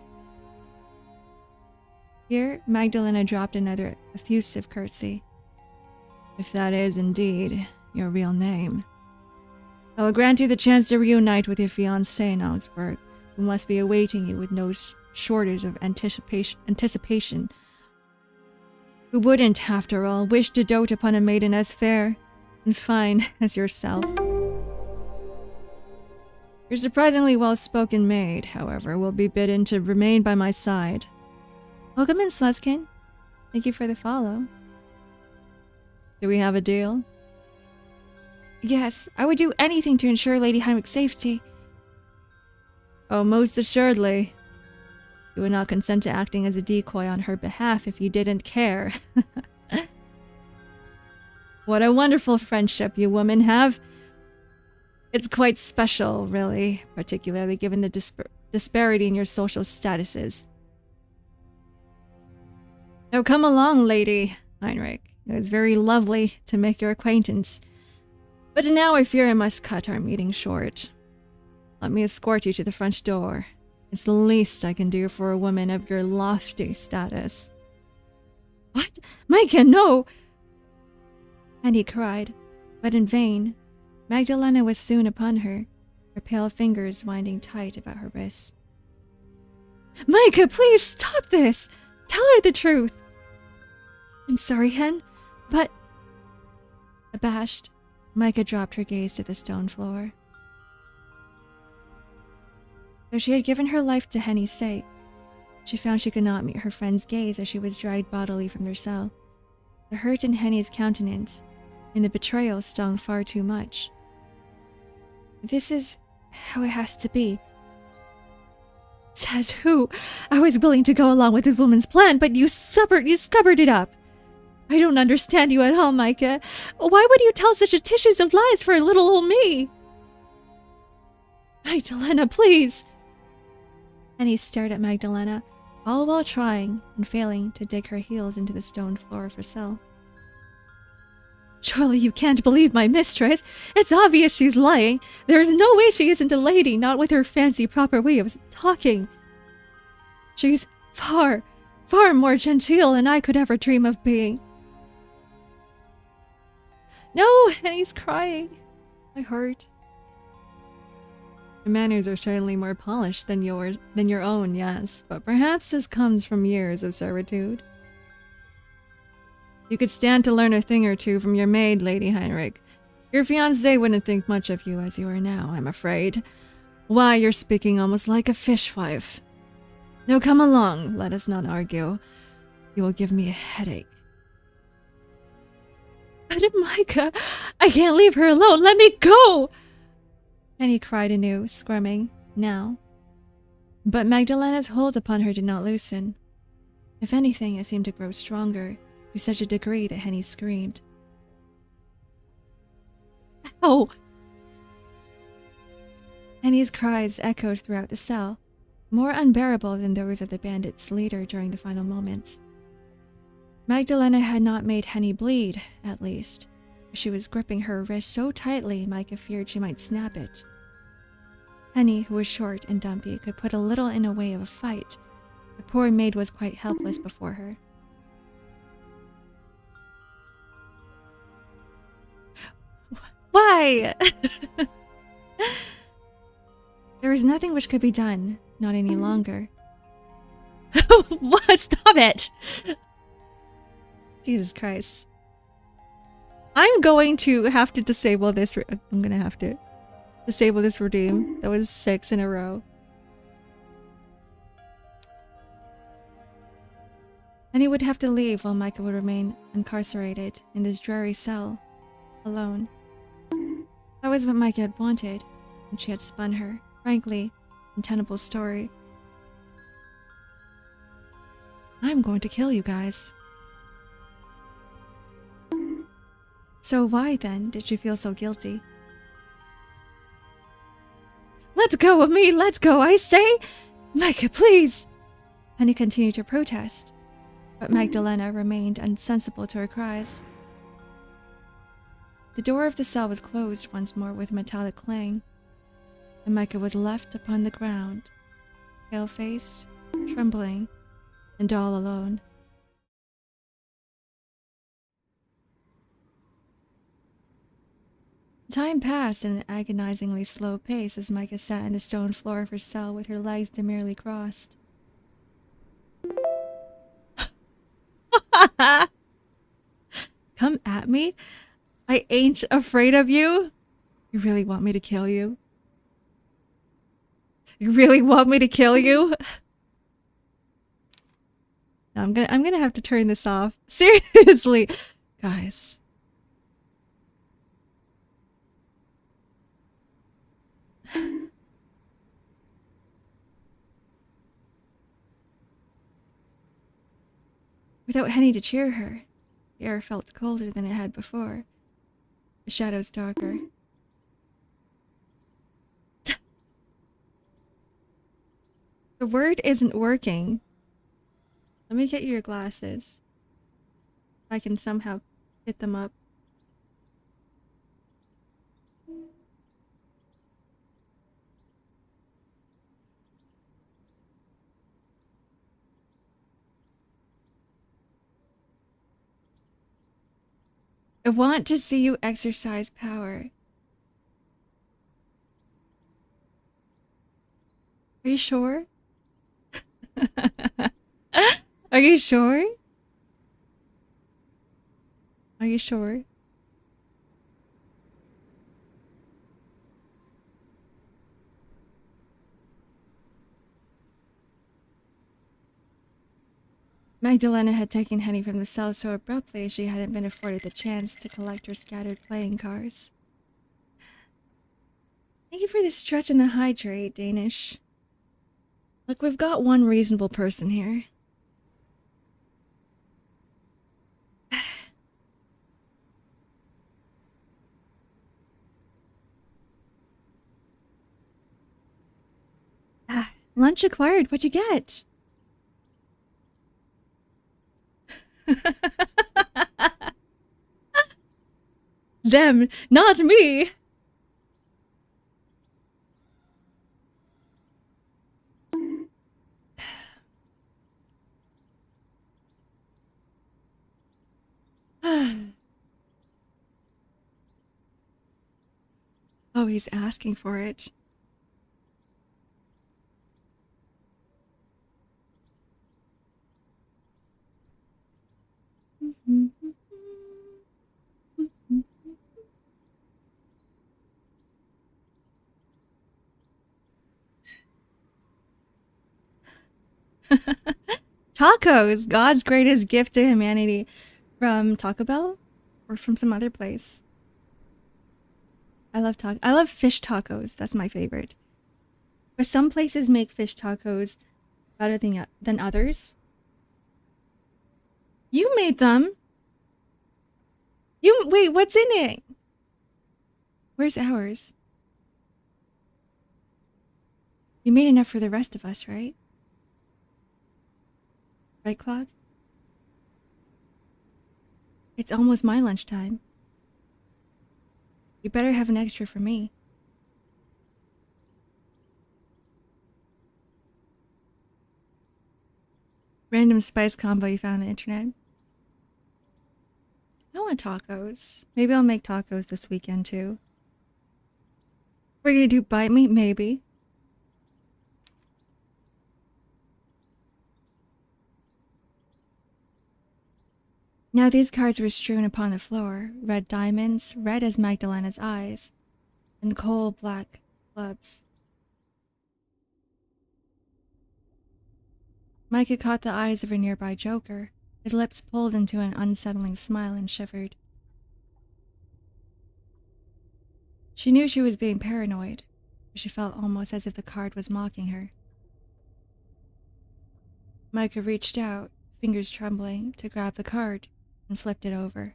Here, Magdalena dropped another effusive curtsy. If that is indeed your real name. I will grant you the chance to reunite with your fiancé in Augsburg, who must be awaiting you with no shortage of anticipation. Who wouldn't, after all, wish to dote upon a maiden as fair and fine as yourself? Your surprisingly well-spoken maid, however, will be bidden to remain by my side. Welcome in, Sluskin. Thank you for the follow. Do we have a deal? Yes, I would do anything to ensure Lady Heinrich's safety. Oh, most assuredly. You would not consent to acting as a decoy on her behalf if you didn't care. What a wonderful friendship you women have. It's quite special, really, particularly given the disparity in your social statuses. Now come along, Lady Heinrich. It was very lovely to make your acquaintance. But now I fear I must cut our meeting short. Let me escort you to the front door. It's the least I can do for a woman of your lofty status. What? Micah, no! Henny cried, but in vain. Magdalena was soon upon her, her pale fingers winding tight about her wrists. Micah, please stop this! Tell her the truth! I'm sorry, Hen, but... Abashed, Micah dropped her gaze to the stone floor. Though she had given her life to Henny's sake, she found she could not meet her friend's gaze as she was dragged bodily from their cell. The hurt in Henny's countenance and the betrayal stung far too much. This is how it has to be. Says who? I was willing to go along with this woman's plan, but you scuppered it up. I don't understand you at all, Micah. Why would you tell such a tissues of lies for little old me? Magdalena, please. And he stared at Magdalena, all while trying and failing to dig her heels into the stone floor of her cell. Surely you can't believe my mistress. It's obvious she's lying. There is no way she isn't a lady, not with her fancy proper way of talking. She's far, far more genteel than I could ever dream of being. No, and he's crying. My heart. Your manners are certainly more polished than your own, yes, but perhaps this comes from years of servitude. You could stand to learn a thing or two from your maid, Lady Heinrich. Your fiancé wouldn't think much of you as you are now, I'm afraid. Why, you're speaking almost like a fishwife. Now come along, let us not argue. You will give me a headache. But Micah, I can't leave her alone, let me go! And he cried anew, squirming, now. But Magdalena's hold upon her did not loosen. If anything, it seemed to grow stronger, to such a degree that Henny screamed. Ow! Henny's cries echoed throughout the cell, more unbearable than those of the bandit's leader during the final moments. Magdalena had not made Henny bleed, at least. She was gripping her wrist so tightly Micah feared she might snap it. Henny, who was short and dumpy, could put a little in the way of a fight. The poor maid was quite helpless before her. Why? There was nothing which could be done, not any longer. What? Stop it! Jesus Christ. I'm going to have to disable this. I'm gonna have to disable this redeem. That was 6 in a row. And he would have to leave while Micah would remain incarcerated in this dreary cell, alone. That was what Micah had wanted, and she had spun her, frankly, untenable story. I'm going to kill you guys. So why, then, did she feel so guilty? Let go of me! Let go, I say! Micah, please! And he continued to protest, but Magdalena remained insensible to her cries. The door of the cell was closed once more with a metallic clang, and Micah was left upon the ground, pale-faced, trembling, and all alone. Time passed at an agonizingly slow pace as Micah sat in the stone floor of her cell with her legs demurely crossed. Come at me? I ain't afraid of you? You really want me to kill you? You really want me to kill you? No, I'm gonna have to turn this off. Seriously, guys. Without Henny to cheer her, the air felt colder than it had before. The shadows darker. The word isn't working. Let me get you your glasses. I can somehow get them up. I want to see you exercise power. Are you sure? Are you sure? Are you sure? Magdalena had taken Henny from the cell so abruptly she hadn't been afforded the chance to collect her scattered playing cards. Thank you for the stretch and the hydrate, Danish. Look, we've got one reasonable person here. Lunch acquired. What'd you get? Them, not me. Oh, he's asking for it. Tacos, God's greatest gift to humanity. From Taco Bell or from some other place? I love fish tacos. That's my favorite. But some places make fish tacos better than others. You made them. Wait, what's in it? Where's ours? You made enough for the rest of us, right? Right, Clog? It's almost my lunchtime. You better have an extra for me. Random spice combo you found on the internet. I want tacos. Maybe I'll make tacos this weekend too. We're gonna do bite me? Maybe. Now these cards were strewn upon the floor, red diamonds, red as Magdalena's eyes, and coal black clubs. Micah caught the eyes of her nearby joker. His lips pulled into an unsettling smile and shivered. She knew she was being paranoid, but she felt almost as if the card was mocking her. Micah reached out, fingers trembling, to grab the card and flipped it over.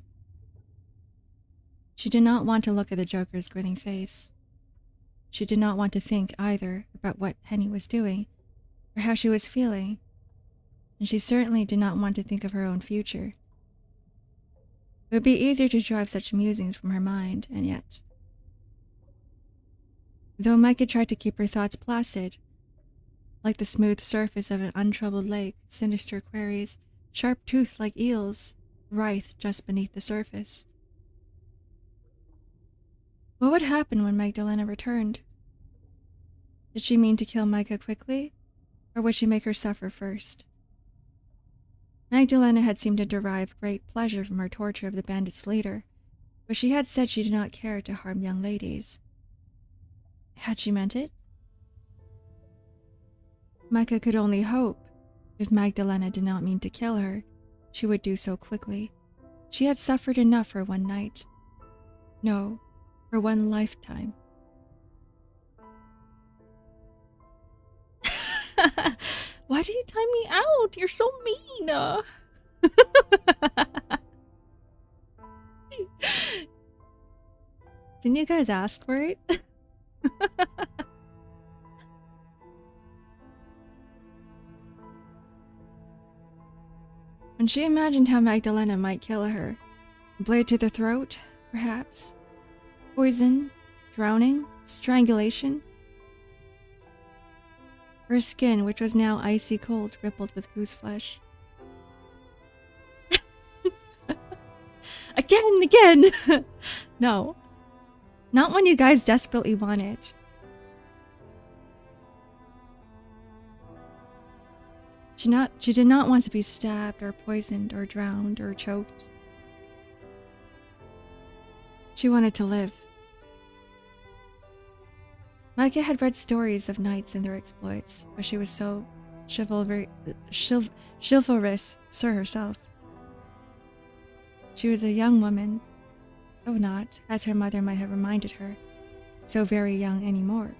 She did not want to look at the Joker's grinning face. She did not want to think either about what Henny was doing or how she was feeling, and she certainly did not want to think of her own future. It would be easier to drive such musings from her mind, and yet... Though Micah tried to keep her thoughts placid, like the smooth surface of an untroubled lake, sinister queries, sharp-toothed like eels, writhed just beneath the surface. What would happen when Magdalena returned? Did she mean to kill Micah quickly, or would she make her suffer first? Magdalena had seemed to derive great pleasure from her torture of the bandits' leader, but she had said she did not care to harm young ladies. Had she meant it? Micah could only hope, if Magdalena did not mean to kill her, she would do so quickly. She had suffered enough for one night. No, for one lifetime. Why did you time me out? You're so mean. Didn't you guys ask for it? When she imagined how Magdalena might kill her, a blade to the throat, perhaps, poison, drowning, strangulation. Her skin, which was now icy cold, rippled with goose flesh. Again! No. Not when you guys desperately want it. She did not want to be stabbed or poisoned or drowned or choked. She wanted to live. Micah had read stories of knights and their exploits, but she was so chivalrous, sir herself. She was a young woman, though not, as her mother might have reminded her, so very young anymore,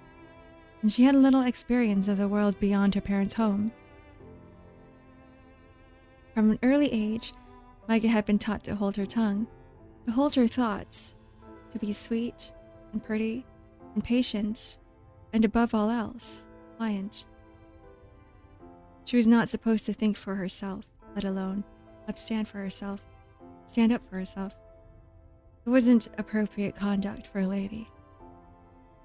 and she had little experience of the world beyond her parents' home. From an early age, Micah had been taught to hold her tongue, to hold her thoughts, to be sweet and pretty and patient, and above all else, pliant. She was not supposed to think for herself, let alone stand up for herself. It wasn't appropriate conduct for a lady.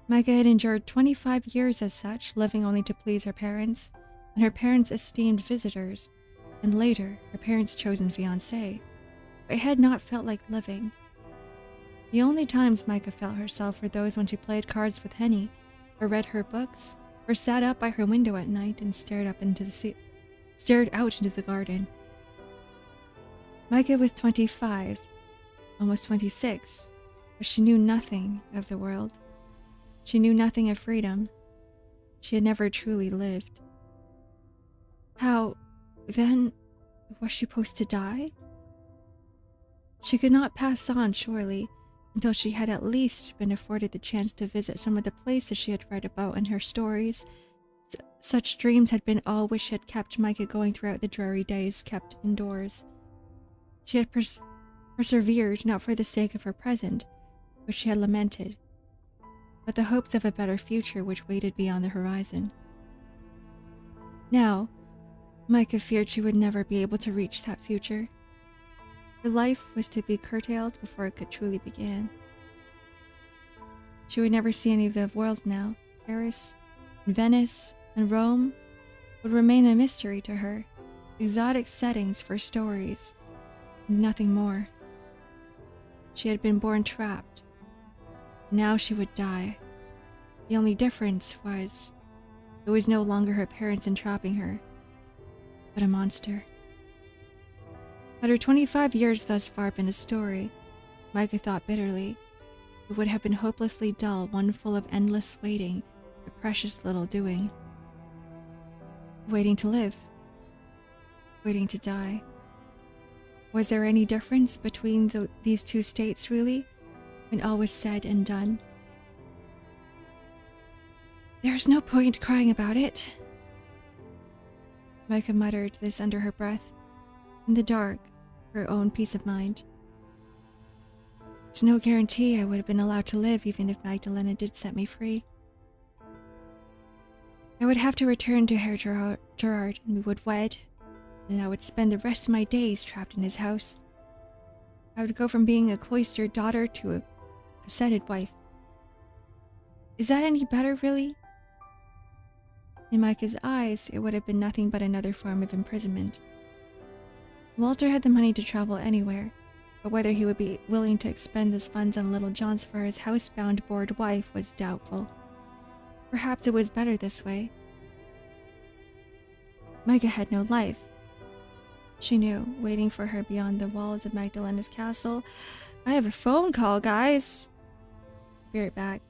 Micah had endured 25 years as such, living only to please her parents and her parents' esteemed visitors, and later her parents' chosen fiancé, but it had not felt like living. The only times Micah felt herself were those when she played cards with Henny, or read her books, or sat up by her window at night and stared out into the garden. Micah was 25, almost 26, but she knew nothing of the world. She knew nothing of freedom. She had never truly lived. How, then, was she supposed to die? She could not pass on, surely, until she had at least been afforded the chance to visit some of the places she had read about in her stories. Such dreams had been all which had kept Micah going throughout the dreary days kept indoors. She had persevered not for the sake of her present, which she had lamented, but the hopes of a better future which waited beyond the horizon. Now, Micah feared she would never be able to reach that future. Her life was to be curtailed before it could truly begin. She would never see any of the world now. Paris, and Venice, and Rome would remain a mystery to her, exotic settings for stories, and nothing more. She had been born trapped. Now she would die. The only difference was, it was no longer her parents entrapping her, but a monster. Had her 25 years thus far been a story, Micah thought bitterly, it would have been hopelessly dull, one full of endless waiting, but precious little doing. Waiting to live. Waiting to die. Was there any difference between these two states, really, when all was said and done? There's no point crying about it. Micah muttered this under her breath, in the dark, her own peace of mind. There's no guarantee I would have been allowed to live even if Magdalena did set me free. I would have to return to Herr Gerard and we would wed, and I would spend the rest of my days trapped in his house. I would go from being a cloistered daughter to a cassetted wife. Is that any better, really? In Micah's eyes, it would have been nothing but another form of imprisonment. Walter had the money to travel anywhere, but whether he would be willing to expend those funds on little Johns for his housebound bored wife was doubtful. Perhaps it was better this way. Micah had no life. She knew, waiting for her beyond the walls of Magdalena's castle. I have a phone call, guys. Be right back.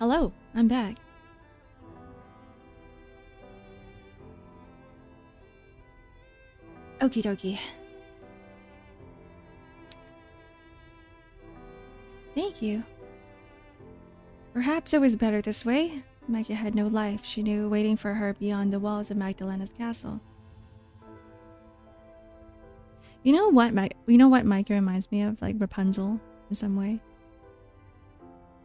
Hello, I'm back. Okie dokie. Thank you. Perhaps it was better this way. Micah had no life, she knew, waiting for her beyond the walls of Magdalena's castle. You know what Micah reminds me of? Like Rapunzel, in some way.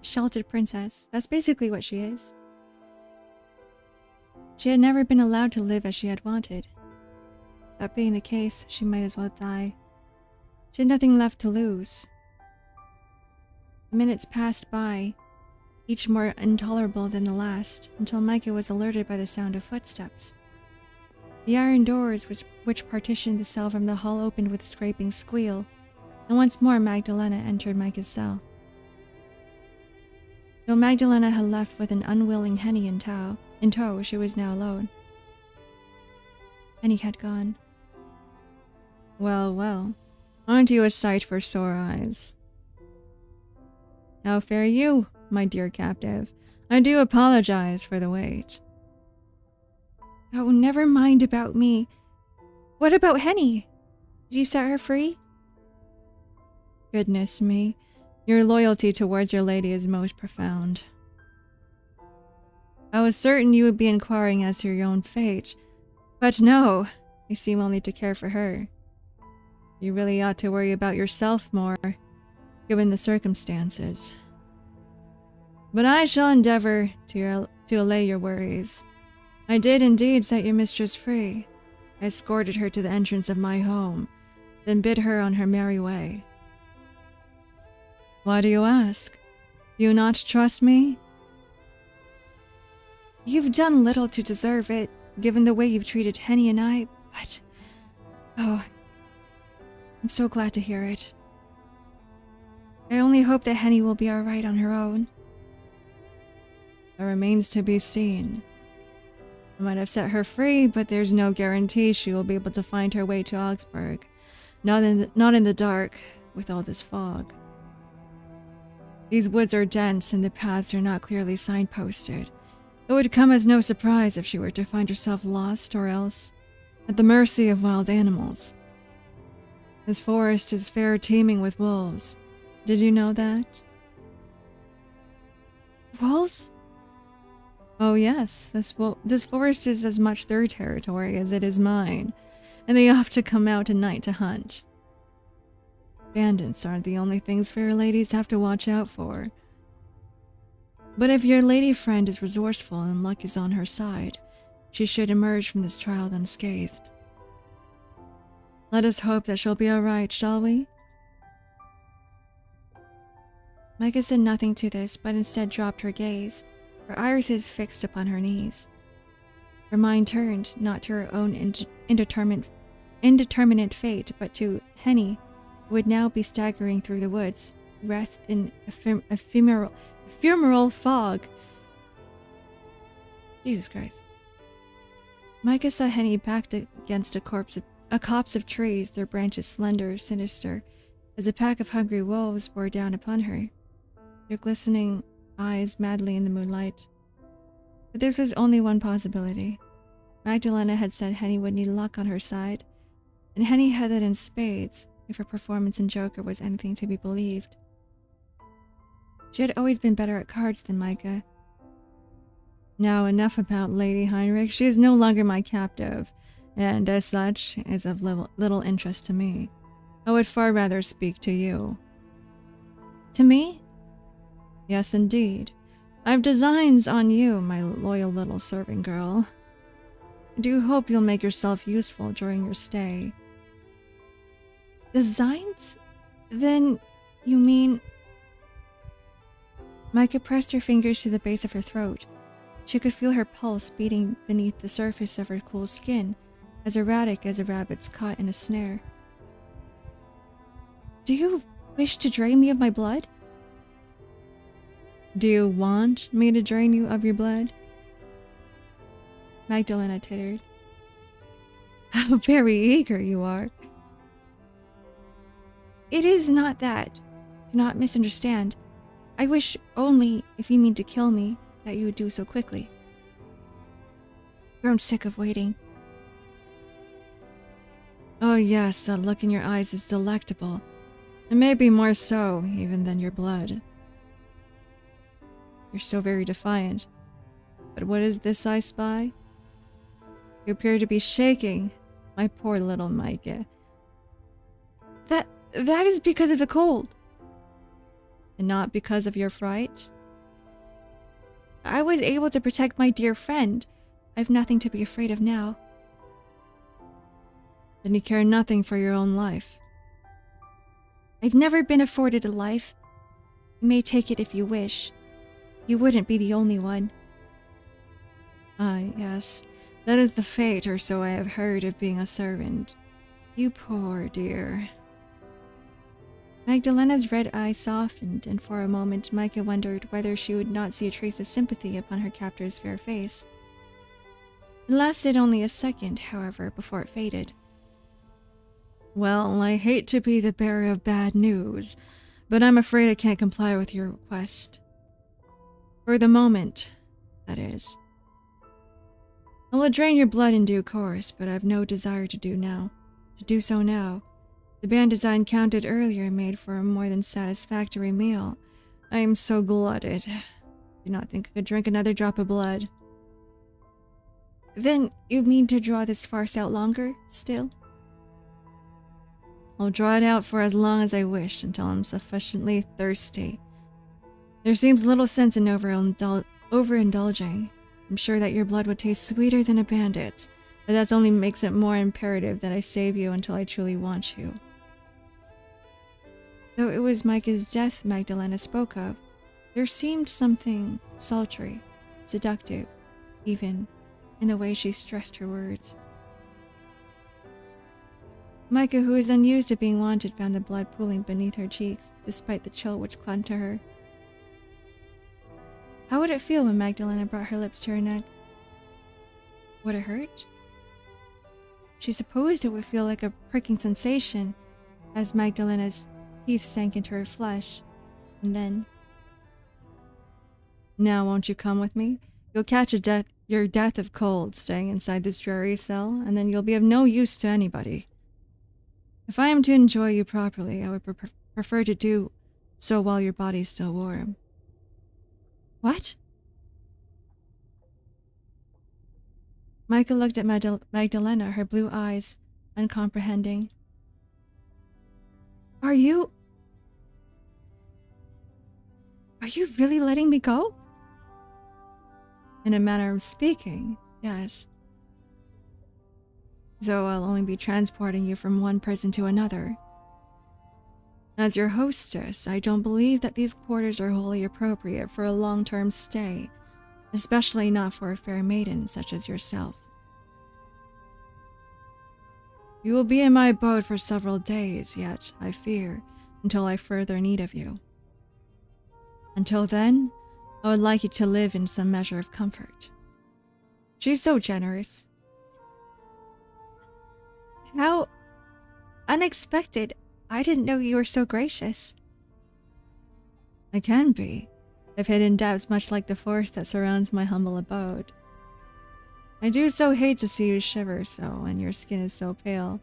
Sheltered princess. That's basically what she is. She had never been allowed to live as she had wanted. That being the case, she might as well die. She had nothing left to lose. The minutes passed by, each more intolerable than the last, until Micah was alerted by the sound of footsteps. The iron doors which partitioned the cell from the hall opened with a scraping squeal, and once more Magdalena entered Micah's cell. Though Magdalena had left with an unwilling Henny in tow, she was now alone. Henny had gone. Well, well, aren't you a sight for sore eyes? How fare you, my dear captive? I do apologize for the wait. Oh, never mind about me. What about Henny? Did you set her free? Goodness me, your loyalty towards your lady is most profound. I was certain you would be inquiring as to your own fate, but no, you seem only to care for her. You really ought to worry about yourself more, given the circumstances. But I shall endeavor to allay your worries. I did indeed set your mistress free. I escorted her to the entrance of my home, then bid her on her merry way. Why do you ask? Do you not trust me? You've done little to deserve it, given the way you've treated Henny and I, but... Oh, I'm so glad to hear it. I only hope that Henny will be alright on her own. That remains to be seen. I might have set her free, but there's no guarantee she will be able to find her way to Augsburg. Not in the dark, with all this fog. These woods are dense and the paths are not clearly signposted. It would come as no surprise if she were to find herself lost or else at the mercy of wild animals. This forest is fair teeming with wolves. Did you know that? Wolves? Oh yes, this forest is as much their territory as it is mine, and they often come out at night to hunt. Bandits aren't the only things fair ladies have to watch out for. But if your lady friend is resourceful and luck is on her side, she should emerge from this trial unscathed. Let us hope that she'll be alright, shall we? Micah said nothing to this, but instead dropped her gaze, her irises fixed upon her knees. Her mind turned, not to her own indeterminate fate, but to Henny, who would now be staggering through the woods, wreathed in ephemeral fog. Jesus Christ. Micah saw Henny backed against a copse of trees, their branches slender, sinister, as a pack of hungry wolves bore down upon her, their glistening eyes madly in the moonlight. But there was only one possibility. Magdalena had said Henny would need luck on her side, and Henny had it in spades if her performance in Joker was anything to be believed. She had always been better at cards than Micah. Now enough about Lady Heinrich. She is no longer my captive, and as such is of little interest to me. I would far rather speak to you. To me? Yes, indeed. I've designs on you, my loyal little serving girl. I do hope you'll make yourself useful during your stay. Designs? Then, you mean... Micah pressed her fingers to the base of her throat. She could feel her pulse beating beneath the surface of her cool skin, as erratic as a rabbit's caught in a snare. Do you wish to drain me of my blood? Do you want me to drain you of your blood? Magdalena tittered. How very eager you are. It is not that. Do not misunderstand. I wish only, if you mean to kill me, that you would do so quickly. Grown sick of waiting. Oh yes, that look in your eyes is delectable. It may be more so, even than your blood. You're so very defiant. But what is this I spy? You appear to be shaking, my poor little Micah. That is because of the cold. And not because of your fright? I was able to protect my dear friend. I've nothing to be afraid of now. Then you care nothing for your own life. I've never been afforded a life. You may take it if you wish. You wouldn't be the only one. Ah, yes. That is the fate, or so I have heard, of being a servant. You poor dear. Magdalena's red eyes softened, and for a moment Micah wondered whether she would not see a trace of sympathy upon her captor's fair face. It lasted only a second, however, before it faded. Well, I hate to be the bearer of bad news, but I'm afraid I can't comply with your request. For the moment, that is. I'll drain your blood in due course, but I've no desire to do so now. The bandits I encountered earlier made for a more than satisfactory meal. I am so glutted. Do not think I could drink another drop of blood. Then you mean to draw this farce out longer, still? I'll draw it out for as long as I wish, until I'm sufficiently thirsty. There seems little sense in overindulging. I'm sure that your blood would taste sweeter than a bandit's, but that only makes it more imperative that I save you until I truly want you. Though it was Micah's death Magdalena spoke of, there seemed something sultry, seductive, even, in the way she stressed her words. Micah, who was unused to being wanted, found the blood pooling beneath her cheeks, despite the chill which clung to her. How would it feel when Magdalena brought her lips to her neck? Would it hurt? She supposed it would feel like a pricking sensation as Magdalena's teeth sank into her flesh, and then... Now won't you come with me? You'll catch your death of cold staying inside this dreary cell, and then you'll be of no use to anybody. If I am to enjoy you properly, I would prefer to do so while your body's still warm. What? Micah looked at Magdalena, her blue eyes uncomprehending. Are you really letting me go? In a manner of speaking, yes. Though I'll only be transporting you from one prison to another. As your hostess, I don't believe that these quarters are wholly appropriate for a long-term stay, especially not for a fair maiden such as yourself. You will be in my abode for several days yet, I fear, until I further need of you. Until then, I would like you to live in some measure of comfort. She's so generous. How unexpected. I didn't know you were so gracious. I can be. I've hidden depths much like the forest that surrounds my humble abode. I do so hate to see you shiver so, and your skin is so pale.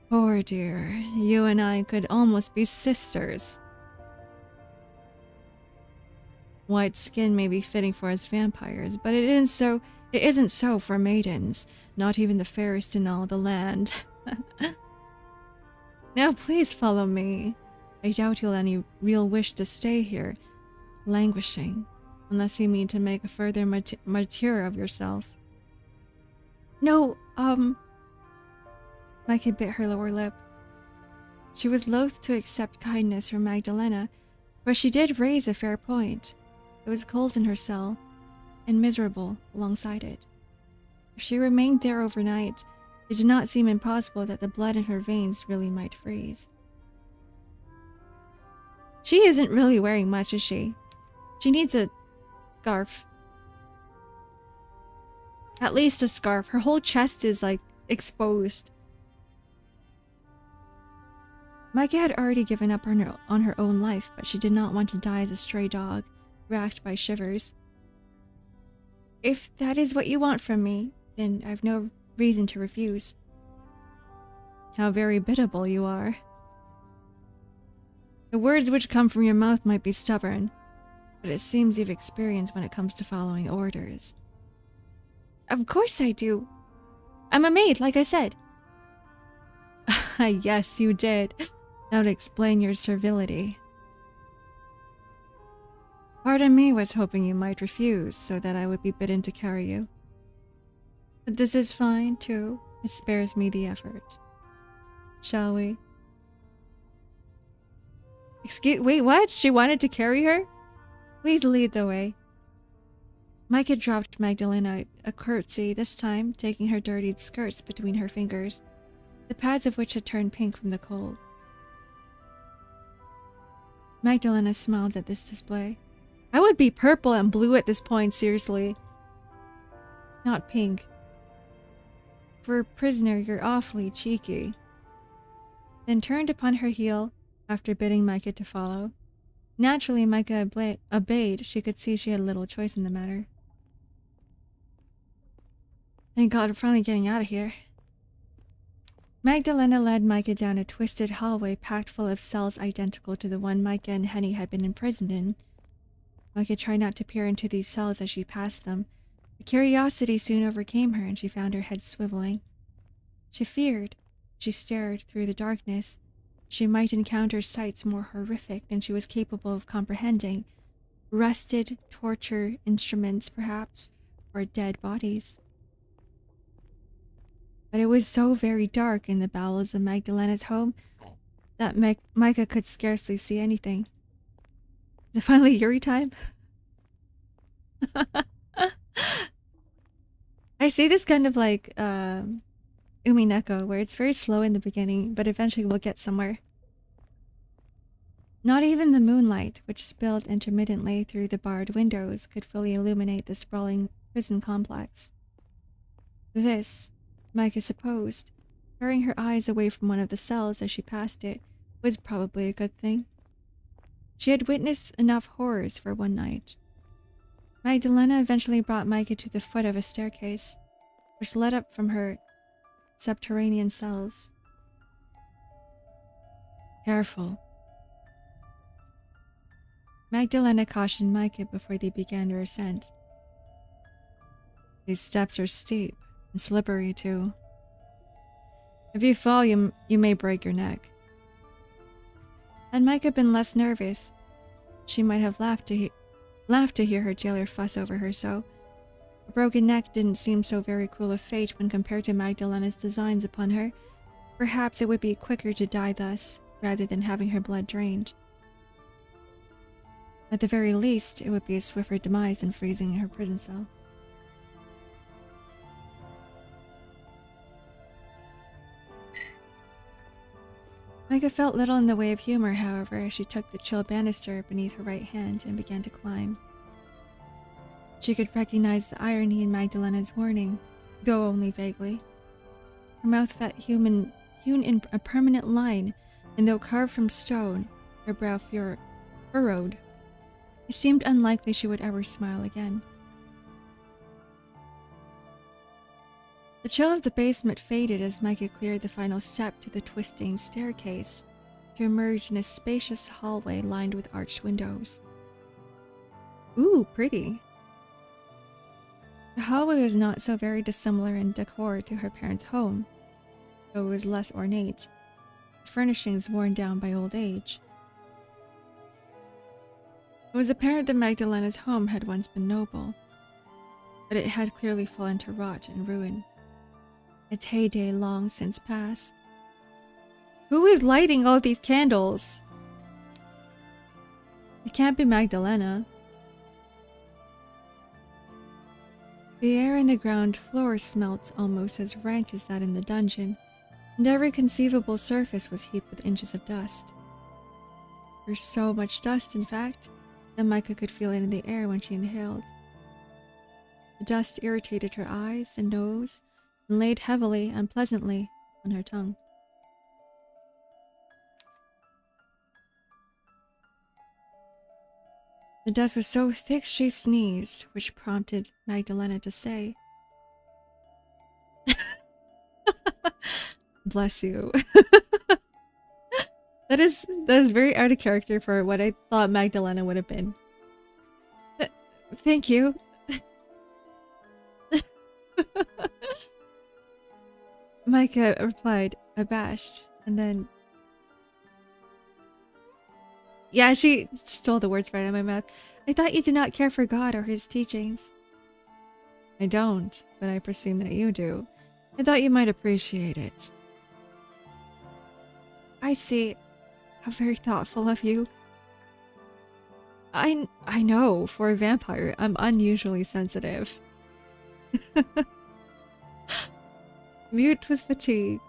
Poor dear, you and I could almost be sisters. White skin may be fitting for us vampires, but it isn't so for maidens, not even the fairest in all the land. Now please follow me. I doubt you'll any real wish to stay here, languishing, unless you mean to make a further martyr of yourself. No, Micah bit her lower lip. She was loath to accept kindness from Magdalena, but she did raise a fair point. It was cold in her cell, and miserable alongside it. If she remained there overnight, it did not seem impossible that the blood in her veins really might freeze. She isn't really wearing much, is she? She needs a scarf. At least a scarf. Her whole chest is, like, exposed. Micah had already given up on her own life, but she did not want to die as a stray dog, racked by shivers. If that is what you want from me, then I've no reason to refuse. How very biddable you are. The words which come from your mouth might be stubborn, but it seems you've experience when it comes to following orders. Of course I do. I'm a maid, like I said. Yes, you did. That would explain your servility. Part of me was hoping you might refuse, so that I would be bidden to carry you. But this is fine, too. It spares me the effort. Shall we? Wait, what? She wanted to carry her? Please lead the way. Micah dropped Magdalena a curtsy, this time taking her dirtied skirts between her fingers, the pads of which had turned pink from the cold. Magdalena smiled at this display. I would be purple and blue at this point, seriously. Not pink. For a prisoner, you're awfully cheeky. Then turned upon her heel after bidding Micah to follow. Naturally, Micah obeyed. She could see she had little choice in the matter. Thank God we're finally getting out of here. Magdalena led Micah down a twisted hallway packed full of cells identical to the one Micah and Henny had been imprisoned in. Micah tried not to peer into these cells as she passed them. The curiosity soon overcame her and she found her head swiveling. She feared. She stared through the darkness. She might encounter sights more horrific than she was capable of comprehending. Rusted torture instruments, perhaps, or dead bodies. But it was so very dark in the bowels of Magdalena's home that Micah could scarcely see anything. Is it finally Yuri time? I see this kind of like Umineko, where it's very slow in the beginning, but eventually we'll get somewhere. Not even the moonlight, which spilled intermittently through the barred windows, could fully illuminate the sprawling prison complex. This, Micah supposed, turning her eyes away from one of the cells as she passed it, was probably a good thing. She had witnessed enough horrors for one night. Magdalena eventually brought Micah to the foot of a staircase, which led up from her subterranean cells. Careful. Magdalena cautioned Micah before they began their ascent. These steps are steep and slippery too. If you fall, you may break your neck. Had Micah been less nervous, she might have laughed to hear her jailer fuss over her so. A broken neck didn't seem so very cruel a fate when compared to Magdalena's designs upon her. Perhaps it would be quicker to die thus, rather than having her blood drained. At the very least, it would be a swifter demise than freezing in her prison cell. Micah felt little in the way of humor, however, as she took the chill banister beneath her right hand and began to climb. She could recognize the irony in Magdalena's warning, though only vaguely. Her mouth felt hewn in a permanent line, and though carved from stone, her brow furrowed. It seemed unlikely she would ever smile again. The chill of the basement faded as Micah cleared the final step to the twisting staircase to emerge in a spacious hallway lined with arched windows. Ooh, pretty. The hallway was not so very dissimilar in decor to her parents' home, though it was less ornate, the furnishings worn down by old age. It was apparent that Magdalena's home had once been noble, but it had clearly fallen to rot and ruin. Its heyday long since past. Who is lighting all these candles? It can't be Magdalena. The air in the ground floor smelt almost as rank as that in the dungeon, and every conceivable surface was heaped with inches of dust. There's so much dust, in fact, that Micah could feel it in the air when she inhaled. The dust irritated her eyes and nose, and laid heavily, unpleasantly, on her tongue. The dust was so thick she sneezed, which prompted Magdalena to say, "Bless you." That is very out of character for what I thought Magdalena would have been. Thank you. Micah replied, abashed, and then... Yeah, she stole the words right out of my mouth. I thought you did not care for God or his teachings. I don't, but I presume that you do. I thought you might appreciate it. I see. How very thoughtful of you. I know, for a vampire, I'm unusually sensitive. Mute with fatigue.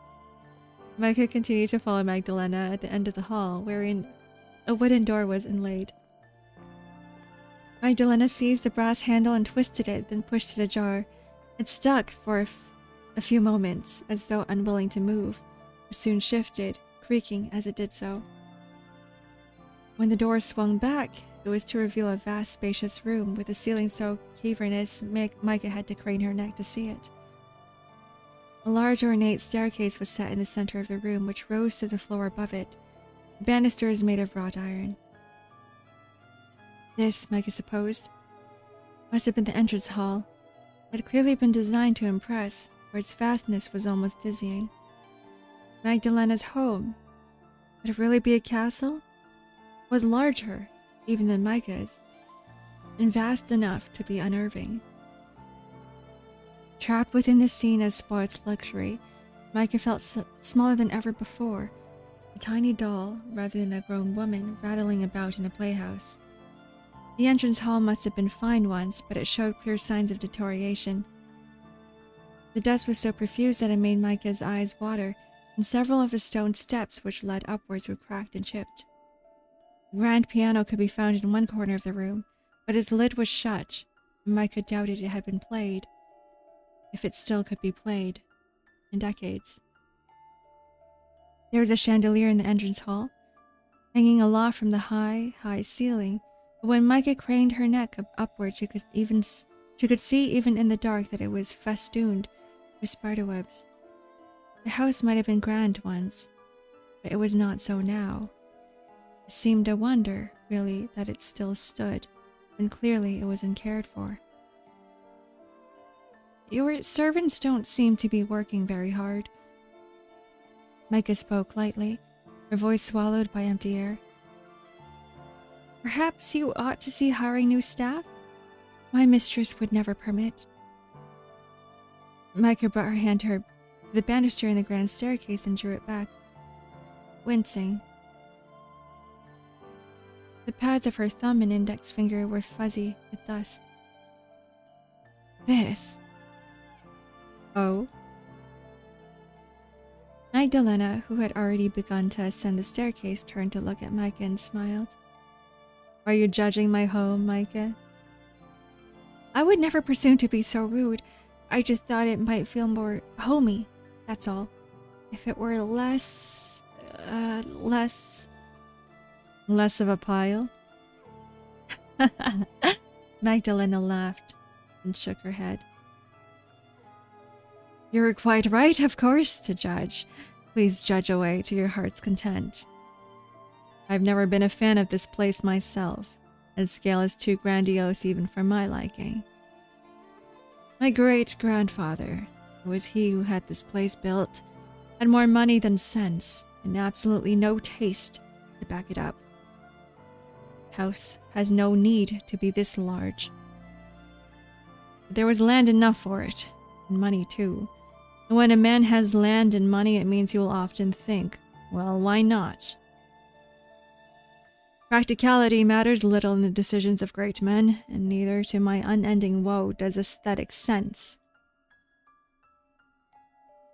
Micah continued to follow Magdalena at the end of the hall, wherein a wooden door was inlaid. Magdalena seized the brass handle and twisted it, then pushed it ajar. It stuck for a few moments, as though unwilling to move, but soon shifted, creaking as it did so. When the door swung back, it was to reveal a vast, spacious room with a ceiling so cavernous Micah had to crane her neck to see it. A large ornate staircase was set in the center of the room, which rose to the floor above it. The banisters made of wrought iron. This, Micah supposed, must have been the entrance hall. It had clearly been designed to impress, for its vastness was almost dizzying. Magdalena's home. Would it really be a castle? It was larger, even than Micah's, and vast enough to be unnerving. Trapped within the scene of spoiled luxury, Micah felt smaller than ever before, a tiny doll rather than a grown woman rattling about in a playhouse. The entrance hall must have been fine once, but it showed clear signs of deterioration. The dust was so profuse that it made Micah's eyes water, and several of the stone steps which led upwards were cracked and chipped. The grand piano could be found in one corner of the room, but its lid was shut, and Micah doubted it had been played, if it still could be played, in decades. There was a chandelier in the entrance hall, hanging aloft from the high ceiling, but when Micah craned her neck upward, she could see even in the dark that it was festooned with spiderwebs. The house might have been grand once, but it was not so now. It seemed a wonder, really, that it still stood, and clearly it was uncared for. Your servants don't seem to be working very hard. Micah spoke lightly, her voice swallowed by empty air. Perhaps you ought to see hiring new staff? My mistress would never permit. Micah brought her hand to the banister in the grand staircase and drew it back, wincing. The pads of her thumb and index finger were fuzzy with dust. This. Oh? Magdalena, who had already begun to ascend the staircase, turned to look at Micah and smiled. Are you judging my home, Micah? I would never presume to be so rude. I just thought it might feel more homey, that's all. If it were less of a pile? Magdalena laughed and shook her head. You're quite right, of course, to judge. Please judge away to your heart's content. I've never been a fan of this place myself, and scale is too grandiose even for my liking. My great-grandfather, it was he who had this place built, had more money than sense, and absolutely no taste to back it up. House has no need to be this large. But there was land enough for it, and money too. And when a man has land and money, it means he will often think, well, why not? Practicality matters little in the decisions of great men, and neither to my unending woe does aesthetic sense.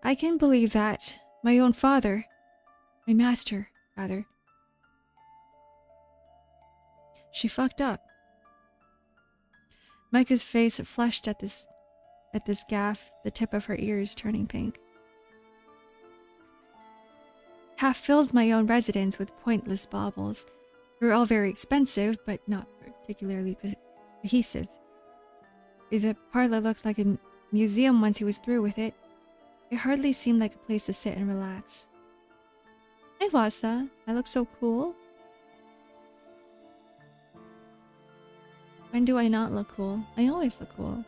I can believe that. My own father, my master, rather. She fucked up. Micah's face flushed at this gaffe, the tip of her ears turning pink. Half filled my own residence with pointless baubles. They were all very expensive, but not particularly cohesive. The parlor looked like a museum once he was through with it. It hardly seemed like a place to sit and relax. Hey Wasa, I look so cool. When do I not look cool? I always look cool.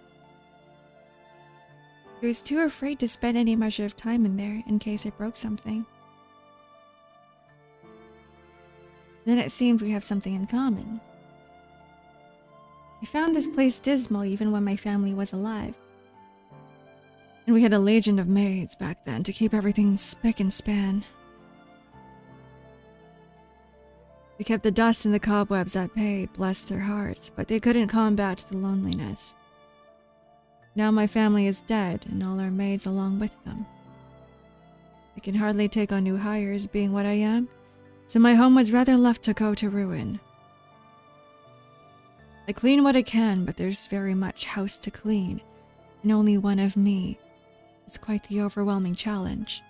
I was too afraid to spend any measure of time in there in case I broke something. Then it seemed we have something in common. I found this place dismal even when my family was alive. And we had a legion of maids back then to keep everything spick and span. They kept the dust and the cobwebs at bay, bless their hearts, but they couldn't combat the loneliness. Now my family is dead, and all our maids along with them. I can hardly take on new hires, being what I am, so my home was rather left to go to ruin. I clean what I can, but there's very much house to clean, and only one of me. It's quite the overwhelming challenge.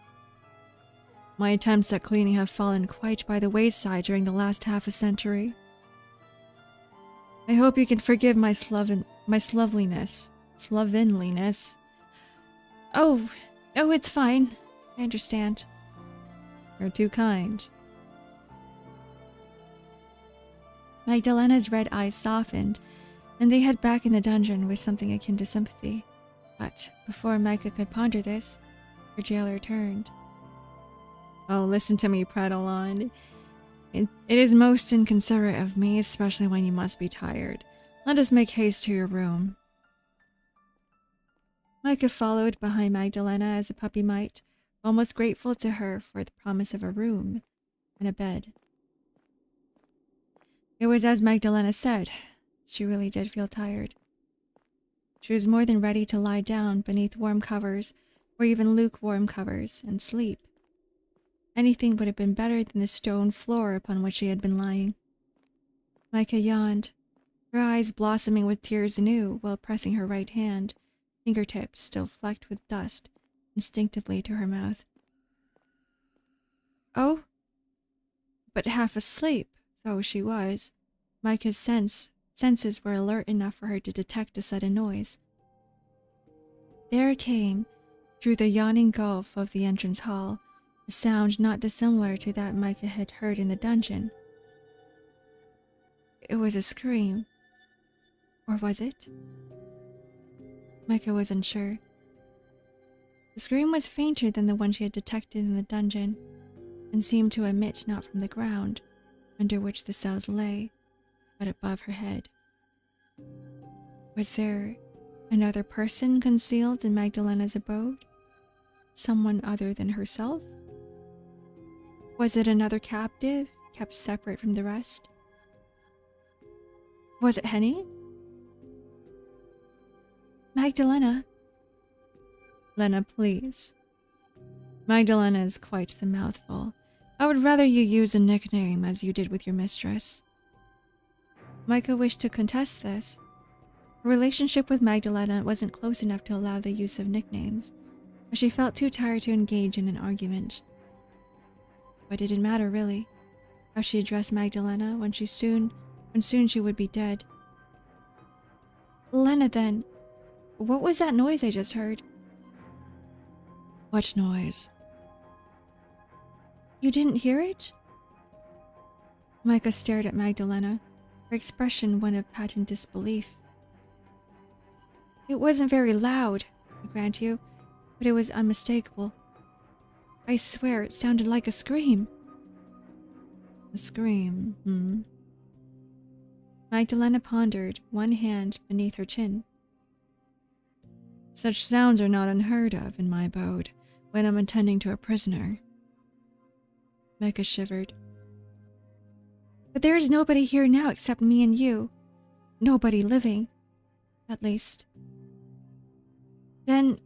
My attempts at cleaning have fallen quite by the wayside during the last half a century. I hope you can forgive my slovenliness. Oh, it's fine. I understand. You're too kind. Magdalena's red eyes softened, and they head back in the dungeon with something akin to sympathy. But before Micah could ponder this, her jailer turned. Oh, listen to me prattle on. It is most inconsiderate of me, especially when you must be tired. Let us make haste to your room. Micah followed behind Magdalena as a puppy might, almost grateful to her for the promise of a room and a bed. It was as Magdalena said. She really did feel tired. She was more than ready to lie down beneath warm covers, or even lukewarm covers, and sleep. Anything would have been better than the stone floor upon which she had been lying. Micah yawned, her eyes blossoming with tears anew while pressing her right hand, fingertips still flecked with dust, instinctively to her mouth. Oh? But half asleep, though she was, Micah's senses were alert enough for her to detect a sudden noise. There came, through the yawning gulf of the entrance hall, a sound not dissimilar to that Micah had heard in the dungeon. It was a scream. Or was it? Micah was unsure. The scream was fainter than the one she had detected in the dungeon, and seemed to emit not from the ground, under which the cells lay, but above her head. Was there another person concealed in Magdalena's abode? Someone other than herself? Was it another captive, kept separate from the rest? Was it Henny? Magdalena. Lena, please. Magdalena is quite the mouthful. I would rather you use a nickname as you did with your mistress. Micah wished to contest this. Her relationship with Magdalena wasn't close enough to allow the use of nicknames, but she felt too tired to engage in an argument. But it didn't matter, really, how she addressed Magdalena when soon she would be dead. Lena, then, what was that noise I just heard? What noise? You didn't hear it? Micah stared at Magdalena, her expression one of patent disbelief. It wasn't very loud, I grant you, but it was unmistakable. I swear it sounded like a scream. A scream, Magdalena pondered, one hand beneath her chin. Such sounds are not unheard of in my abode when I'm attending to a prisoner. Micah shivered. But there is nobody here now except me and you. Nobody living, at least. Then,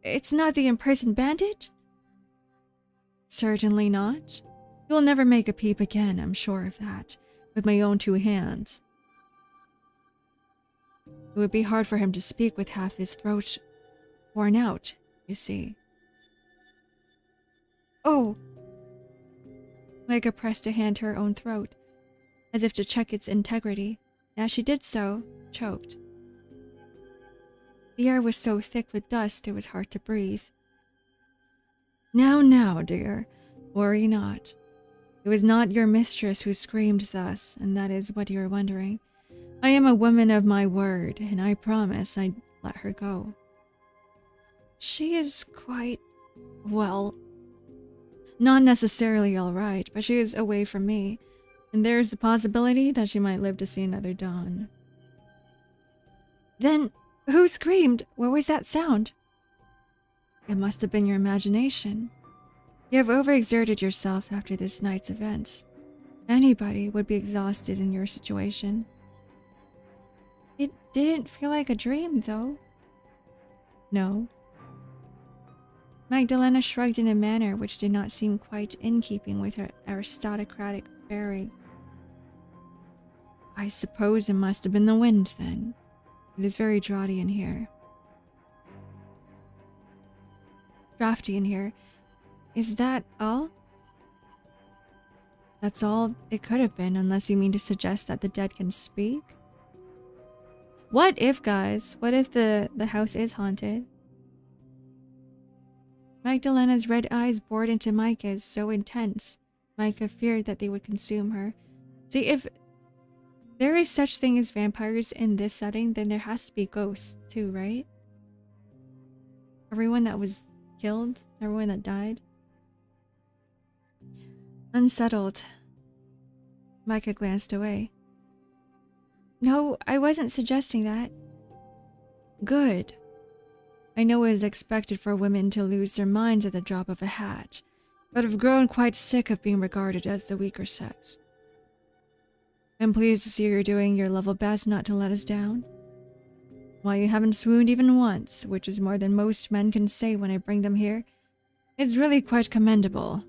it's not the imprisoned bandit? Certainly not. He will never make a peep again, I'm sure of that, with my own two hands. It would be hard for him to speak with half his throat worn out, you see. Oh! Micah pressed a hand to her own throat, as if to check its integrity, and as she did so, choked. The air was so thick with dust it was hard to breathe. Now, dear, worry not. It was not your mistress who screamed thus, and that is what you are wondering. I am a woman of my word, and I promise I'd let her go. She is quite, well, not necessarily all right, but she is away from me, and there's the possibility that she might live to see another dawn. Then, who screamed? What was that sound? It must have been your imagination. You have overexerted yourself after this night's events. Anybody would be exhausted in your situation. It didn't feel like a dream, though. No. Magdalena shrugged in a manner which did not seem quite in keeping with her aristocratic bearing. I suppose it must have been the wind, then. It is very draughty in here. Drafty in here. Is that all? That's all it could have been, unless you mean to suggest that the dead can speak? What if, guys? What if the house is haunted? Magdalena's red eyes bored into Micah's so intense, Micah feared that they would consume her. See, if there is such thing as vampires in this setting, then there has to be ghosts too, right? Everyone that was killed, everyone that died. Unsettled, Micah glanced away. No, I wasn't suggesting that. Good. I know it is expected for women to lose their minds at the drop of a hat, but I've grown quite sick of being regarded as the weaker sex. I'm pleased to see you're doing your level best not to let us down. While you haven't swooned even once, which is more than most men can say when I bring them here, it's really quite commendable.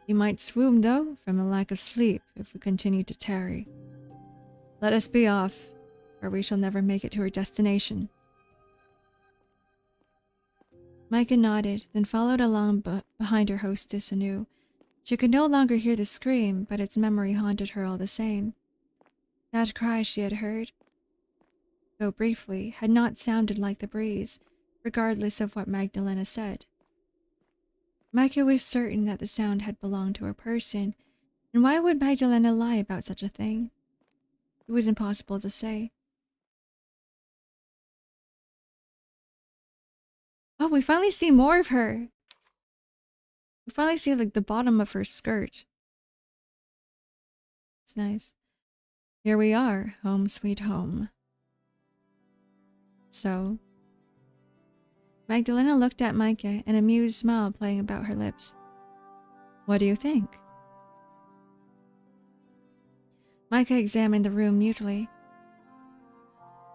You might swoon, though, from a lack of sleep if we continue to tarry. Let us be off, or we shall never make it to our destination. Micah nodded, then followed along behind her hostess anew. She could no longer hear the scream, but its memory haunted her all the same. That cry she had heard, though briefly, had not sounded like the breeze, regardless of what Magdalena said. Micah was certain that the sound had belonged to a person, and why would Magdalena lie about such a thing? It was impossible to say. Oh, we finally see more of her. We finally see, like, the bottom of her skirt. It's nice. Here we are, home sweet home. So, Magdalena looked at Micah, an amused smile playing about her lips. What do you think? Micah examined the room mutely,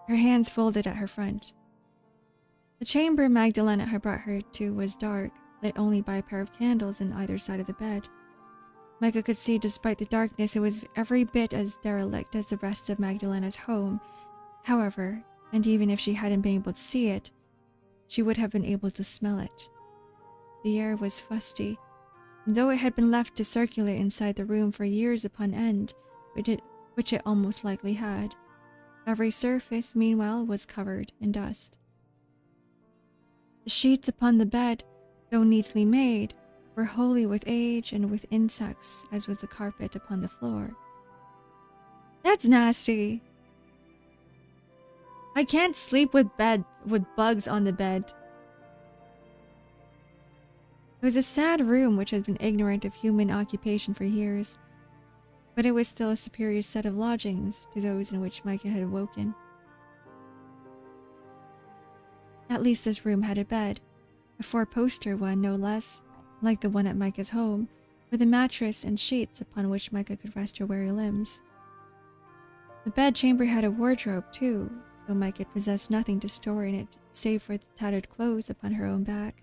her hands folded at her front. The chamber Magdalena had brought her to was dark, lit only by a pair of candles on either side of the bed. Micah could see, despite the darkness, it was every bit as derelict as the rest of Magdalena's home. However, and even if she hadn't been able to see it, she would have been able to smell it. The air was fusty, though it had been left to circulate inside the room for years upon end, which it almost likely had. Every surface, meanwhile, was covered in dust. The sheets upon the bed, though neatly made, were holey with age and with insects, as was the carpet upon the floor. That's nasty. I can't sleep with bugs on the bed. It was a sad room which had been ignorant of human occupation for years, but it was still a superior set of lodgings to those in which Micah had awoken. At least this room had a bed, a four-poster one no less, like the one at Micah's home, with a mattress and sheets upon which Micah could rest her weary limbs. The bedchamber had a wardrobe too, though Micah possessed nothing to store in it save for the tattered clothes upon her own back.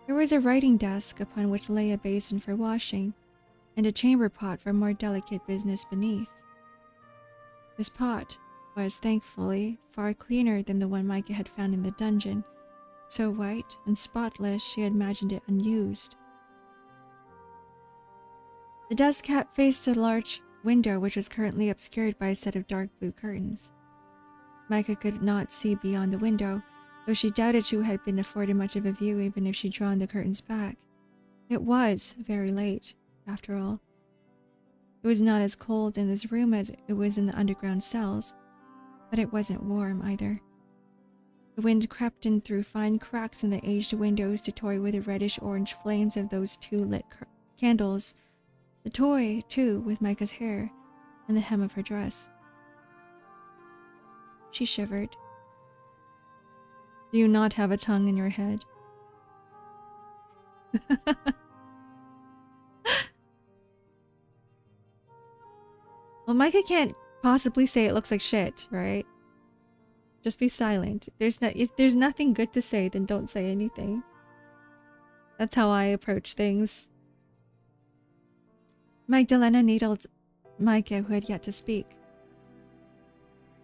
There was a writing desk upon which lay a basin for washing, and a chamber pot for more delicate business beneath. This pot was, thankfully, far cleaner than the one Micah had found in the dungeon, so white and spotless she had imagined it unused. The desk cap faced a large window, which was currently obscured by a set of dark blue curtains. Micah could not see beyond the window, though she doubted she had been afforded much of a view even if she'd drawn the curtains back. It was very late, after all. It was not as cold in this room as it was in the underground cells, but it wasn't warm either. The wind crept in through fine cracks in the aged windows to toy with the reddish-orange flames of those two lit candles, to toy, too, with Micah's hair and the hem of her dress. She shivered. Do you not have a tongue in your head? Well, Micah can't possibly say it looks like shit, right? Just be silent. If there's nothing good to say, then don't say anything. That's how I approach things. Magdalena needled Micah, who had yet to speak.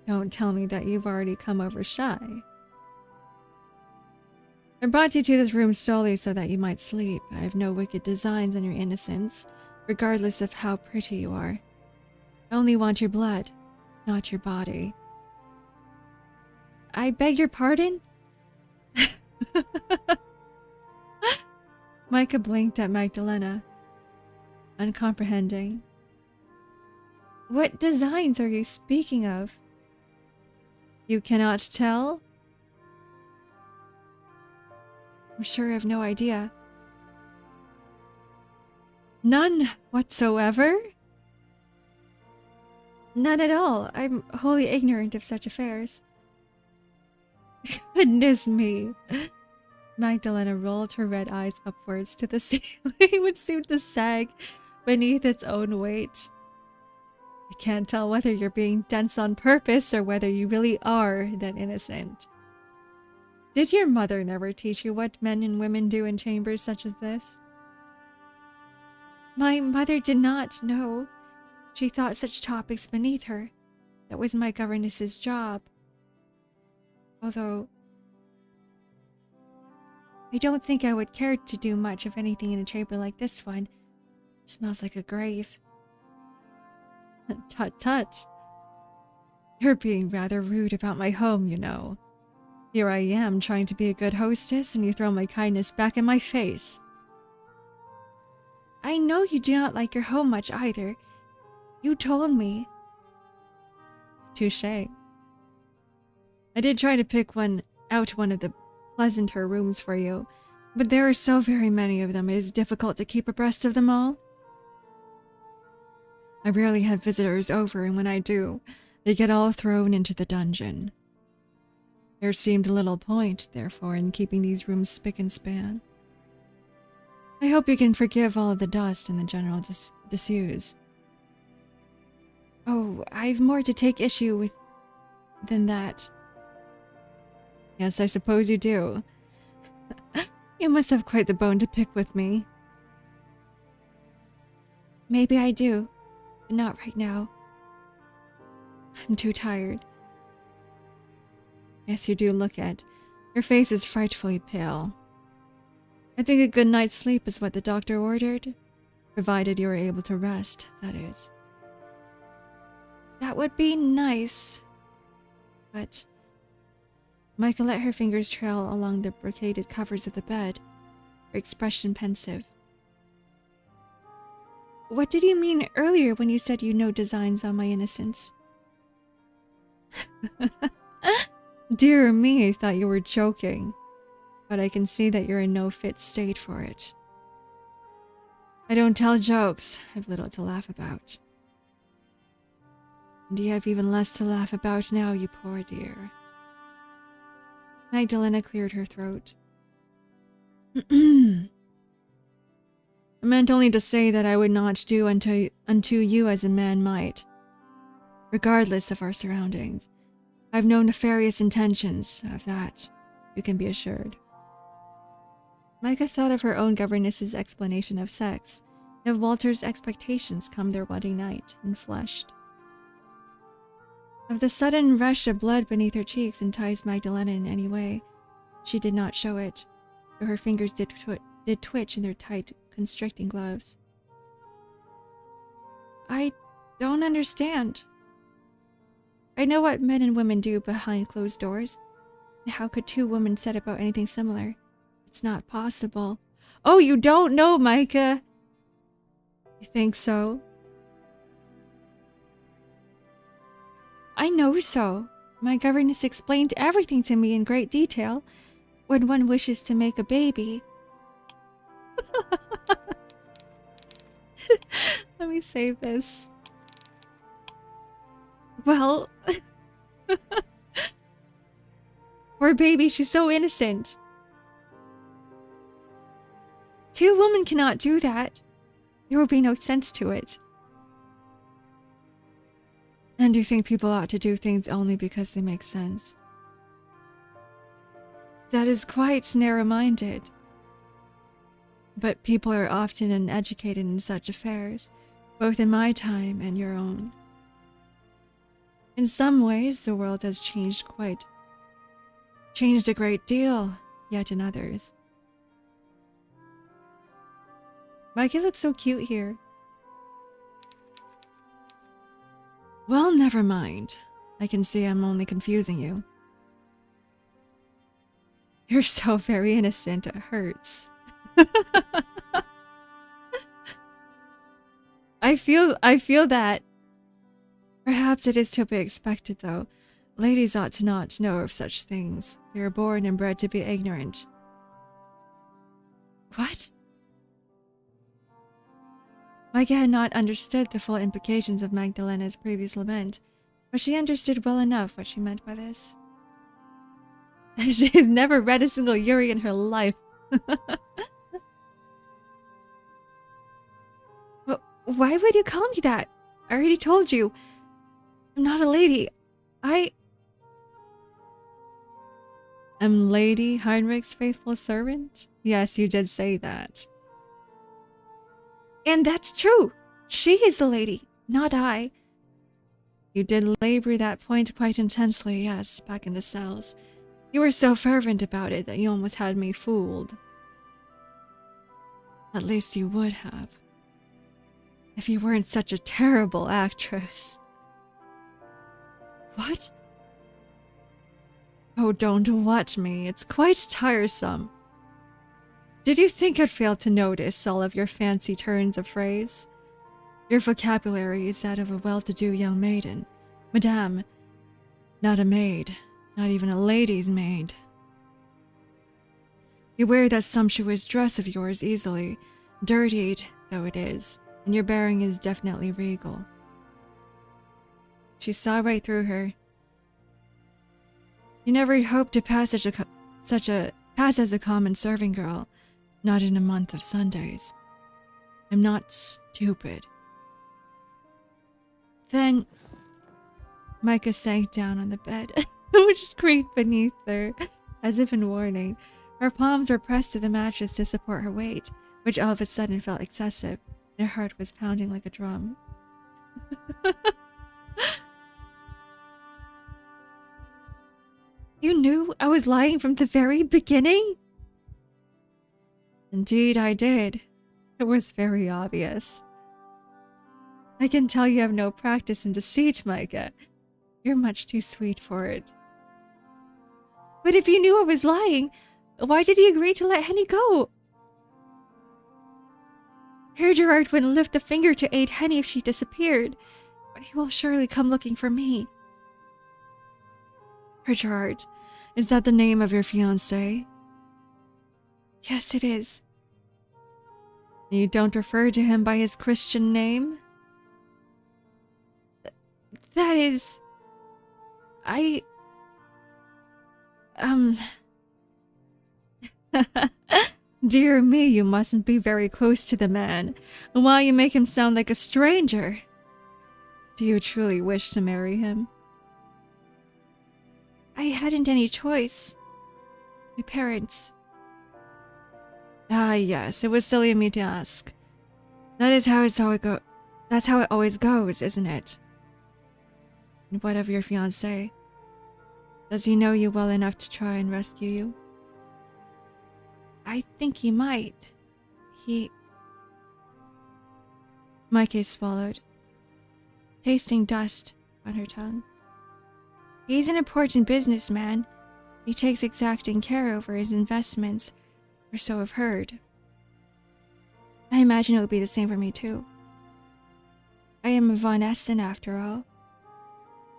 Don't tell me that you've already come over shy. I brought you to this room solely so that you might sleep. I have no wicked designs on your innocence, regardless of how pretty you are. I only want your blood, not your body. I beg your pardon? Micah blinked at Magdalena, uncomprehending. What designs are you speaking of? You cannot tell? I'm sure I have no idea. None whatsoever? None at all. I'm wholly ignorant of such affairs. Goodness me. Magdalena rolled her red eyes upwards to the ceiling, which seemed to sag beneath its own weight. I can't tell whether you're being dense on purpose or whether you really are that innocent. Did your mother never teach you what men and women do in chambers such as this? My mother did not, no. She thought such topics beneath her. That was my governess's job. Although, I don't think I would care to do much of anything in a chamber like this one. It smells like a grave. Tut tut. You're being rather rude about my home, you know. Here I am trying to be a good hostess and you throw my kindness back in my face. I know you do not like your home much either. You told me. Touché. I did try to pick one of the pleasanter rooms for you, but there are so very many of them, it is difficult to keep abreast of them all. I rarely have visitors over, and when I do, they get all thrown into the dungeon. There seemed little point, therefore, in keeping these rooms spick and span. I hope you can forgive all of the dust and the general disuse. Oh, I've more to take issue with than that. Yes, I suppose you do. You must have quite the bone to pick with me. Maybe I do, but not right now. I'm too tired. Yes, you do look it. Your face is frightfully pale. I think a good night's sleep is what the doctor ordered, provided you are able to rest, that is. That would be nice, but... Micah let her fingers trail along the brocaded covers of the bed, her expression pensive. What did you mean earlier when you said you know designs on my innocence? Dear me, I thought you were joking, but I can see that you're in no fit state for it. I don't tell jokes, I've little to laugh about. And you have even less to laugh about now, you poor dear. Magdalena cleared her throat. I meant only to say that I would not do unto you as a man might, regardless of our surroundings. I have no nefarious intentions, of that you can be assured. Micah thought of her own governess's explanation of sex, and of Walter's expectations come their wedding night, and flushed. Of the sudden rush of blood beneath her cheeks enticed Magdalena in any way, she did not show it, though her fingers did twitch in their tight, constricting gloves. I don't understand. I know what men and women do behind closed doors. How could two women set about anything similar? It's not possible. Oh, you don't know, Micah! You think so? I know so. My governess explained everything to me in great detail. When one wishes to make a baby... Let me save this. Well... Poor baby, she's so innocent. Two women cannot do that. There will be no sense to it. And do you think people ought to do things only because they make sense? That is quite narrow-minded. But people are often uneducated in such affairs, both in my time and your own. In some ways, the world has changed a great deal, yet in others. Mikey looks so cute here. Well, never mind. I can see I'm only confusing you. You're so very innocent, it hurts. I feel that. Perhaps it is to be expected, though. Ladies ought to not know of such things. They are born and bred to be ignorant. What? Micah had not understood the full implications of Magdalena's previous lament, but she understood well enough what she meant by this. She has never read a single Yuri in her life. But why would you call me that? I already told you. I'm not a lady. I am Lady Heinrich's faithful servant? Yes, you did say that. And that's true. She is the lady, not I. You did labor that point quite intensely, yes, back in the cells. You were so fervent about it that you almost had me fooled. At least you would have. If you weren't such a terrible actress. What? Oh, don't what me. It's quite tiresome. Did you think I'd fail to notice all of your fancy turns of phrase? Your vocabulary is that of a well-to-do young maiden. Madame, not a maid, not even a lady's maid. You wear that sumptuous dress of yours easily, dirtied though it is, and your bearing is definitely regal. She saw right through her. You never hoped to pass as a common serving girl, not in a month of Sundays. I'm not stupid. Then Micah sank down on the bed, which creaked beneath her, as if in warning. Her palms were pressed to the mattress to support her weight, which all of a sudden felt excessive, and her heart was pounding like a drum. You knew I was lying from the very beginning? Indeed I did. It was very obvious. I can tell you have no practice in deceit, Micah. You're much too sweet for it. But if you knew I was lying, why did you agree to let Henny go? Herr Gerard wouldn't lift a finger to aid Henny if she disappeared, but he will surely come looking for me. Herr Gerard, is that the name of your fiancé? Yes, it is. You don't refer to him by his Christian name? That is... Dear me, you mustn't be very close to the man. Why, you make him sound like a stranger. Do you truly wish to marry him? I hadn't any choice. My parents... Ah, yes, it was silly of me to ask. That's how it always goes, isn't it? And what of your fiancé? Does he know you well enough to try and rescue you? I think he might. Mikey swallowed. tasting dust on her tongue. He's an important businessman. He takes exacting care over his investments, or so I've heard. I imagine it would be the same for me too. I am a Von Essen after all.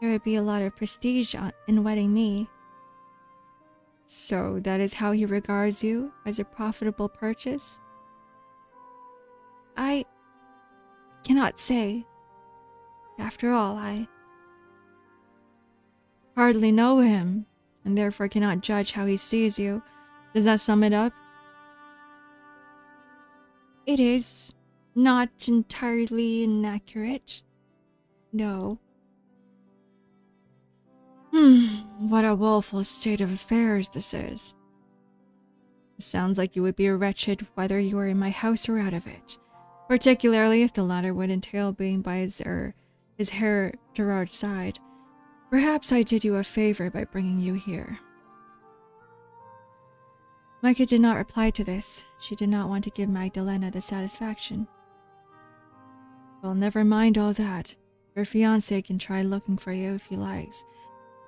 There would be a lot of prestige in wedding me. So that is how he regards you, as a profitable purchase? I cannot say. After all, I hardly know him, and therefore cannot judge how he sees you. Does that sum it up? It is not entirely inaccurate. No. What a woeful state of affairs this is. It sounds like you would be wretched whether you were in my house or out of it, particularly if the latter would entail being by his Herr Gerard's side. Perhaps I did you a favor by bringing you here. Micah did not reply to this. She did not want to give Magdalena the satisfaction. Well, never mind all that. Your fiancé can try looking for you if he likes.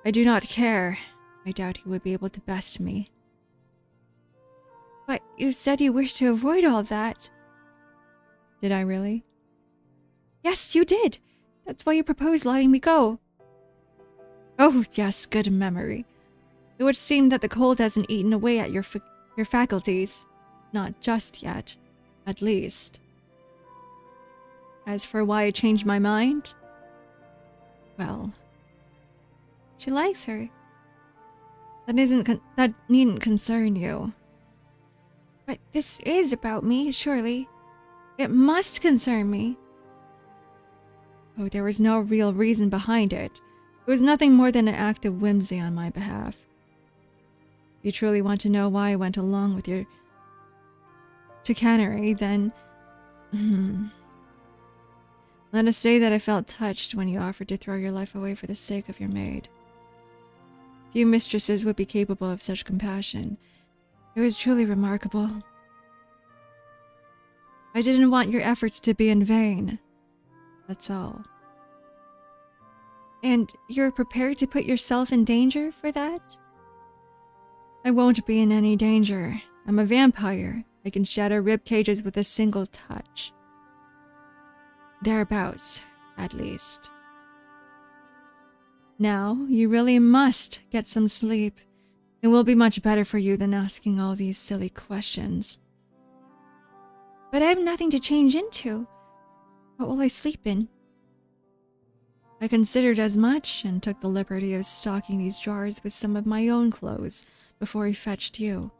I do not care. I doubt he would be able to best me. But you said you wished to avoid all that. Did I really? Yes, you did. That's why you proposed letting me go. Oh, yes, good memory. It would seem that the cold hasn't eaten away at your faculties. Not just yet, at least. As for why I changed my mind, well, she likes her. That needn't concern you. But this is about me, surely. It must concern me. Oh, there was no real reason behind it. It was nothing more than an act of whimsy on my behalf. If you truly want to know why I went along with your chicanery, then let us say that I felt touched when you offered to throw your life away for the sake of your maid. Few mistresses would be capable of such compassion. It was truly remarkable. I didn't want your efforts to be in vain. That's all. And you're prepared to put yourself in danger for that? I won't be in any danger. I'm a vampire. I can shatter rib cages with a single touch. Thereabouts, at least. Now, you really must get some sleep. It will be much better for you than asking all these silly questions. But I have nothing to change into. What will I sleep in? I considered as much and took the liberty of stocking these drawers with some of my own clothes before he fetched you.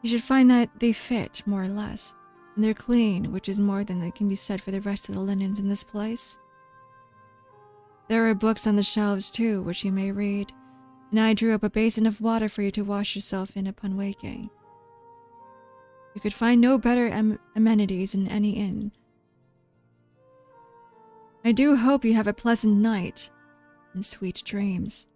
You should find that they fit, more or less, and they're clean, which is more than can be said for the rest of the linens in this place. There are books on the shelves, too, which you may read, and I drew up a basin of water for you to wash yourself in upon waking. You could find no better amenities in any inn. I do hope you have a pleasant night, and sweet dreams.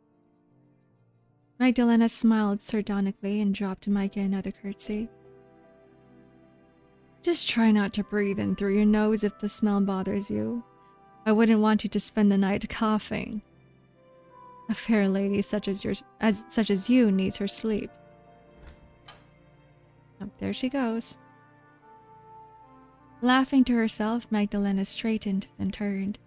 Magdalena smiled sardonically and dropped Micah another curtsy. Just try not to breathe in through your nose if the smell bothers you. I wouldn't want you to spend the night coughing. A fair lady such as you needs her sleep. Oh, there she goes. Laughing to herself, Magdalena straightened, then turned.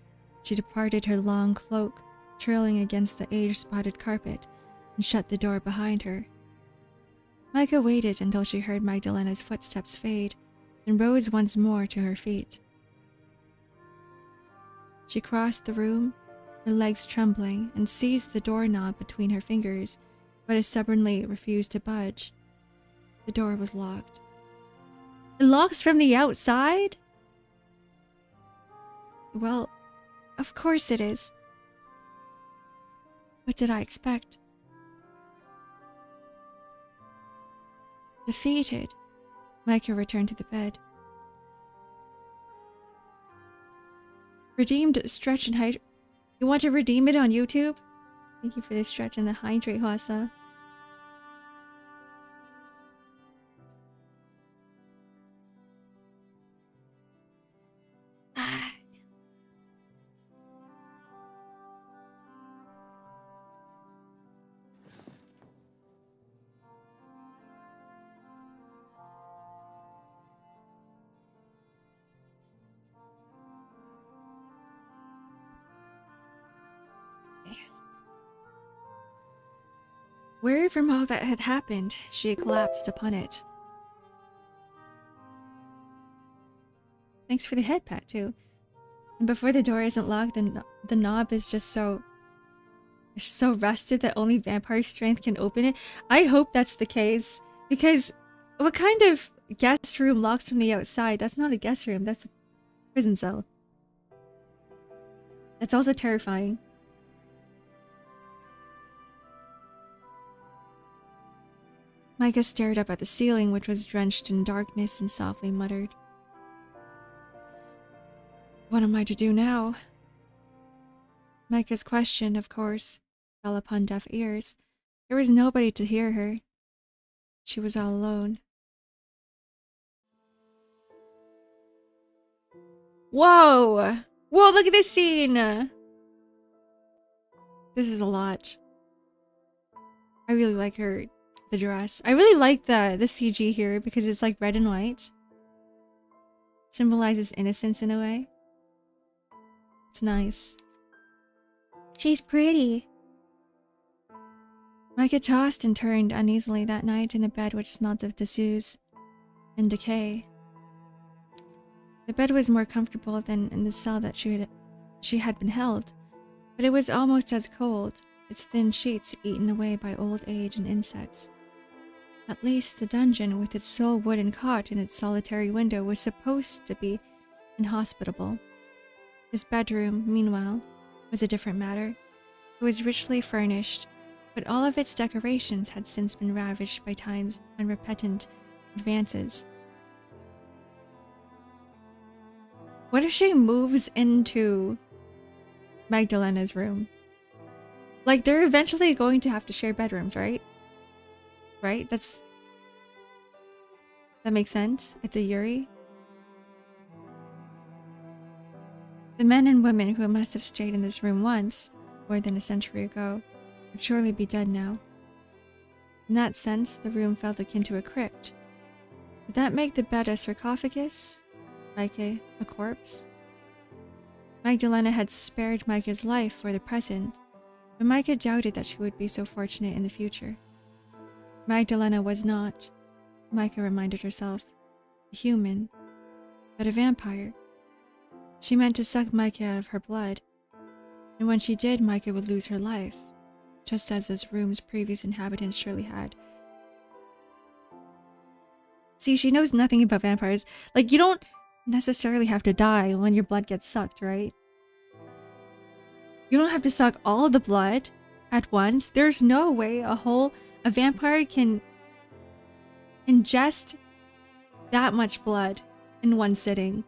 She departed her long cloak, trailing against the age-spotted carpet, and shut the door behind her. Micah waited until she heard Magdalena's footsteps fade, and rose once more to her feet. She crossed the room, her legs trembling, and seized the doorknob between her fingers, but as stubbornly refused to budge. The door was locked. It locks from the outside? Well, of course it is. What did I expect? Defeated, Micah returned to the bed. Redeemed stretch and hydrate. You want to redeem it on YouTube? Thank you for the stretch and the hydrate, Hwasa. Weary from all that had happened, she collapsed upon it. Thanks for the head pat, too. And before the door isn't locked, the knob is just so rusted that only vampire strength can open it. I hope that's the case, because what kind of guest room locks from the outside? That's not a guest room, that's a prison cell. That's also terrifying. Micah stared up at the ceiling, which was drenched in darkness, and softly muttered, "What am I to do now?" Micah's question, of course, fell upon deaf ears. There was nobody to hear her. She was all alone. Whoa! Whoa, look at this scene! This is a lot. I really like the dress. I really like the CG here because it's like red and white. Symbolizes innocence in a way. It's nice. She's pretty. Micah tossed and turned uneasily that night in a bed which smelled of disuse and decay. The bed was more comfortable than in the cell that she had been held, but it was almost as cold, its thin sheets eaten away by old age and insects. At least the dungeon, with its sole wooden cot and its solitary window, was supposed to be inhospitable. His bedroom, meanwhile, was a different matter. It was richly furnished, but all of its decorations had since been ravaged by time's unrepentant advances. What if she moves into Magdalena's room? Like, they're eventually going to have to share bedrooms, right? Right? That makes sense. It's a Yuri. The men and women who must have stayed in this room once, more than a century ago, would surely be dead now. In that sense, the room felt akin to a crypt. Would that make the bed a sarcophagus? Micah a corpse? Magdalena had spared Micah's life for the present, but Micah doubted that she would be so fortunate in the future. Magdalena was not, Micah reminded herself, a human, but a vampire. She meant to suck Micah out of her blood, and when she did, Micah would lose her life, just as this room's previous inhabitants surely had. See, she knows nothing about vampires. Like, you don't necessarily have to die when your blood gets sucked, right? You don't have to suck all of the blood at once. There's no way a vampire can ingest that much blood in one sitting.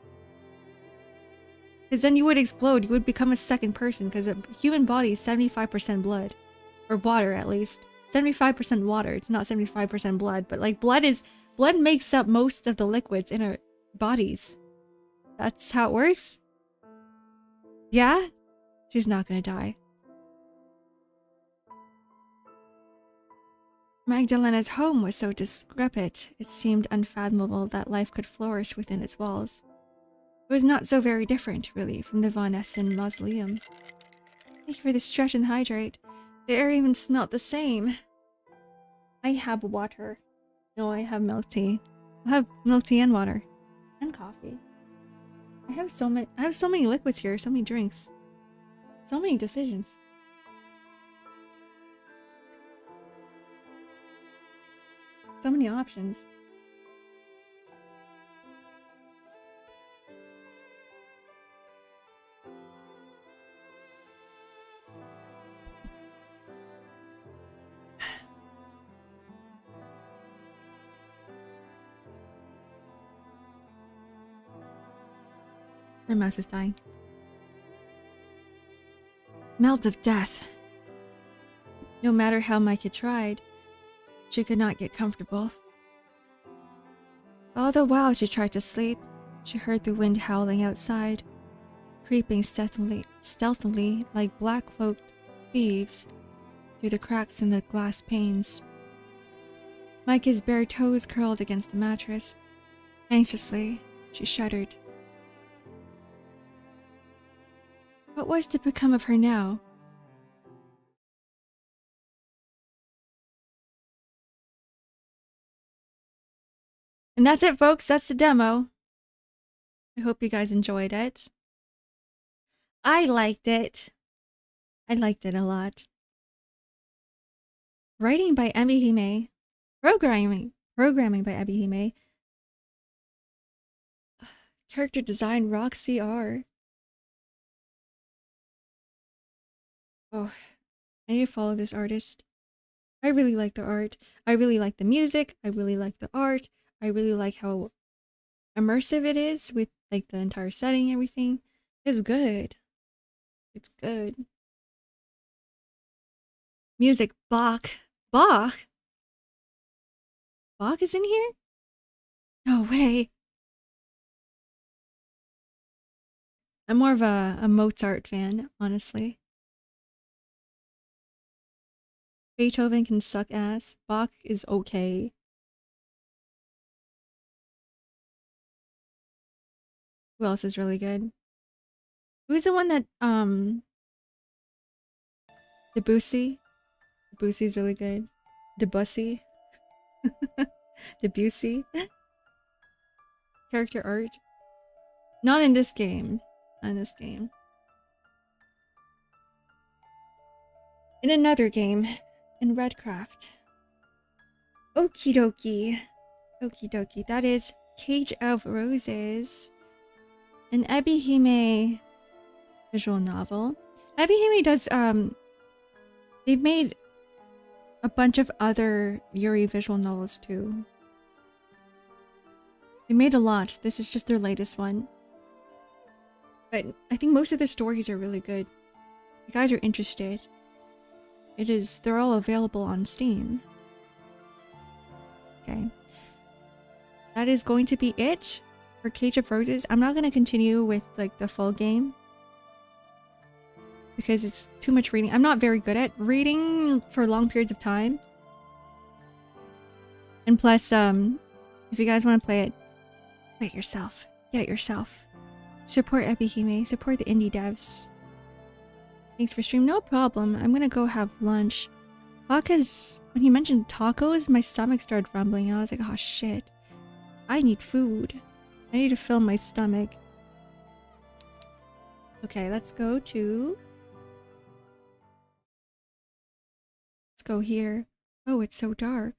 Because then you would explode. You would become a second person, because a human body is 75% blood. Or water, at least. 75% water. It's not 75% blood, but like blood makes up most of the liquids in our bodies. That's how it works? Yeah? She's not gonna die. Magdalena's home was so decrepit, it seemed unfathomable that life could flourish within its walls. It was not so very different, really, from the Von Essen mausoleum. Thank you for the stretch and hydrate. The air even smelt the same. I have water. No, I have milk tea. I'll have milk tea and water. And coffee. I have so many liquids here, so many drinks. So many decisions. So many options. My mouse is dying. Melt of death. No matter how Micah tried, she could not get comfortable. All the while she tried to sleep, she heard the wind howling outside, creeping stealthily like black-cloaked thieves through the cracks in the glass panes. Micah's bare toes curled against the mattress. Anxiously, she shuddered. What was to become of her now? And that's it, folks. That's the demo. I hope you guys enjoyed it. I liked it. I liked it a lot. Writing by Ebihime. Programming by Ebihime. Character design Roxy R. Oh, I need to follow this artist. I really like the art. I really like the music. I really like the art. I really like how immersive it is with like the entire setting and everything. It's good. It's good. Music, Bach. Bach? Bach is in here? No way. I'm more of a Mozart fan, honestly. Beethoven can suck ass. Bach is okay. Who else is really good? Who's the one that, Debussy? Debussy's really good. Debussy? Debussy? Character art? Not in this game. Not in this game. In another game. In Redcraft. Okie dokie. Okie dokie. That is Cage of Roses. An Ebihime visual novel. Ebihime does, they've made a bunch of other Yuri visual novels too. They made a lot. This is just their latest one. But I think most of the stories are really good. If you guys are interested, they're all available on Steam. Okay. That is going to be it for Cage of Roses. I'm not going to continue with like the full game because it's too much reading. I'm not very good at reading for long periods of time. And plus, if you guys want to play it yourself. Get it yourself. Support Ebihime. Support the indie devs. Thanks for stream. No problem. I'm gonna go have lunch. When he mentioned tacos, my stomach started rumbling and I was like, oh shit. I need food. I need to fill my stomach. Okay, let's go here. Oh, it's so dark.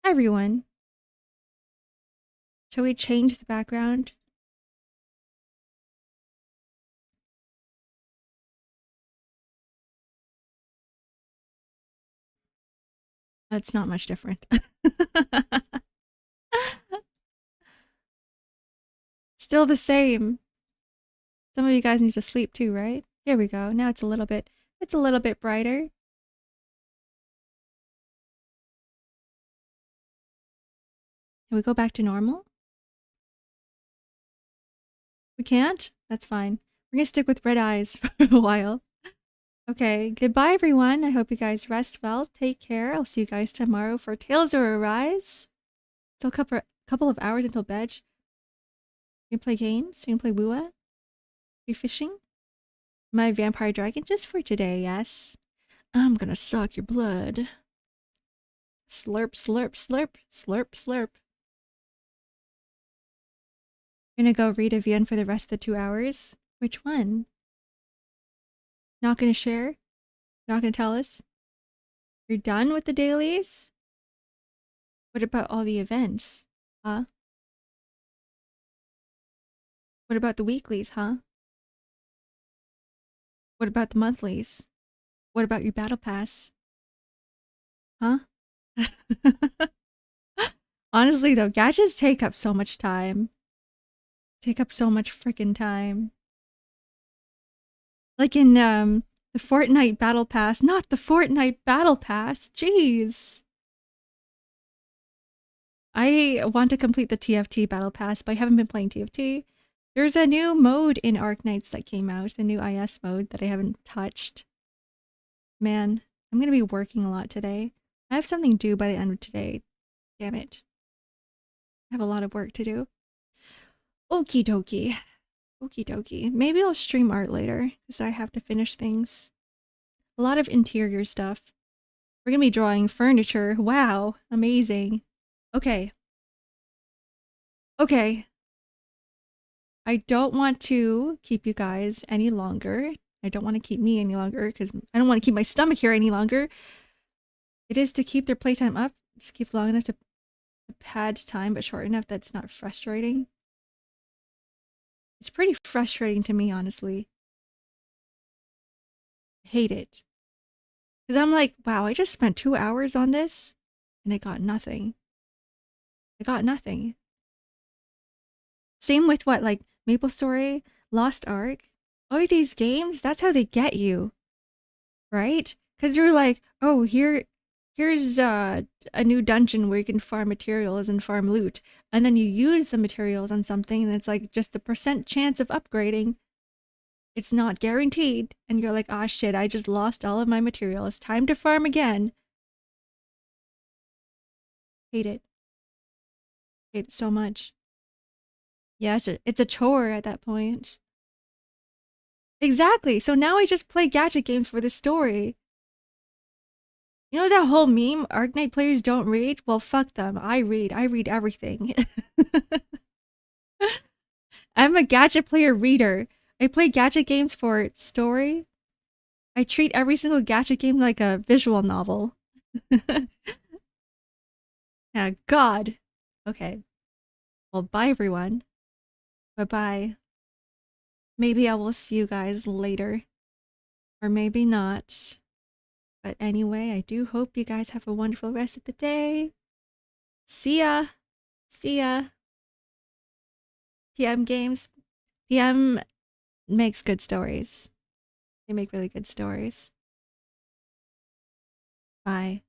Hi, everyone. Shall we change the background? That's not much different. Still the same. Some of you guys need to sleep too, right? Here we go. Now it's a little bit brighter. Can we go back to normal? We can't? That's fine. We're gonna stick with red eyes for a while. Okay, goodbye everyone. I hope you guys rest well. Take care. I'll see you guys tomorrow for Tales of Arise. Still a couple of hours until bed. You can play games. You can play Wua. Be fishing. My vampire dragon just for today, yes. I'm gonna suck your blood. Slurp, slurp, slurp, slurp, slurp. You're gonna go read a VN for the rest of the 2 hours? Which one? Not gonna share? Not gonna tell us? You're done with the dailies? What about all the events? Huh? What about the weeklies, huh? What about the monthlies? What about your battle pass? Huh? Honestly though, gadgets take up so much time. Take up so much freaking time. Like in the Fortnite battle pass. Not the Fortnite battle pass. Jeez. I want to complete the TFT battle pass, but I haven't been playing TFT. There's a new mode in Ark Knights that came out, the new IS mode that I haven't touched. Man, I'm gonna be working a lot today. I have something due by the end of today. Damn it. I have a lot of work to do. Okie dokie. Okie dokie. Maybe I'll stream art later, because I have to finish things. A lot of interior stuff. We're gonna be drawing furniture. Wow, amazing. Okay, Okay. I don't want to keep you guys any longer. I don't want to keep me any longer because I don't want to keep my stomach here any longer. It is to keep their playtime up. Just keep long enough to pad time, but short enough that it's not frustrating. It's pretty frustrating to me, honestly. I hate it. Because I'm like, wow, I just spent 2 hours on this and I got nothing. I got nothing. Same with what, like Maple Story, Lost Ark, all of these games, that's how they get you, right? Because you're like, oh, here's a new dungeon where you can farm materials and farm loot, and then you use the materials on something, and it's like just a % chance of upgrading. It's not guaranteed, and you're like, ah, shit, I just lost all of my materials. Time to farm again. Hate it. Hate it so much. Yeah, it's a chore at that point. Exactly. So now I just play gadget games for the story. You know that whole meme, Arknight players don't read? Well, fuck them. I read. I read everything. I'm a gadget player reader. I play gadget games for story. I treat every single gadget game like a visual novel. Yeah, God. Okay. Well, bye everyone. Bye-bye. Maybe I will see you guys later. Or maybe not. But anyway, I do hope you guys have a wonderful rest of the day. See ya. See ya. PM Games. PM makes good stories. They make really good stories. Bye.